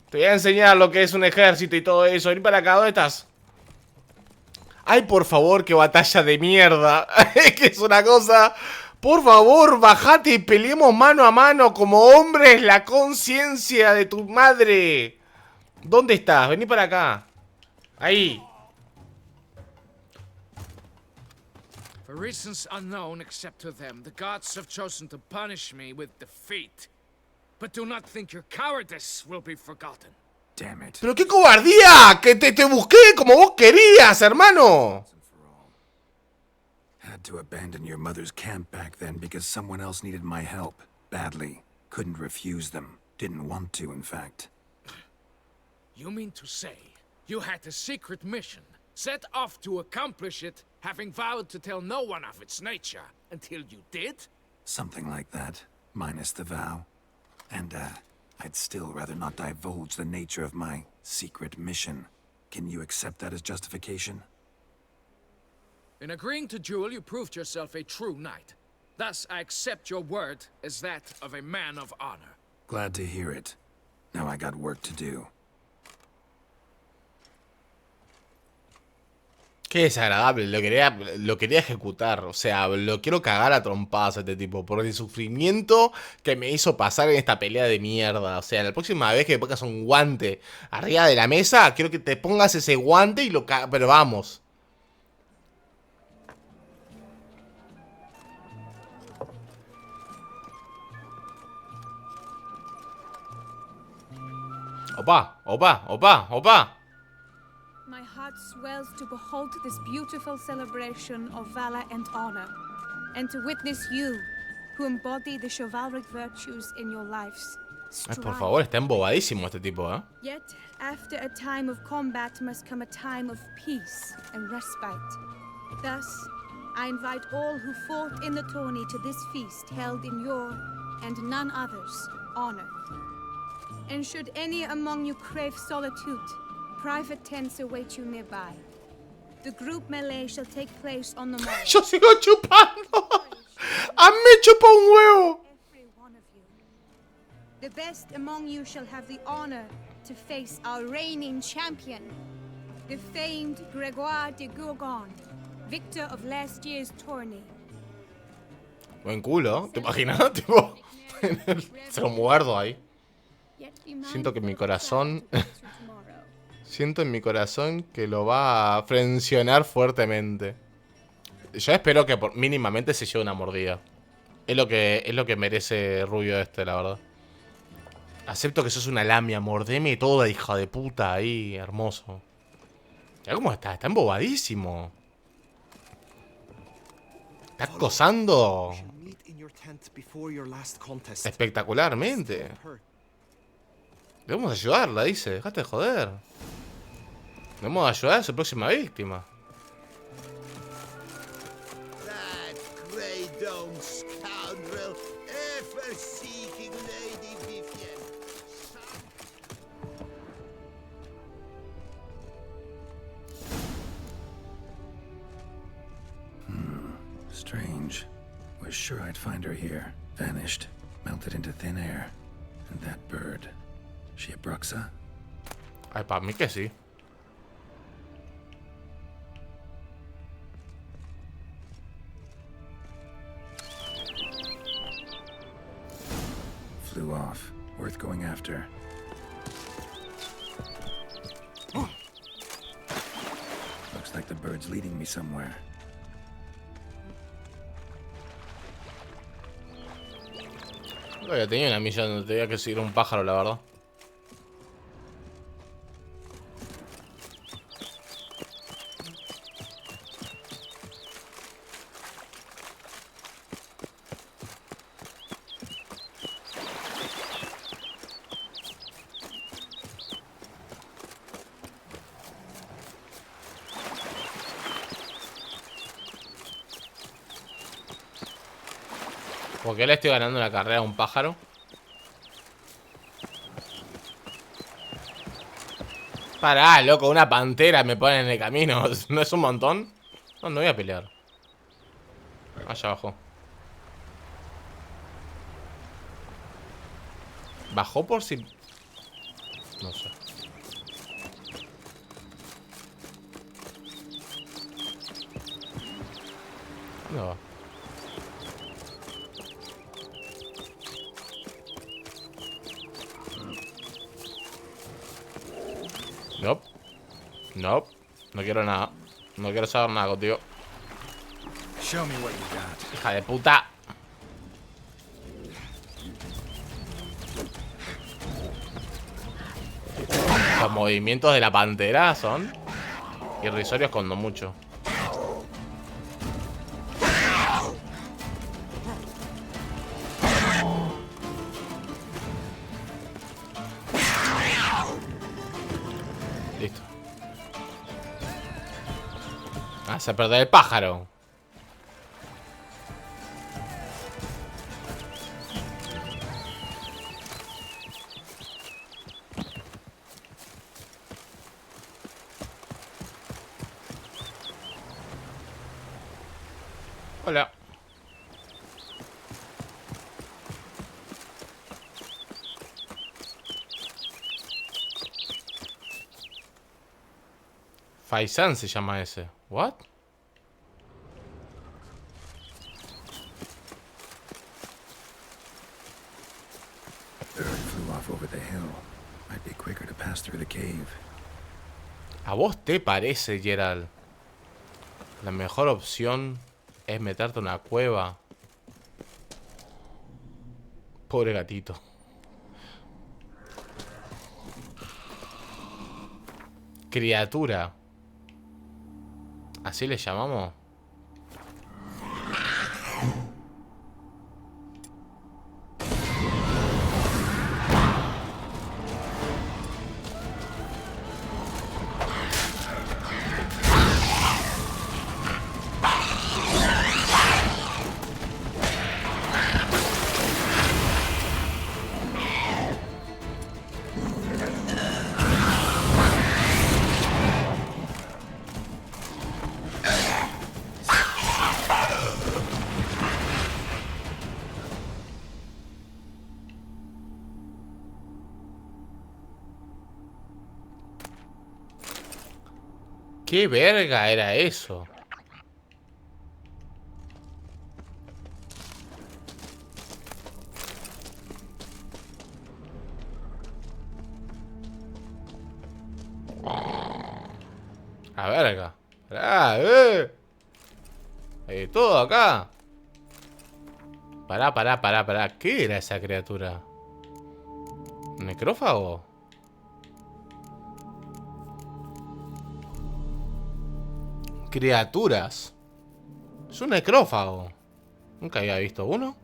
Speaker 1: Te voy a enseñar lo que es un ejército y todo eso. Vení para acá, ¿dónde estás? Ay, por favor, qué batalla de mierda. Es que es una cosa... Por favor, bajate y peleemos mano a mano como hombres la conciencia de tu madre. ¿Dónde estás? Vení para acá. Ahí.
Speaker 12: For reasons unknown except to them, the gods have chosen to punish me with defeat. But do not think your cowardice will be forgotten.
Speaker 4: Damn it.
Speaker 1: ¡Pero qué cobardía! ¡Que te busqué como vos querías, hermano!
Speaker 4: Had to abandon your mother's camp back then because someone else needed my help. Badly. Couldn't refuse them. Didn't want to, in fact.
Speaker 12: You mean to say you had a secret mission, set off to accomplish it, having vowed to tell no one of its nature, until you did?
Speaker 4: Something like that. Minus the vow. And, I'd still rather not divulge the nature of my secret mission. Can you accept that as justification?
Speaker 12: In agreeing to duel, you proved yourself a true knight. Thus, I accept your word as that of a man of honor.
Speaker 4: Glad to hear it. Now I got work to do.
Speaker 1: Qué desagradable, lo quería ejecutar. O sea, lo quiero cagar a trompadas a este tipo. Por el sufrimiento que me hizo pasar en esta pelea de mierda. O sea, la próxima vez que pongas un guante arriba de la mesa, quiero que te pongas ese guante y lo cagas. Pero vamos. Opa, opa, opa, opa.
Speaker 2: My heart swells to behold this beautiful celebration of valor and honor, and to witness you, who embody the chivalric virtues in your lives.
Speaker 1: Ay, por favor, está embobadísimo este tipo, ¿eh?
Speaker 2: Yet, after a time of combat must come a time of peace and respite. Thus, I invite all who fought in the tourney to this feast held in your, and none other's, honor. And should any among you crave solitude, private tents await you nearby. The group melee shall take place on the morrow.
Speaker 1: Yo sigo chupando. A mí me chupa un huevo.
Speaker 2: Every one of you. The best among you shall have the honor to face our reigning champion, the famed Gregoire de Gourgon, victor of last year's tourney.
Speaker 1: Buen culo, ¿te imaginas? Tipo, se lo muerdo ahí. Siento que en mi corazón... Siento en mi corazón que lo va a frencionar fuertemente. Yo espero que mínimamente se lleve una mordida. Es lo que merece Rubio este, la verdad. Acepto que sos una lamia, mordeme toda, hija de puta, ahí, hermoso. Mira cómo está embobadísimo. Está acosando espectacularmente. Debemos ayudarla, dice. Dejate de joder. Debemos ayudar a su próxima víctima.
Speaker 10: That grey dome scoundrel, ever seeking Lady Vivian.
Speaker 4: Strange. Was sure I'd find her here. Vanished. Melted into thin air. And that bird. She a Bruxa?
Speaker 1: Ay, para mí que sí.
Speaker 4: Flew off. Worth going after. Looks like the bird's leading me somewhere.
Speaker 1: Ya tenía una misión donde tenía que seguir un pájaro, la verdad. ¿Por qué le estoy ganando la carrera a un pájaro? Pará, loco, una pantera me ponen en el camino. ¿No es un montón? No, no voy a pelear. Allá abajo. Bajó por si... No sé. ¿Dónde va? Nope. Nope. No quiero nada. No quiero saber nada contigo.
Speaker 4: Show me what you got.
Speaker 1: Hija de puta. Los movimientos de la pantera son irrisorios cuando mucho. Listo. Se perdió el pájaro. Hola. Faisán se llama ese. What?
Speaker 4: Bird flew off over the hill. Might be quicker to pass through the cave.
Speaker 1: ¿A vos te parece, Geralt? La mejor opción es meterte en una cueva. Pobre gatito. Criatura. ¿Así le llamamos? ¿Qué verga era eso? A verga. Hay todo acá. Pará. ¿Qué era esa criatura? ¿Un necrófago? Criaturas. Es un necrófago. Nunca había visto uno.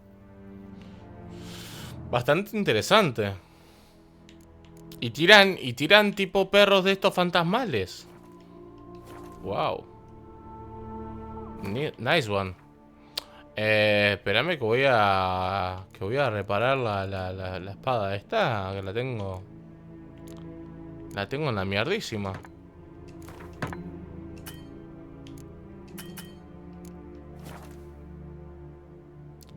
Speaker 1: Bastante interesante. Y tiran tipo perros de estos fantasmales. Wow. Nice one. Espérame que voy a reparar la espada esta, que la tengo en la mierdísima.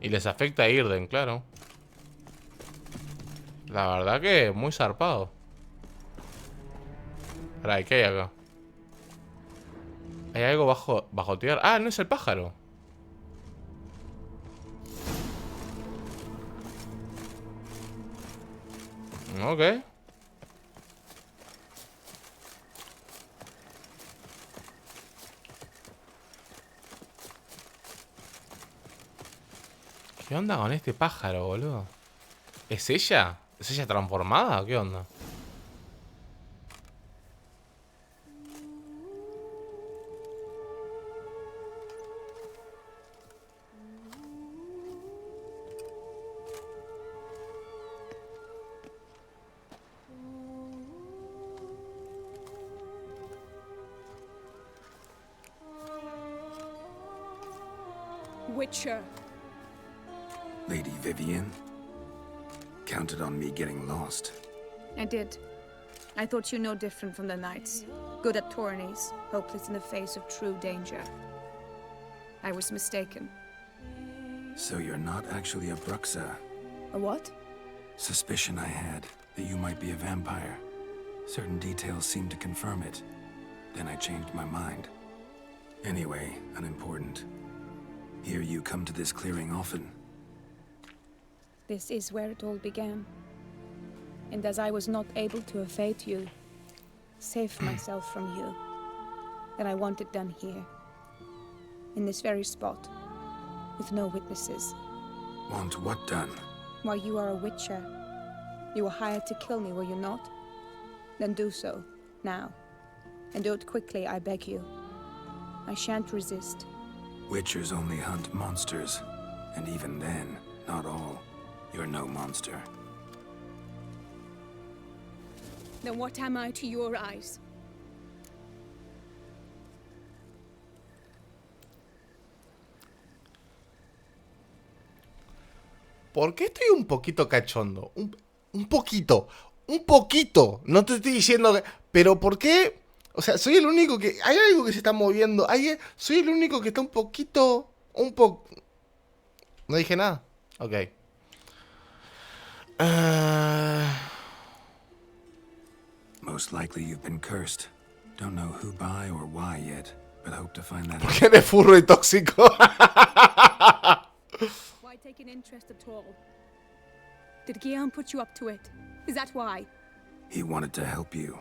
Speaker 1: Y les afecta a Irden, claro. La verdad que muy zarpado. Pará, ¿qué hay acá? Hay algo bajo tierra. Ah, no es el pájaro. Ok. ¿Qué onda con este pájaro, boludo? ¿Es ella? ¿Es ella transformada o qué onda?
Speaker 2: Witcher.
Speaker 4: Lady Vivian counted on me getting lost.
Speaker 2: I did. I thought you no different from the knights. Good at tourneys, hopeless in the face of true danger. I was mistaken.
Speaker 4: So you're not actually a Bruxa.
Speaker 2: A what?
Speaker 4: Suspicion I had that you might be a vampire. Certain details seemed to confirm it. Then I changed my mind. Anyway, unimportant. Here you come to this clearing often.
Speaker 2: This is where it all began. And as I was not able to evade you, save myself from you, then I want it done here. In this very spot, with no witnesses.
Speaker 4: Want what done?
Speaker 2: Why, you are a witcher. You were hired to kill me, were you not? Then do so, now. And do it quickly, I beg you. I shan't resist.
Speaker 4: Witchers only hunt monsters. And even then, not all. You're no monster.
Speaker 2: Then what am I to your eyes?
Speaker 1: ¿Por qué estoy un poquito cachondo? Un poquito. Un poquito. No te estoy diciendo que... Pero ¿por qué? O sea, soy el único que... Hay algo que se está moviendo. Soy el único que está un poquito... No dije nada. Ok.
Speaker 4: Most likely you've been cursed. Don't know who by or why yet, but hope to find that out.
Speaker 1: ¿Por qué eres furro y tóxico?
Speaker 2: Why take an interest at all? Did Guillaume put you up to it? Is that why?
Speaker 4: He wanted to help you.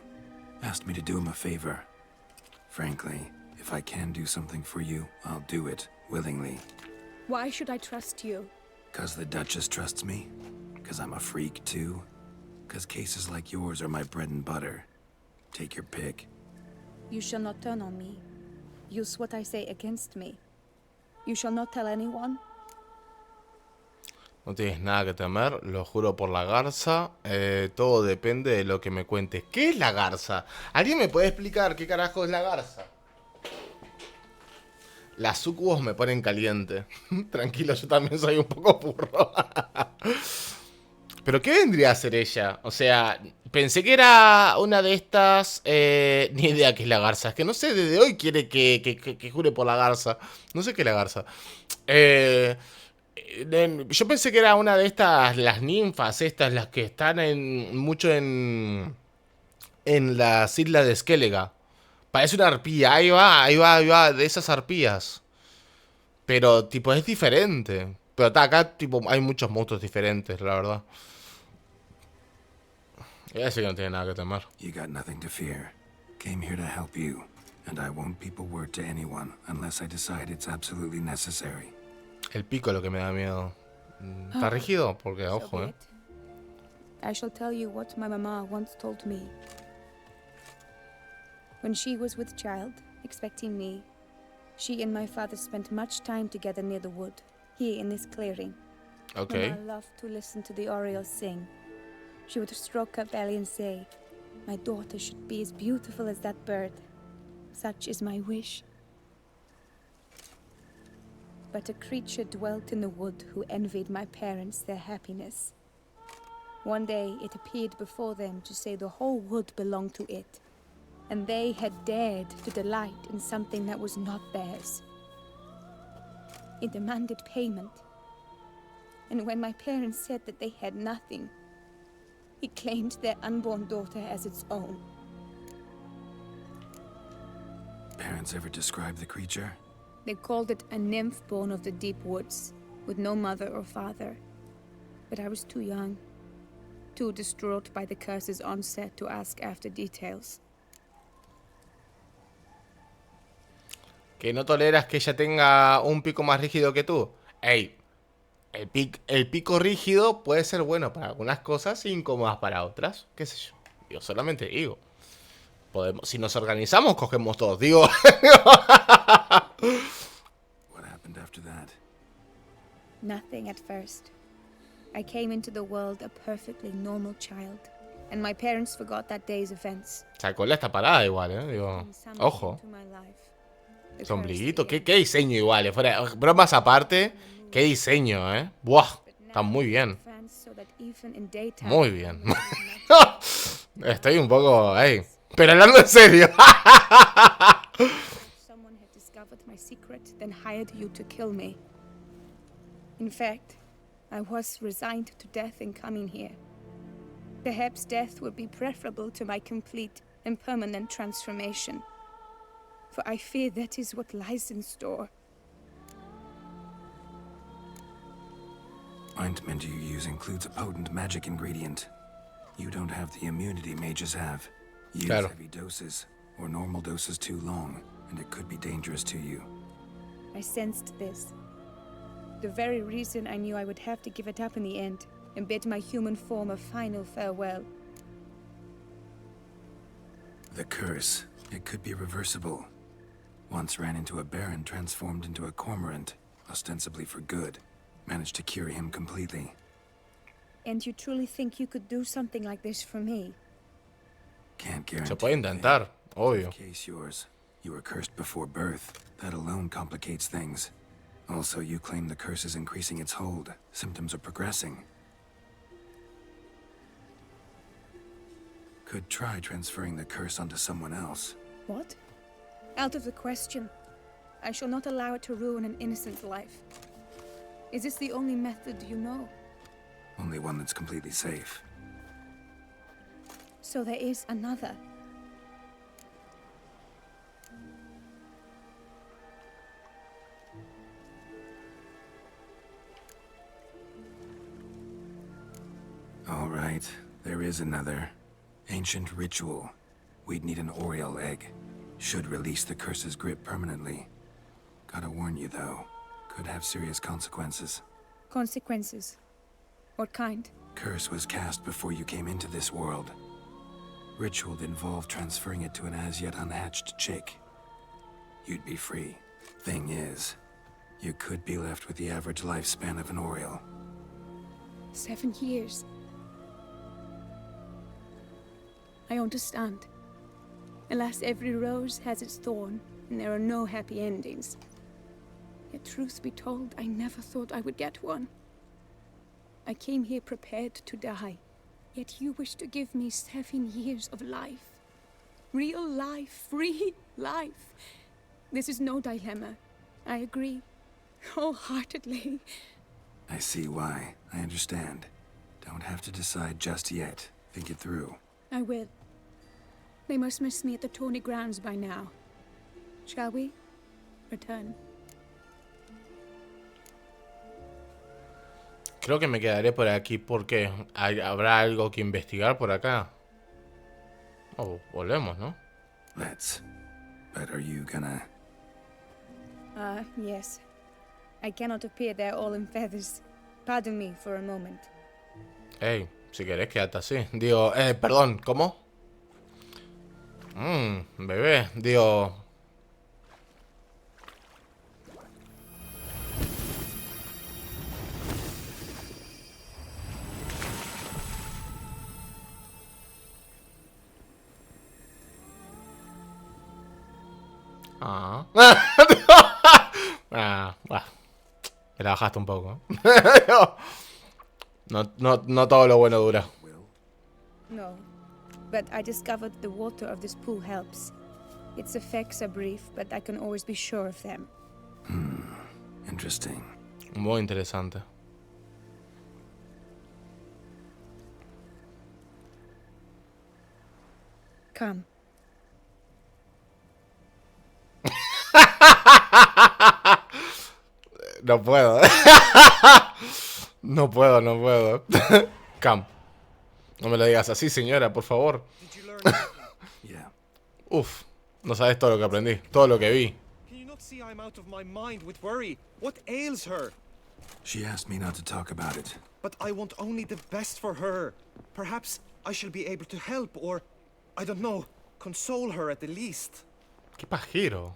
Speaker 4: Asked me to do him a favor. Frankly, if I can do something for you, I'll do it, willingly.
Speaker 2: Why should I trust you?
Speaker 4: 'Cause the Duchess trusts me? 'Cause I'm a freak, too? 'Cause cases like yours are my bread and butter. Take your pick.
Speaker 2: You shall not turn on me. Use what I say against me. You shall not tell anyone.
Speaker 1: No tienes nada que temer, lo juro por la garza. Todo depende de lo que me cuentes. ¿Qué es la garza? ¿Alguien me puede explicar qué carajo es la garza? Las sucubos me ponen caliente. Tranquilo, yo también soy un poco burro. ¿Pero qué vendría a ser ella? O sea, pensé que era una de estas... ni idea qué es la garza. Es que no sé, desde hoy quiere que jure por la garza. No sé qué es la garza. Yo pensé que era una de estas, las ninfas estas, las que están mucho en las islas de Skellige. Parece una arpía, ahí va, de esas arpías. Pero, tipo, es diferente. Pero acá, tipo, hay muchos monstruos diferentes, la verdad. Ese que no tiene nada que temer.
Speaker 4: You got nothing to fear. Came here to help you, and I won't peep a word to anyone unless I decide it's absolutely necessary.
Speaker 1: El pico es lo que me da miedo. ¿Está rígido? Porque, ojo,
Speaker 2: I shall tell you what my mama once told me. When she was with child, expecting me, she and my father spent much time together near the wood, here in this clearing.
Speaker 1: Okay.
Speaker 2: Mama loved to listen to the orioles sing. She would stroke her belly and say, "My daughter should be as beautiful as that bird. Such is my wish." But a creature dwelt in the wood who envied my parents their happiness. One day it appeared before them to say the whole wood belonged to it, and they had dared to delight in something that was not theirs. It demanded payment, and when my parents said that they had nothing, it claimed their unborn daughter as its own.
Speaker 4: Parents ever describe the creature?
Speaker 2: They called it a nymph born of the deep woods, with no mother or father. But I was too young, too distraught by the curse's onset to ask after details.
Speaker 1: ¿Que no toleras que ella tenga un pico más rígido que tú? Ey, el pico rígido puede ser bueno para algunas cosas e incómodas para otras. ¿Qué sé yo? Yo solamente digo. Si nos organizamos, cogemos todos. Digo...
Speaker 4: What happened after that?
Speaker 2: Nothing at first. I came into the world a perfectly normal child, and my parents forgot that day's events.
Speaker 1: O sea, cola está parada igual, Digo, ojo. Su ombliguito, ¿qué diseño igual? Fuera, bromas aparte, qué diseño, Buah, está muy bien. Muy bien. Estoy un poco... Hey, pero hablando en serio.
Speaker 2: Someone had discovered my secret, then hired you to kill me. In fact, I was resigned to death in coming here. Perhaps death would be preferable to my complete and permanent transformation. For I fear that is what lies in store.
Speaker 4: Ointment you use includes a potent magic ingredient. You don't have the immunity mages have. Use heavy doses, or normal doses too long, and it could be dangerous to you.
Speaker 2: I sensed this. The very reason I knew I would have to give it up in the end, and bid my human form a final farewell.
Speaker 4: The curse. It could be reversible. Once ran into a baron transformed into a cormorant, ostensibly for good. Managed to cure him completely.
Speaker 2: And you truly think you could do something like this for me?
Speaker 4: Can't guarantee.
Speaker 1: Se puede intentar, obvio.
Speaker 4: Case yours. You were cursed before birth. That alone complicates things. Also, you claim the curse is increasing its hold. Symptoms are progressing. Could try transferring the curse onto someone else.
Speaker 2: What? Out of the question. I shall not allow it to ruin an innocent life. Is this the only method you know?
Speaker 4: Only one that's completely safe.
Speaker 2: So there is another.
Speaker 4: All right, there is another. Ancient ritual. We'd need an Oriole egg. Should release the curse's grip permanently. Gotta warn you though, could have serious consequences.
Speaker 2: Consequences? What kind?
Speaker 4: Curse was cast before you came into this world. Ritual involved transferring it to an as-yet unhatched chick. You'd be free. Thing is, you could be left with the average lifespan of an Oriole.
Speaker 2: 7 years. I understand. Alas, every rose has its thorn, and there are no happy endings. Yet truth be told, I never thought I would get one. I came here prepared to die, yet you wish to give me 7 years of life. Real life, free life. This is no dilemma. I agree, wholeheartedly.
Speaker 4: I see why. I understand. Don't have to decide just yet. Think it through.
Speaker 2: I will. They must miss me at the tourney grounds by now. Shall we? Return.
Speaker 1: Creo que me quedaré por aquí porque habrá algo que investigar por acá. Oh, volvemos, ¿no?
Speaker 4: Let's. But are you gonna...
Speaker 2: Yes. I cannot appear there all in feathers. Pardon me for a moment.
Speaker 1: Hey, si querés quédate así. Digo, perdón, ¿cómo? Bebé, digo... Bah. Me la bajaste un poco. No todo lo bueno dura.
Speaker 2: No, but I discovered the water of this pool helps. Its effects are brief, but I can always be sure of them.
Speaker 4: Interesting.
Speaker 1: Muy interesante.
Speaker 2: Come.
Speaker 1: No puedo. No puedo. Cam. No me lo digas así, señora, por favor. Uf, no sabes todo lo que aprendí, todo lo que vi.
Speaker 8: Can you not see I'm out of my mind with worry? What ails her?
Speaker 4: She asked me not to talk about it.
Speaker 8: But I want only the best for her. Perhaps I shall be able to help or, I don't know, console her at the least.
Speaker 1: Qué pajero.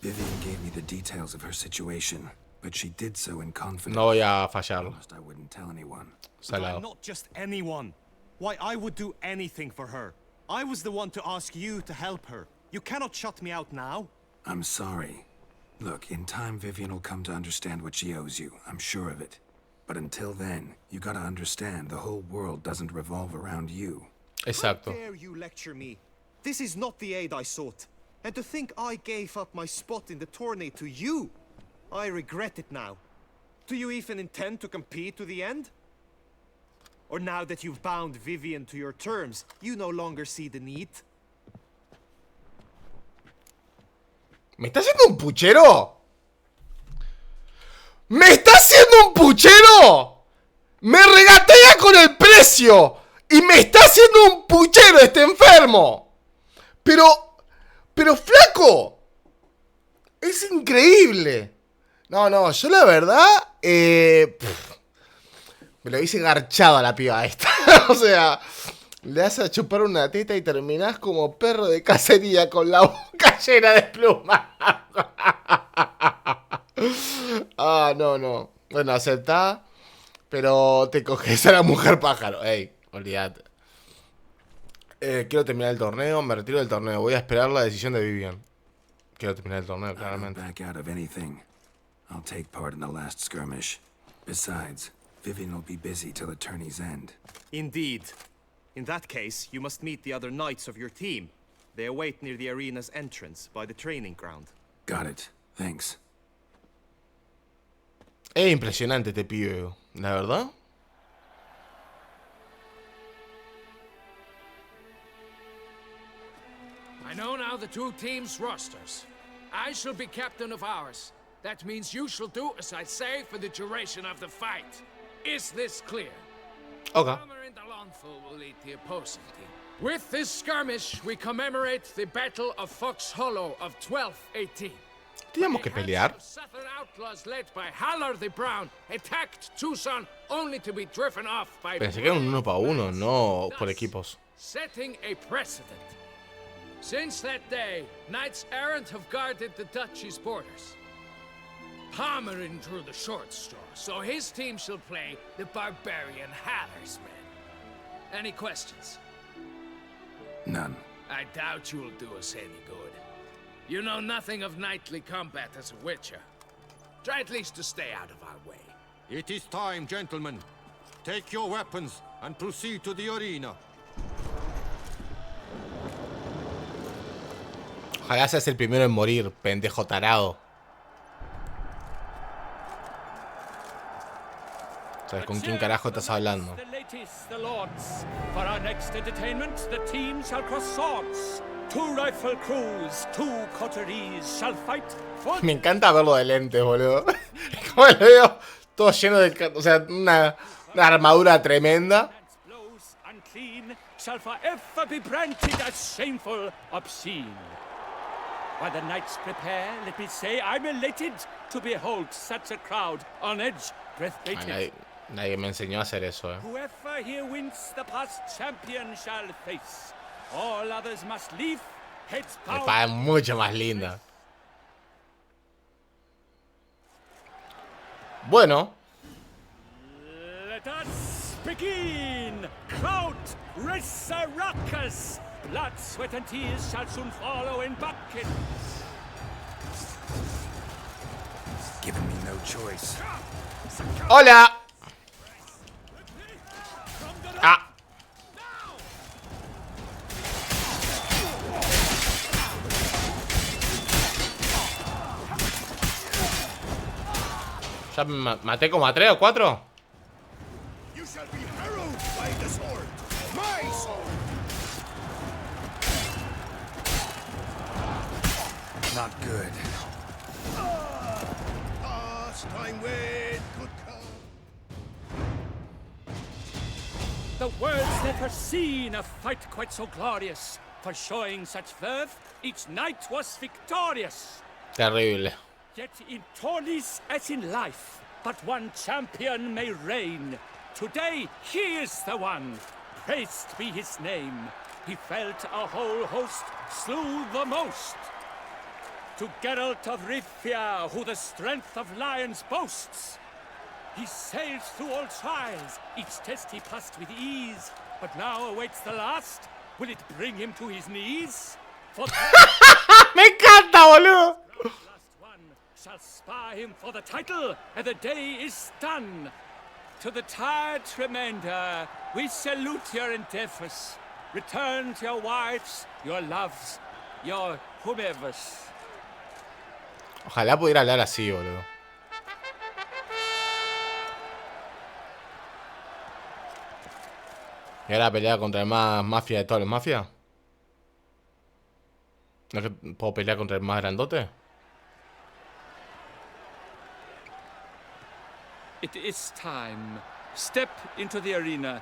Speaker 4: Vivian gave me the details of her situation, but she did so in confidence.
Speaker 1: No voy a fallarlo.
Speaker 4: I wouldn't tell anyone.
Speaker 1: Salado.
Speaker 8: I'm not just anyone. Why, I would do anything for her. I was the one to ask you to help her. You cannot shut me out now.
Speaker 4: I'm sorry. Look, in time Vivian will come to understand what she owes you. I'm sure of it. But until then, you gotta understand the whole world doesn't revolve around you.
Speaker 1: Exacto.
Speaker 8: How dare you lecture me? This is not the aid I sought. And to think I gave up my spot in the tourney to you, I regret it now. Do you even intend to compete to the end? Or now that you've bound Vivian to your terms, you no longer see the need?
Speaker 1: ¿Me está haciendo un puchero? ¡Me está haciendo un puchero! ¡Me regatea con el precio! ¡Y me está haciendo un puchero este enfermo! Pero flaco, es increíble. No, yo la verdad, me lo hice garchado a la piba esta. O sea, le das a chupar una teta y terminás como perro de cacería con la boca llena de plumas. No. Bueno, aceptá, pero te coges a la mujer pájaro. Ey, olvídate. Quiero terminar el torneo, me retiro del torneo. Voy a esperar la decisión de Vivian. Quiero terminar el torneo, claramente.
Speaker 4: Back out of anything. I'll take part in the last skirmish. Besides, Vivian will be busy till the tourney's end.
Speaker 8: Indeed. In that case, you must meet the other knights of your team. They await near the arena's entrance, by the training ground.
Speaker 4: Got it. Thanks.
Speaker 1: Es impresionante este pibe, la verdad.
Speaker 12: I know now the two teams' rosters. I shall be captain of ours. That means you shall do as I say for the duration of the fight. Is this clear?
Speaker 1: Okay.
Speaker 12: Farmer and Alonso will lead the opposing team. With this skirmish, we commemorate the Battle of Fox Hollow of 1218.
Speaker 1: ¿Teníamos que pelear?
Speaker 12: Southern outlaws led by Halar the Brown attacked Tucson only to be driven off by
Speaker 1: Pensé que era un 1 para 1, no por equipos.
Speaker 12: setting a precedent. Since that day, knights errant have guarded the duchy's borders. Palmerin drew the short straw, so his team shall play the barbarian Haller's men. Any questions?
Speaker 4: None.
Speaker 12: I doubt you will do us any good. You know nothing of knightly combat as a witcher. Try at least to stay out of our way.
Speaker 13: It is time, gentlemen. Take your weapons and proceed to the arena.
Speaker 1: Ojalá seas el primero en morir, pendejo tarado. ¿Sabes con quién carajo estás hablando?
Speaker 3: The latest, the lords. For our next entertainment, the team shall cross swords. 2 rifle crews, 2 coteries shall fight.
Speaker 1: Me encanta verlo de lentes, boludo. Como lo veo todo lleno de... O sea, una armadura tremenda.
Speaker 3: Blows unclean shall forever be branded as shameful, obscene. While the knights prepare, let me say I'm elated to behold such a crowd on edge, breathtaking.
Speaker 1: Nadie me enseñó a hacer eso,
Speaker 3: Whoever here wins the past champion shall face. All others must leave, heads
Speaker 1: Me
Speaker 3: bowed.
Speaker 1: pagan mucho más linda. Bueno.
Speaker 3: Let us begin! Crowd, raise a ruckus! Blood, sweat, and tears shall soon follow in buckets.
Speaker 4: Giving me no choice.
Speaker 1: ¡Hola! ¡Ah! ¿Ya me maté como a 3 o 4?
Speaker 11: You shall be harrowed by the sword. My sword.
Speaker 4: Not good.
Speaker 11: Past time when could come.
Speaker 3: The world's never seen a fight quite so glorious. For showing such verve, each knight was victorious.
Speaker 1: Terrible.
Speaker 3: Yet in tourneys as in life, but one champion may reign. Today he is the one. Praised be his name. He felt a whole host, slew the most. To Geralt of Rivia, who the strength of lions boasts. He sailed through all trials, each test he passed with ease. But now awaits the last. Will it bring him to his knees? For
Speaker 1: Me encanta, boludo.
Speaker 3: last one shall spar him for the title, and the day is done. To the tired remainder, we salute your endeavors. Return to your wives, your loves, your whomevers.
Speaker 1: Ojalá pudiera hablar así, boludo. ¿Y ahora pelea contra el más mafia de todos los mafias? ¿No es que puedo pelear contra el más grandote?
Speaker 3: It is time. Step into the arena.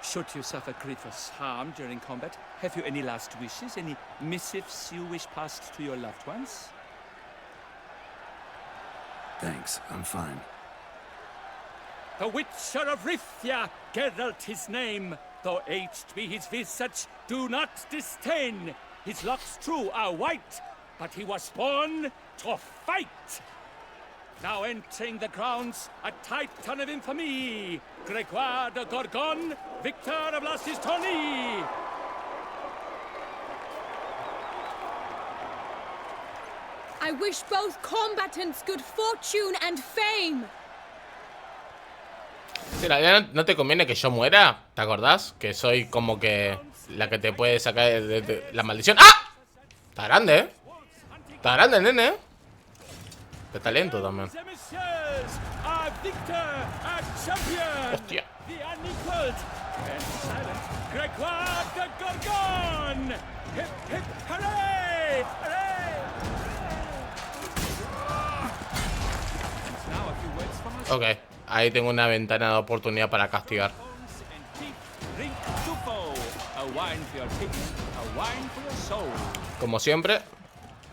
Speaker 3: Should you suffer grievous harm during combat, have you any last wishes? Any missives you wish passed to your loved ones?
Speaker 4: Thanks, I'm fine.
Speaker 3: The Witcher of Rivia, Geralt his name. Though aged be his visage, do not disdain. His locks true are white, but he was born to fight. Now entering the grounds, a titan of infamy, Gregoire de Gorgon, victor of Lastis tourney.
Speaker 2: I wish both combatants good fortune and fame.
Speaker 1: Sí, ¿no te conviene que yo muera? ¿Te acordás? Que soy como que la que te puede sacar de la maldición. ¡Ah! Está grande, ¿eh? Está grande, nene. Está lento también. Hostia. Ok, ahí tengo una ventana de oportunidad para castigar. Como siempre,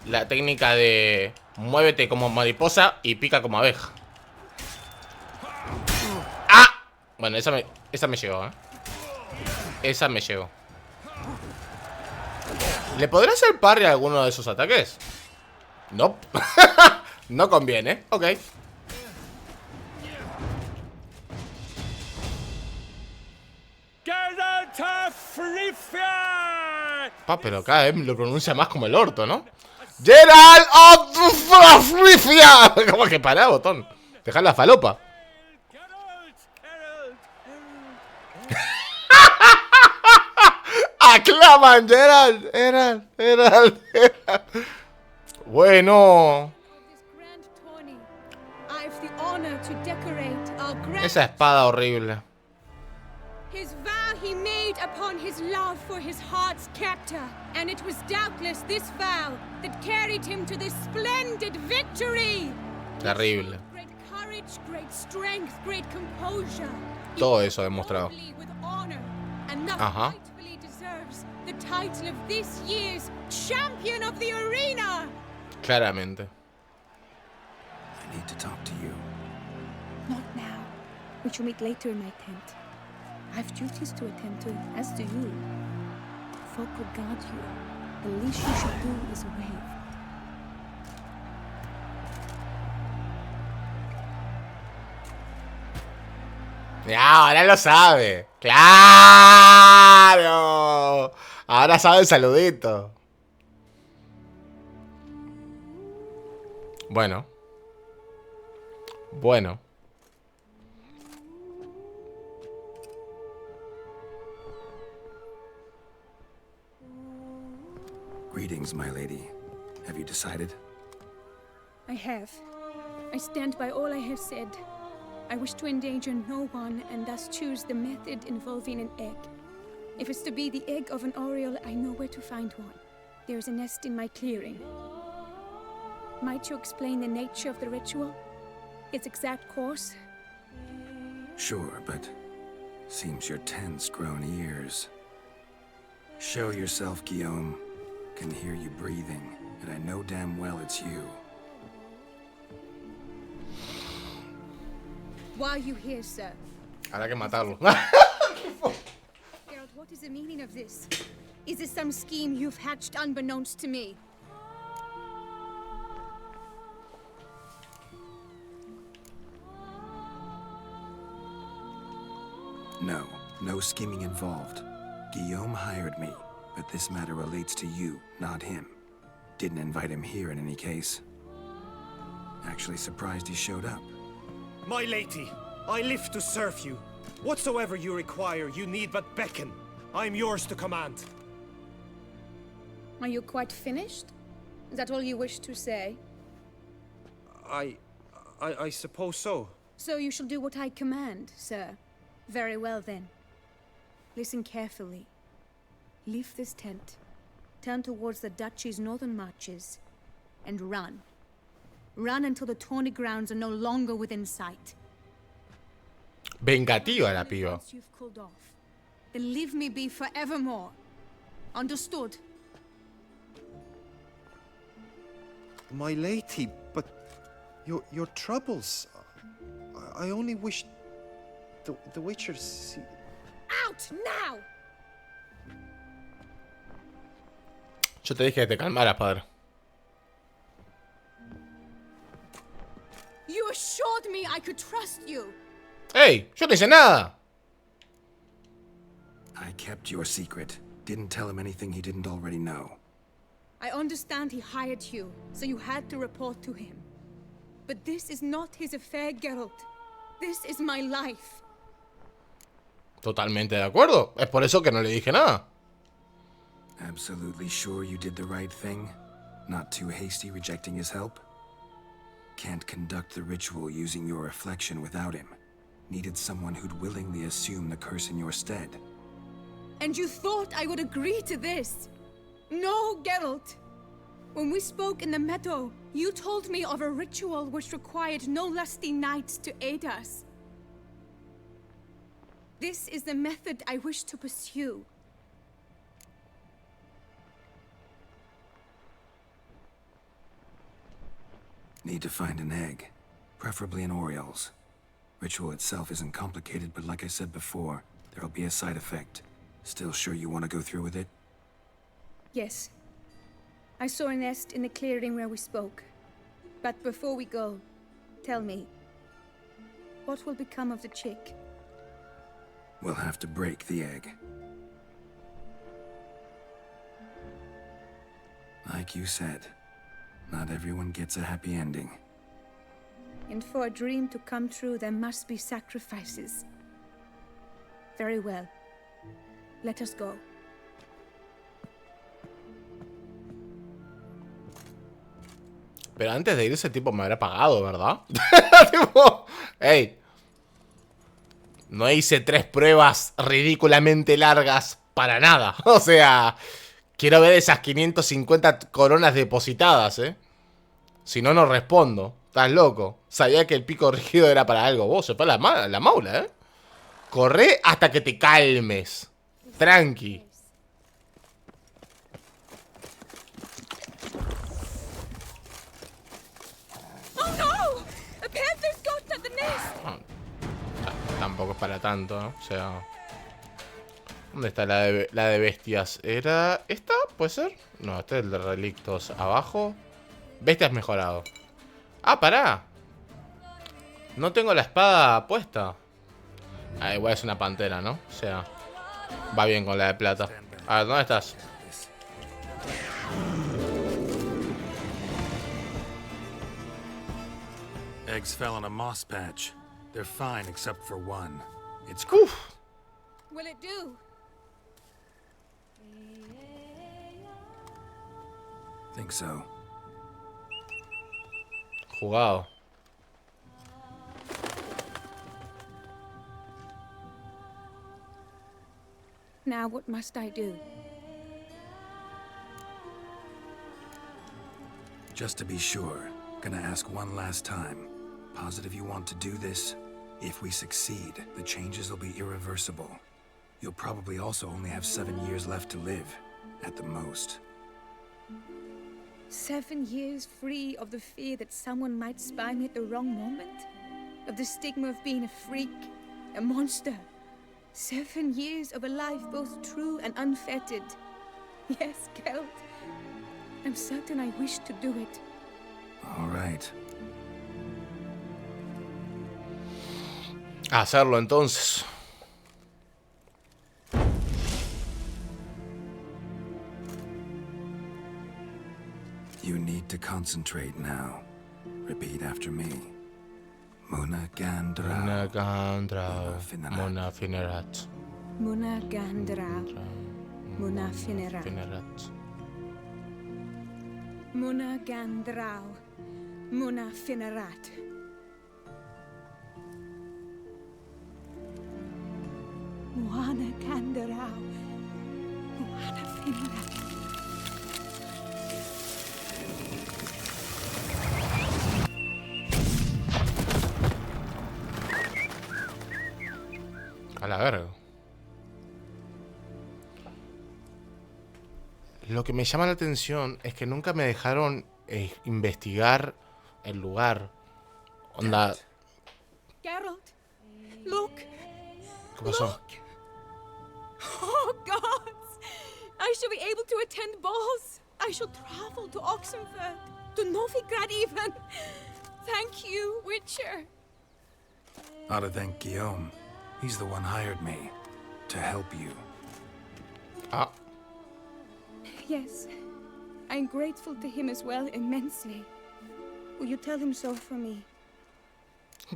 Speaker 1: la técnica de muévete como mariposa y pica como abeja. ¡Ah! Bueno, esa me llegó, ¿eh? Esa me llegó. ¿Le podré hacer parry a alguno de esos ataques? No. No conviene. Ok.
Speaker 3: Geralt of Rivia.
Speaker 1: Pero cada vez lo pronuncia más como el orto, ¿no? Geralt of Rivia. Como que pará, botón. Dejar la falopa. Aclaman, Geralt. Bueno. Esa espada horrible.
Speaker 2: His vow he made upon his love for his heart's captor, and it was doubtless this vow that carried him to this splendid victory.
Speaker 1: Terrible.
Speaker 2: Great courage, great strength, great composure.
Speaker 1: Todo eso demostrado.
Speaker 2: With honor, and thus rightfully deserves the title of this year's champion of the arena.
Speaker 1: Claramente.
Speaker 4: I need to talk to you.
Speaker 2: Not now. We shall meet later in my tent. I have duties to attend to, as do you. Folk will guard you. The least you should do is wave.
Speaker 1: Ya, ahora lo sabe. ¡Claro! Ahora sabe el saludito. Bueno.
Speaker 4: Greetings, my lady. Have you decided?
Speaker 2: I have. I stand by all I have said. I wish to endanger no one and thus choose the method involving an egg. If it's to be the egg of an oriole, I know where to find one. There is a nest in my clearing. Might you explain the nature of the ritual? Its exact course?
Speaker 4: Sure, but seems your tense grown ears. Show yourself, Guillaume. Can hear you breathing, and I know damn well it's you.
Speaker 2: Why are you here, sir?
Speaker 1: Habrá que matarlo.
Speaker 2: Geralt, what is the meaning of this? Is this some scheme you've hatched unbeknownst to me?
Speaker 4: No, no scheming involved. Guillaume hired me, but this matter relates to you, not him. Didn't invite him here in any case. Actually surprised he showed up.
Speaker 8: My lady, I live to serve you. Whatsoever you require, you need but beckon. I am yours to command.
Speaker 2: Are you quite finished? Is that all you wish to say?
Speaker 8: I suppose so.
Speaker 2: So you shall do what I command, sir. Very well then. Listen carefully. Leave this tent. Turn towards the duchy's northern marches. And run. Run until the tawny grounds are no longer within sight.
Speaker 1: Vengativa la piba.
Speaker 2: Once you've cooled off, then leave me be forevermore. Understood?
Speaker 8: My lady, but your troubles. I only wish the Witcher see.
Speaker 2: Out now!
Speaker 1: Yo te dije que te calmaras, padre.
Speaker 2: You assured me I could trust you.
Speaker 1: Hey, yo no hice nada.
Speaker 4: I kept your secret. Didn't tell him anything he didn't already know.
Speaker 2: I understand he hired you, so you had to report to him. But this is not his affair, Geralt. This is my life.
Speaker 1: Totalmente de acuerdo. Es por eso que no le dije nada.
Speaker 4: Absolutely sure you did the right thing? Not too hasty rejecting his help? Can't conduct the ritual using your reflection without him. Needed someone who'd willingly assume the curse in your stead.
Speaker 2: And you thought I would agree to this? No, Geralt. When we spoke in the meadow, you told me of a ritual which required no lusty knights to aid us. This is the method I wish to pursue.
Speaker 4: Need to find an egg, preferably an Oriole's. Ritual itself isn't complicated, but like I said before, there'll be a side effect. Still sure you want to go through with it?
Speaker 2: Yes. I saw a nest in the clearing where we spoke. But before we go, tell me, what will become of the chick?
Speaker 4: We'll have to break the egg. Like you said, not everyone gets a happy ending.
Speaker 2: And for a dream to come true, there must be sacrifices. Very well. Let us go.
Speaker 1: Pero antes de irse, tipo, me habrá pagado, ¿verdad? Tipo, hey. No hice 3 pruebas ridículamente largas para nada. O sea, quiero ver esas 550 coronas depositadas, ¿eh? Si no, no respondo. Estás loco. Sabía que el pico rígido era para algo. Vos, se fue la maula, ¿eh? Corre hasta que te calmes. Tranqui.
Speaker 2: Oh no! A panther's got at the nest.
Speaker 1: Tampoco es para tanto, ¿no? O sea... ¿Dónde está la de bestias? ¿Era esta? ¿Puede ser? No, este es el de relictos. Abajo. Bestias mejorado. Ah, pará. No tengo la espada puesta. Ah, igual es una pantera, ¿no? O sea, va bien con la de plata. A ver, ¿dónde estás?
Speaker 4: Eggs fell on a moss patch. They're fine except for one. It's cool.
Speaker 2: Will it do?
Speaker 4: Think so.
Speaker 1: Jugado.
Speaker 2: Now what must I do?
Speaker 4: Just to be sure, gonna ask one last time. Positive you want to do this? If we succeed, the changes will be irreversible. You'll probably also only have 7 years left to live, at the most.
Speaker 2: 7 years free of the fear that someone might spy me at the wrong moment? Of the stigma of being a freak, a monster? 7 years of a life both true and unfettered. Yes, Geralt. I'm certain I wish to do it.
Speaker 4: All right.
Speaker 1: A hacerlo entonces.
Speaker 4: You need to concentrate now. Repeat after me. Muna Gandrau.
Speaker 1: Muna Gandrau. Muna Finerat.
Speaker 2: Muna Gandrau. Muna Finerat. Muna Gandrau. Muna Finerat. Muna Gandrau. Muna Finerat.
Speaker 1: A la verga. Lo que me llama la atención es que nunca me dejaron investigar el lugar. Onda.
Speaker 2: Geralt, look.
Speaker 1: ¿Qué pasó?
Speaker 2: Look. Oh, gods! I shall be able to attend balls. I shall travel to Oxenford, to Novigrad even. Thank you, Witcher.
Speaker 4: Ought to thank Guillaume. He's the one hired me to help you.
Speaker 1: Ah.
Speaker 2: Yes, I'm grateful to him as well, immensely. Will you tell him so for me?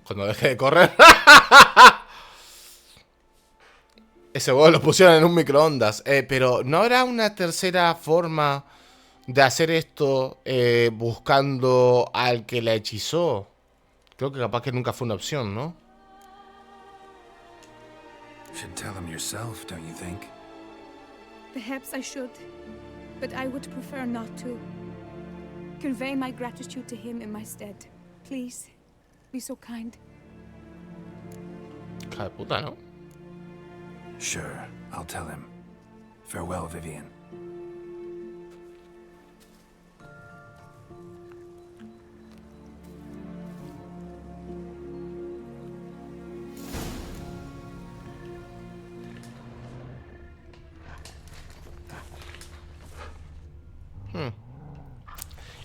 Speaker 1: Cuando deje de correr. Ese huevo lo pusieron en un microondas. Pero ¿no habrá una tercera forma de hacer esto buscando al que la hechizó? Creo que capaz que nunca fue una opción, ¿no?
Speaker 4: Should tell him yourself, don't you think?
Speaker 2: Perhaps I should, but I would prefer not to. Convey my gratitude to him in my stead. Please, be so kind.
Speaker 1: Hija de puta, ¿no?
Speaker 4: Sure, I'll tell him. Farewell, Vivian.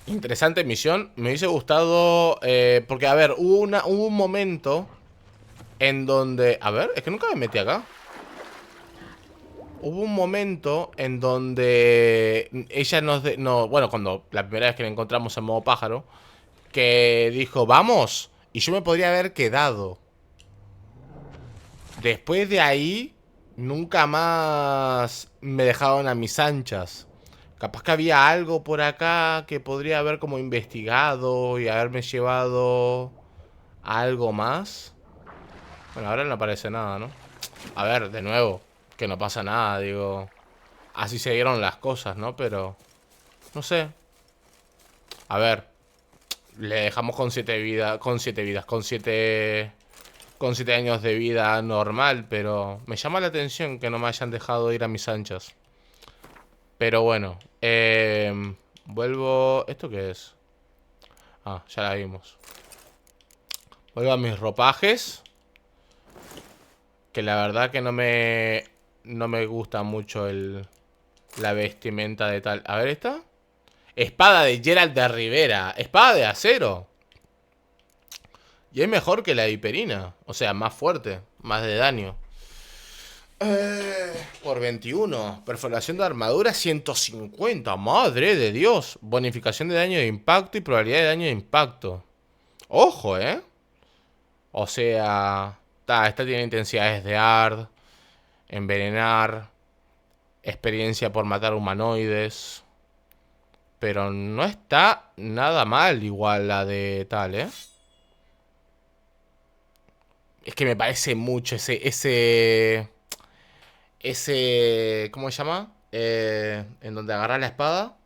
Speaker 1: Interesante misión. Me hubiese gustado porque, a ver, hubo un momento en donde... A ver, es que nunca me metí acá. Hubo un momento en donde ella bueno, cuando la primera vez que la encontramos en modo pájaro, que dijo, vamos. Y yo me podría haber quedado. Después de ahí, nunca más me dejaron a mis anchas. Capaz que había algo por acá que podría haber como investigado y haberme llevado a algo más. Bueno, ahora no aparece nada, ¿no? A ver, de nuevo, que no pasa nada, digo. Así se dieron las cosas, ¿no? Pero, no sé. A ver, le dejamos con 7 vidas, con 7 años de vida normal, pero me llama la atención que no me hayan dejado ir a mis anchas. Pero bueno, vuelvo... ¿Esto qué es? Ah, ya la vimos. Vuelvo a mis ropajes. Que la verdad que no me gusta mucho la vestimenta de tal. A ver, ¿esta? Espada de Geralt de Rivia. Espada de acero. Y es mejor que la de hiperina. O sea, más fuerte, más de daño. Por 21. Perforación de armadura 150. Madre de Dios. Bonificación de daño de impacto y probabilidad de daño de impacto. Ojo, O sea, esta tiene intensidades de ard, envenenar, experiencia por matar humanoides. Pero no está nada mal igual la de tal, Es que me parece mucho ese ¿cómo se llama? En donde agarra la espada.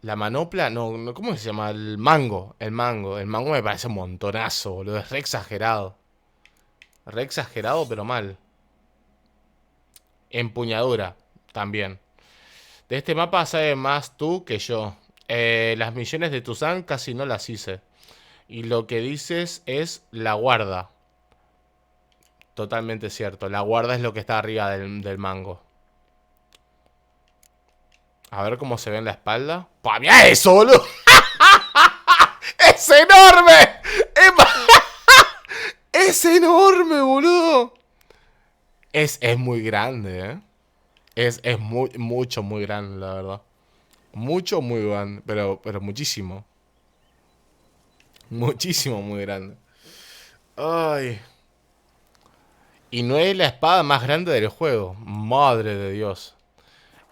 Speaker 1: La manopla, no, ¿cómo se llama? El mango me parece un montonazo, boludo. Es re exagerado. Re exagerado, pero mal. Empuñadura, también. De este mapa sabes más tú que yo. Las misiones de Toussaint casi no las hice. Y lo que dices es la guarda. Totalmente cierto. La guarda es lo que está arriba del mango. A ver cómo se ve en la espalda. ¡Pah, mira eso, boludo! ¡Es enorme! ¡Es enorme, boludo! Es muy grande, Es mucho, muy grande, la verdad. Mucho, muy grande. Pero muchísimo. Muchísimo, muy grande. Ay. Y no es la espada más grande del juego. Madre de Dios.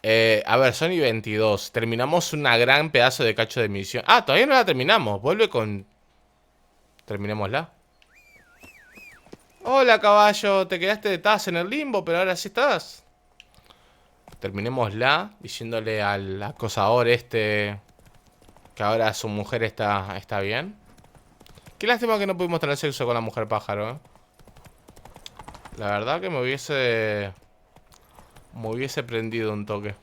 Speaker 1: A ver, Sony 22. Terminamos una gran pedazo de cacho de misión. Ah, todavía no la terminamos. Vuelve con... Terminémosla. Hola, caballo. Te quedaste, estabas en el limbo, pero ahora sí estás. Terminémosla diciéndole al cazador este que ahora su mujer está bien. Qué lástima que no pudimos tener sexo con la mujer pájaro, ¿eh? La verdad que me hubiese prendido un toque.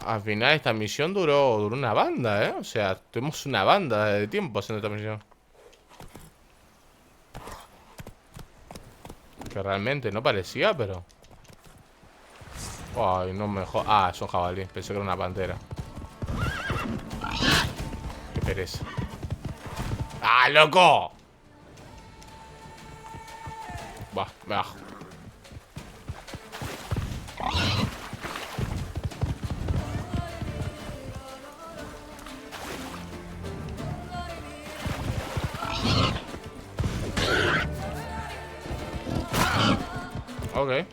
Speaker 1: Al final esta misión duró una banda, ¿eh? O sea, tuvimos una banda de tiempo haciendo esta misión. Que realmente no parecía, pero... Ay, no me jodas. Ah, es un jabalí. Pensé que era una pantera. Qué pereza. ¡Ah, loco! Va, me bajo. Ok.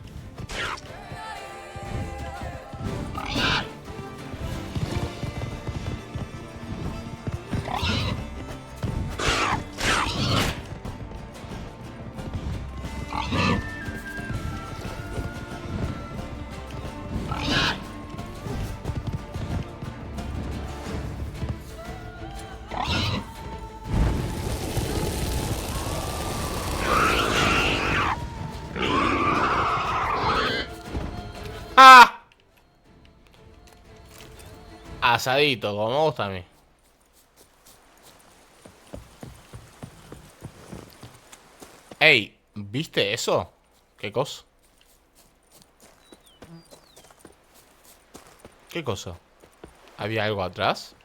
Speaker 1: ¡Ah! Asadito, como me gusta a mí. Ey, ¿viste eso? ¿Qué cosa? ¿Qué cosa? ¿Había algo atrás?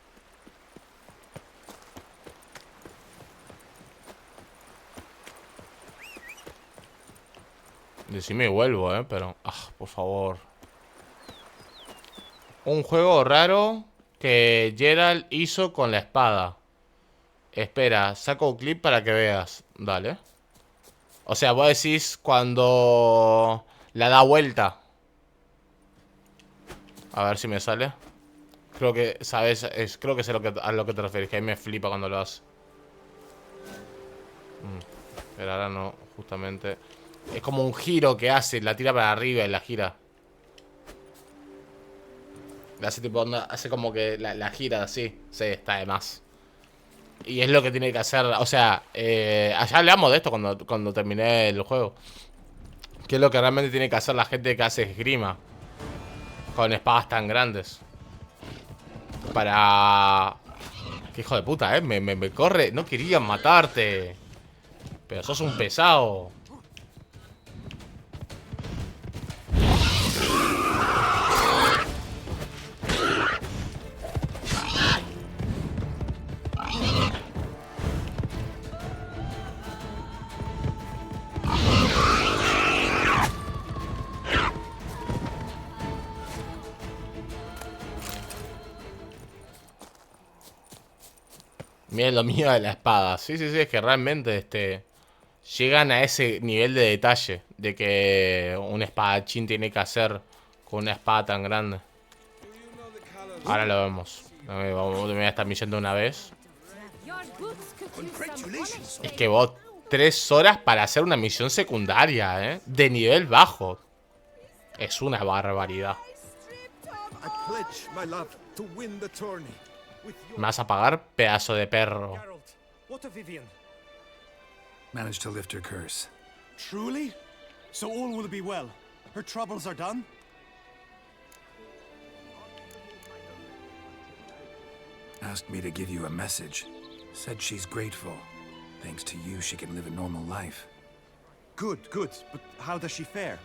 Speaker 1: Decime y vuelvo, pero... Ah, por favor. Un juego raro que Geralt hizo con la espada. Espera, saco un clip para que veas. Dale. O sea, vos decís cuando la da vuelta. A ver si me sale. Creo que, ¿sabes? Creo que sé a lo que te refieres. Que a mí me flipa cuando lo hace. Pero ahora no, justamente. Es como un giro que hace. La tira para arriba y la gira. Hace tipo onda, hace como que la gira así. Sí, está de más. Y es lo que tiene que hacer. O sea, allá hablamos de esto cuando terminé el juego. Que es lo que realmente tiene que hacer la gente que hace esgrima con espadas tan grandes. Para... Qué hijo de puta, me corre. No querían matarte. Pero sos un pesado. Miren lo mío de la espada. Sí, es que realmente llegan a ese nivel de detalle de que un espadachín tiene que hacer con una espada tan grande. Ahora lo vemos. Vamos a terminar esta misión de una vez. Es que vos 3 horas para hacer una misión secundaria, de nivel bajo. Es una barbaridad. ¿Me vas a pagar, pedazo de perro?
Speaker 4: What of Vivian? Managed to lift her curse.
Speaker 16: Truly? So all will be well. Her troubles are done?
Speaker 4: Asked me to give you a message. Said she's grateful. Thanks to you, she can live a normal life.
Speaker 16: Good. But how does she fare?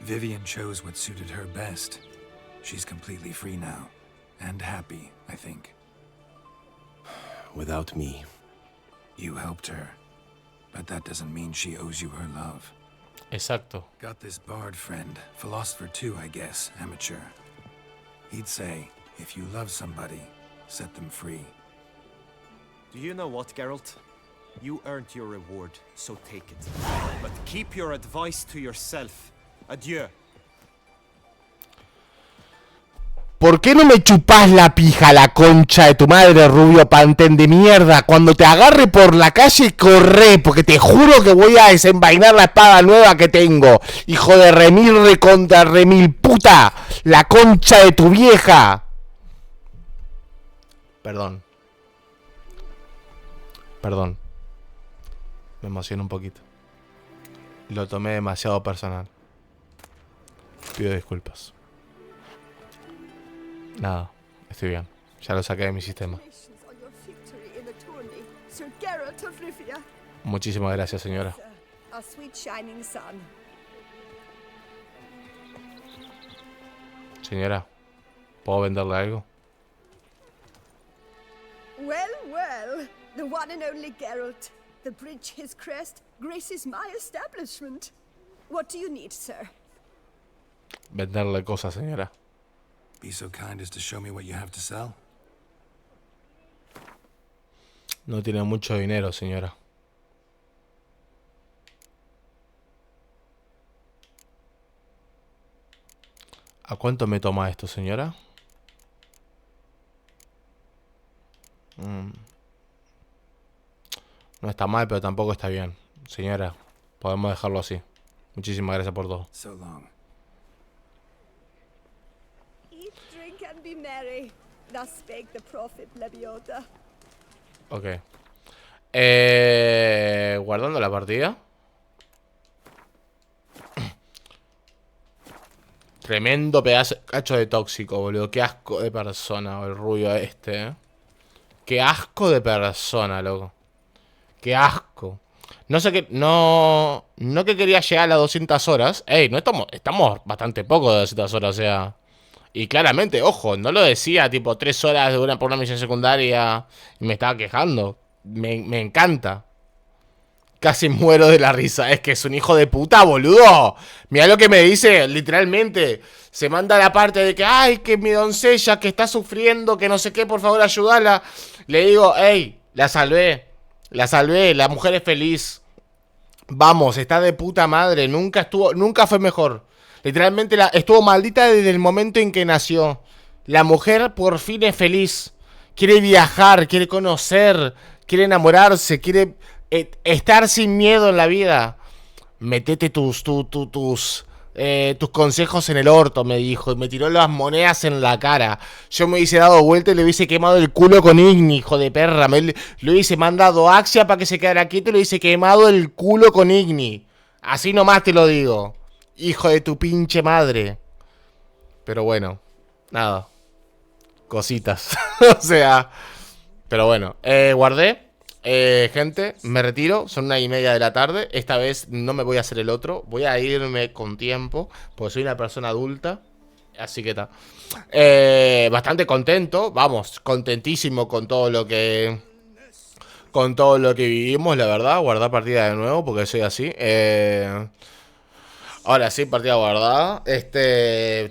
Speaker 4: Vivian chose what suited her best. She's completely free now. And happy, I think.
Speaker 8: Without me.
Speaker 4: You helped her. But that doesn't mean she owes you her love.
Speaker 1: Exacto.
Speaker 4: Got this bard friend, philosopher too, I guess, amateur. He'd say, if you love somebody, set them free.
Speaker 8: Do you know what, Geralt? You earned your reward, so take it. But keep your advice to yourself. Adieu.
Speaker 1: ¿Por qué no me chupás la pija, la concha de tu madre, rubio pantén de mierda? Cuando te agarre por la calle, corre, porque te juro que voy a desenvainar la espada nueva que tengo. Hijo de remil recontra remil puta, la concha de tu vieja. Perdón. Perdón. Me emociono un poquito. Lo tomé demasiado personal. Pido disculpas. Nada, estoy bien. Ya lo saqué de mi sistema.
Speaker 17: Sir Geralt of Rivia.
Speaker 1: Muchísimas gracias, señora.
Speaker 17: Our sweet shining sun.
Speaker 1: Señora, ¿puedo venderle algo?
Speaker 17: Well, well, the one and only Geralt. The bridge his crest graces my establishment. What do you need, sir?
Speaker 1: Venderle cosas, señora.
Speaker 4: Be so kind as to show me what you have to sell.
Speaker 1: No tiene mucho dinero, señora. ¿A cuánto me toma esto, señora? No está mal, pero tampoco está bien. Señora, podemos dejarlo así. Muchísimas gracias por todo.
Speaker 4: So long.
Speaker 17: Eat, drink, and be merry. Thus spake the prophet Leviota.
Speaker 1: Ok. Guardando la partida. Tremendo pedazo, cacho de tóxico, boludo. Qué asco de persona, el rubio este, Qué asco de persona, loco. Qué asco. No sé qué. No que quería llegar a las 200 horas. Ey, no estamos bastante poco de 200 horas, o sea. Y claramente, ojo, no lo decía tipo 3 horas de por una misión secundaria y me estaba quejando. Me encanta. Casi muero de la risa. Es que es un hijo de puta, boludo. Mirá lo que me dice, literalmente. Se manda la parte de que, ay, que mi doncella que está sufriendo, que no sé qué, por favor, ayúdala. Le digo, hey, la salvé. La salvé, la mujer es feliz. Vamos, está de puta madre. Nunca fue mejor. Literalmente estuvo maldita desde el momento en que nació. La mujer por fin es feliz. Quiere viajar, quiere conocer, quiere enamorarse, quiere estar sin miedo en la vida. Metete tus consejos en el orto, me dijo. Y me tiró las monedas en la cara. Yo me hubiese dado vuelta y le hubiese quemado el culo con Igni, hijo de perra. Le hubiese mandado Axia para que se quedara quieto y le hubiese quemado el culo con Igni. Así nomás te lo digo. Hijo de tu pinche madre. Pero bueno, nada. Cositas. O sea. Pero bueno, guardé. Gente, me retiro. Son 1:30 de la tarde. Esta vez no me voy a hacer el otro. Voy a irme con tiempo, porque soy una persona adulta. Así que está. Bastante contento. Vamos, contentísimo con todo lo que vivimos, la verdad. Guardar partida de nuevo, porque soy así. Ahora sí, partida guardada.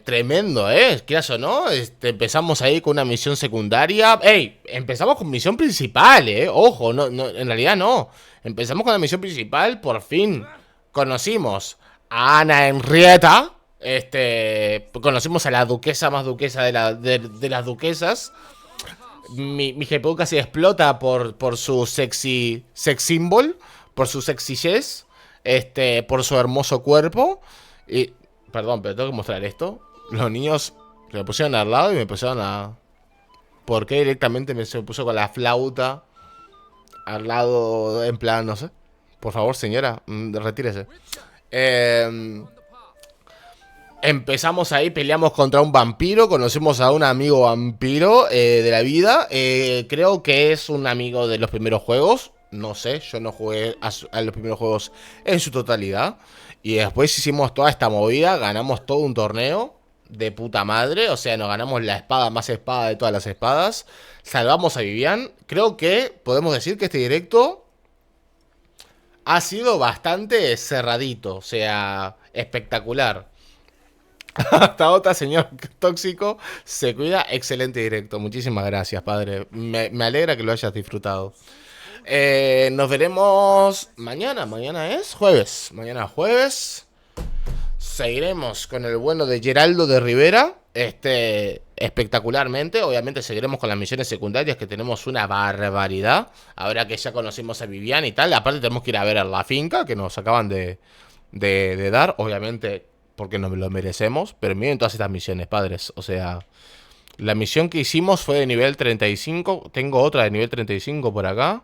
Speaker 1: Tremendo, quieras o no. Empezamos ahí con una misión secundaria. Ey, empezamos con misión principal, ojo, no, en realidad no. Empezamos con la misión principal, por fin. Conocimos a Ana Henrietta. Conocimos a la duquesa más duquesa de las duquesas. Mi GPU casi explota por su sexy sex symbol. Por su sexyez. Por su hermoso cuerpo. Y, perdón, pero tengo que mostrar esto. Los niños se me pusieron al lado y me pusieron a... ¿Por qué directamente se me puso con la flauta al lado, en plan, no sé? Por favor, señora, retírese. Empezamos ahí, peleamos contra un vampiro. Conocimos a un amigo vampiro de la vida. Creo que es un amigo de los primeros juegos. No sé, yo no jugué a los primeros juegos en su totalidad. Y después hicimos toda esta movida. Ganamos todo un torneo de puta madre. O sea, nos ganamos la espada más espada de todas las espadas. Salvamos a Vivian. Creo que podemos decir que este directo ha sido bastante cerradito, o sea, espectacular. Hasta otra, señor tóxico, se cuida, excelente directo. Muchísimas gracias, padre. Me alegra que lo hayas disfrutado. Nos veremos mañana. Mañana es jueves. Mañana jueves. Seguiremos con el bueno de Geraldo de Rivia. Espectacularmente. Obviamente seguiremos con las misiones secundarias, que tenemos una barbaridad. Ahora que ya conocimos a Vivian y tal. Aparte tenemos que ir a ver a la finca que nos acaban de dar. Obviamente porque nos lo merecemos. Pero miren todas estas misiones, padres. O sea, la misión que hicimos fue de nivel 35. Tengo otra de nivel 35 por acá.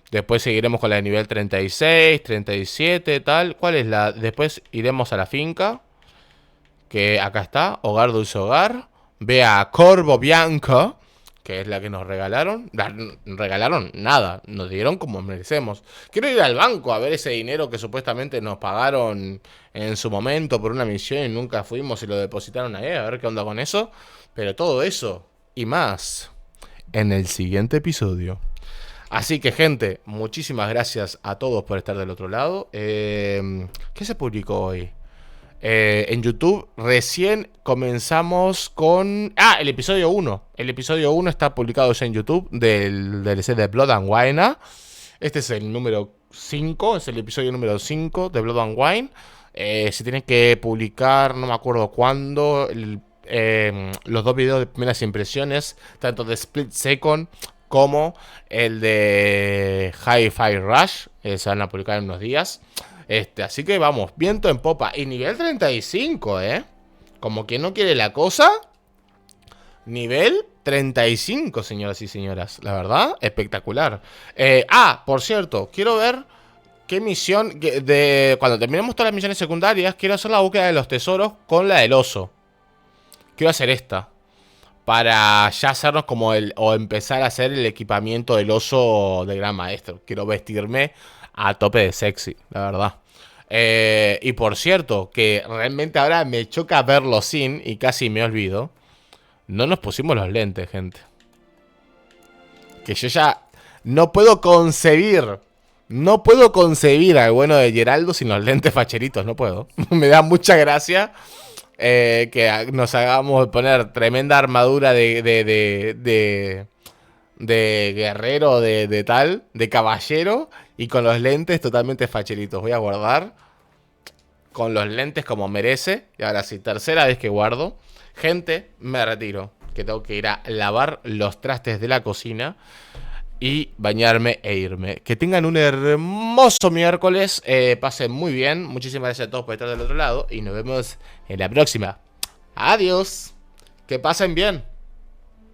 Speaker 1: Después seguiremos con la de nivel 36, 37, tal. ¿Cuál es la? Después iremos a la finca, que acá está, Hogar Dulce Hogar. Ve a Corvo Bianco, que es la que nos regalaron. Regalaron nada, nos dieron como merecemos. Quiero ir al banco a ver ese dinero que supuestamente nos pagaron en su momento por una misión y nunca fuimos y lo depositaron ahí, a ver qué onda con eso. Pero todo eso y más en el siguiente episodio. Así que, gente, muchísimas gracias a todos por estar del otro lado. ¿Qué se publicó hoy? En YouTube recién comenzamos con... el episodio 1. El episodio 1 está publicado ya en YouTube del DLC de Blood and Wine. Este es el número 5, es el episodio número 5 de Blood and Wine. Se tiene que publicar, no me acuerdo cuándo, los 2 videos de primeras impresiones, tanto de Split Second como el de Hi-Fi Rush, se van a publicar en unos días. Así que vamos, viento en popa. Y nivel 35, como que no quiere la cosa. Nivel 35, señoras y señoras. La verdad, espectacular. Por cierto, quiero ver qué misión cuando terminemos todas las misiones secundarias, quiero hacer la búsqueda de los tesoros con la del oso. Quiero hacer esta, para ya hacernos como o empezar a hacer el equipamiento del oso de gran maestro. Quiero vestirme a tope de sexy, la verdad. Y por cierto, que realmente ahora me choca verlo sin, y casi me olvido. No nos pusimos los lentes, gente. Que yo ya no puedo concebir. No puedo concebir al bueno de Geraldo sin los lentes facheritos, no puedo. Me da mucha gracia. Que nos hagamos poner tremenda armadura de guerrero, de caballero, y con los lentes totalmente facheritos. Voy a guardar con los lentes como merece. Y ahora sí, tercera vez que guardo. Gente, me retiro, que tengo que ir a lavar los trastes de la cocina y bañarme e irme. Que tengan un hermoso miércoles. Pasen muy bien. Muchísimas gracias a todos por estar del otro lado. Y nos vemos en la próxima. Adiós. Que pasen bien.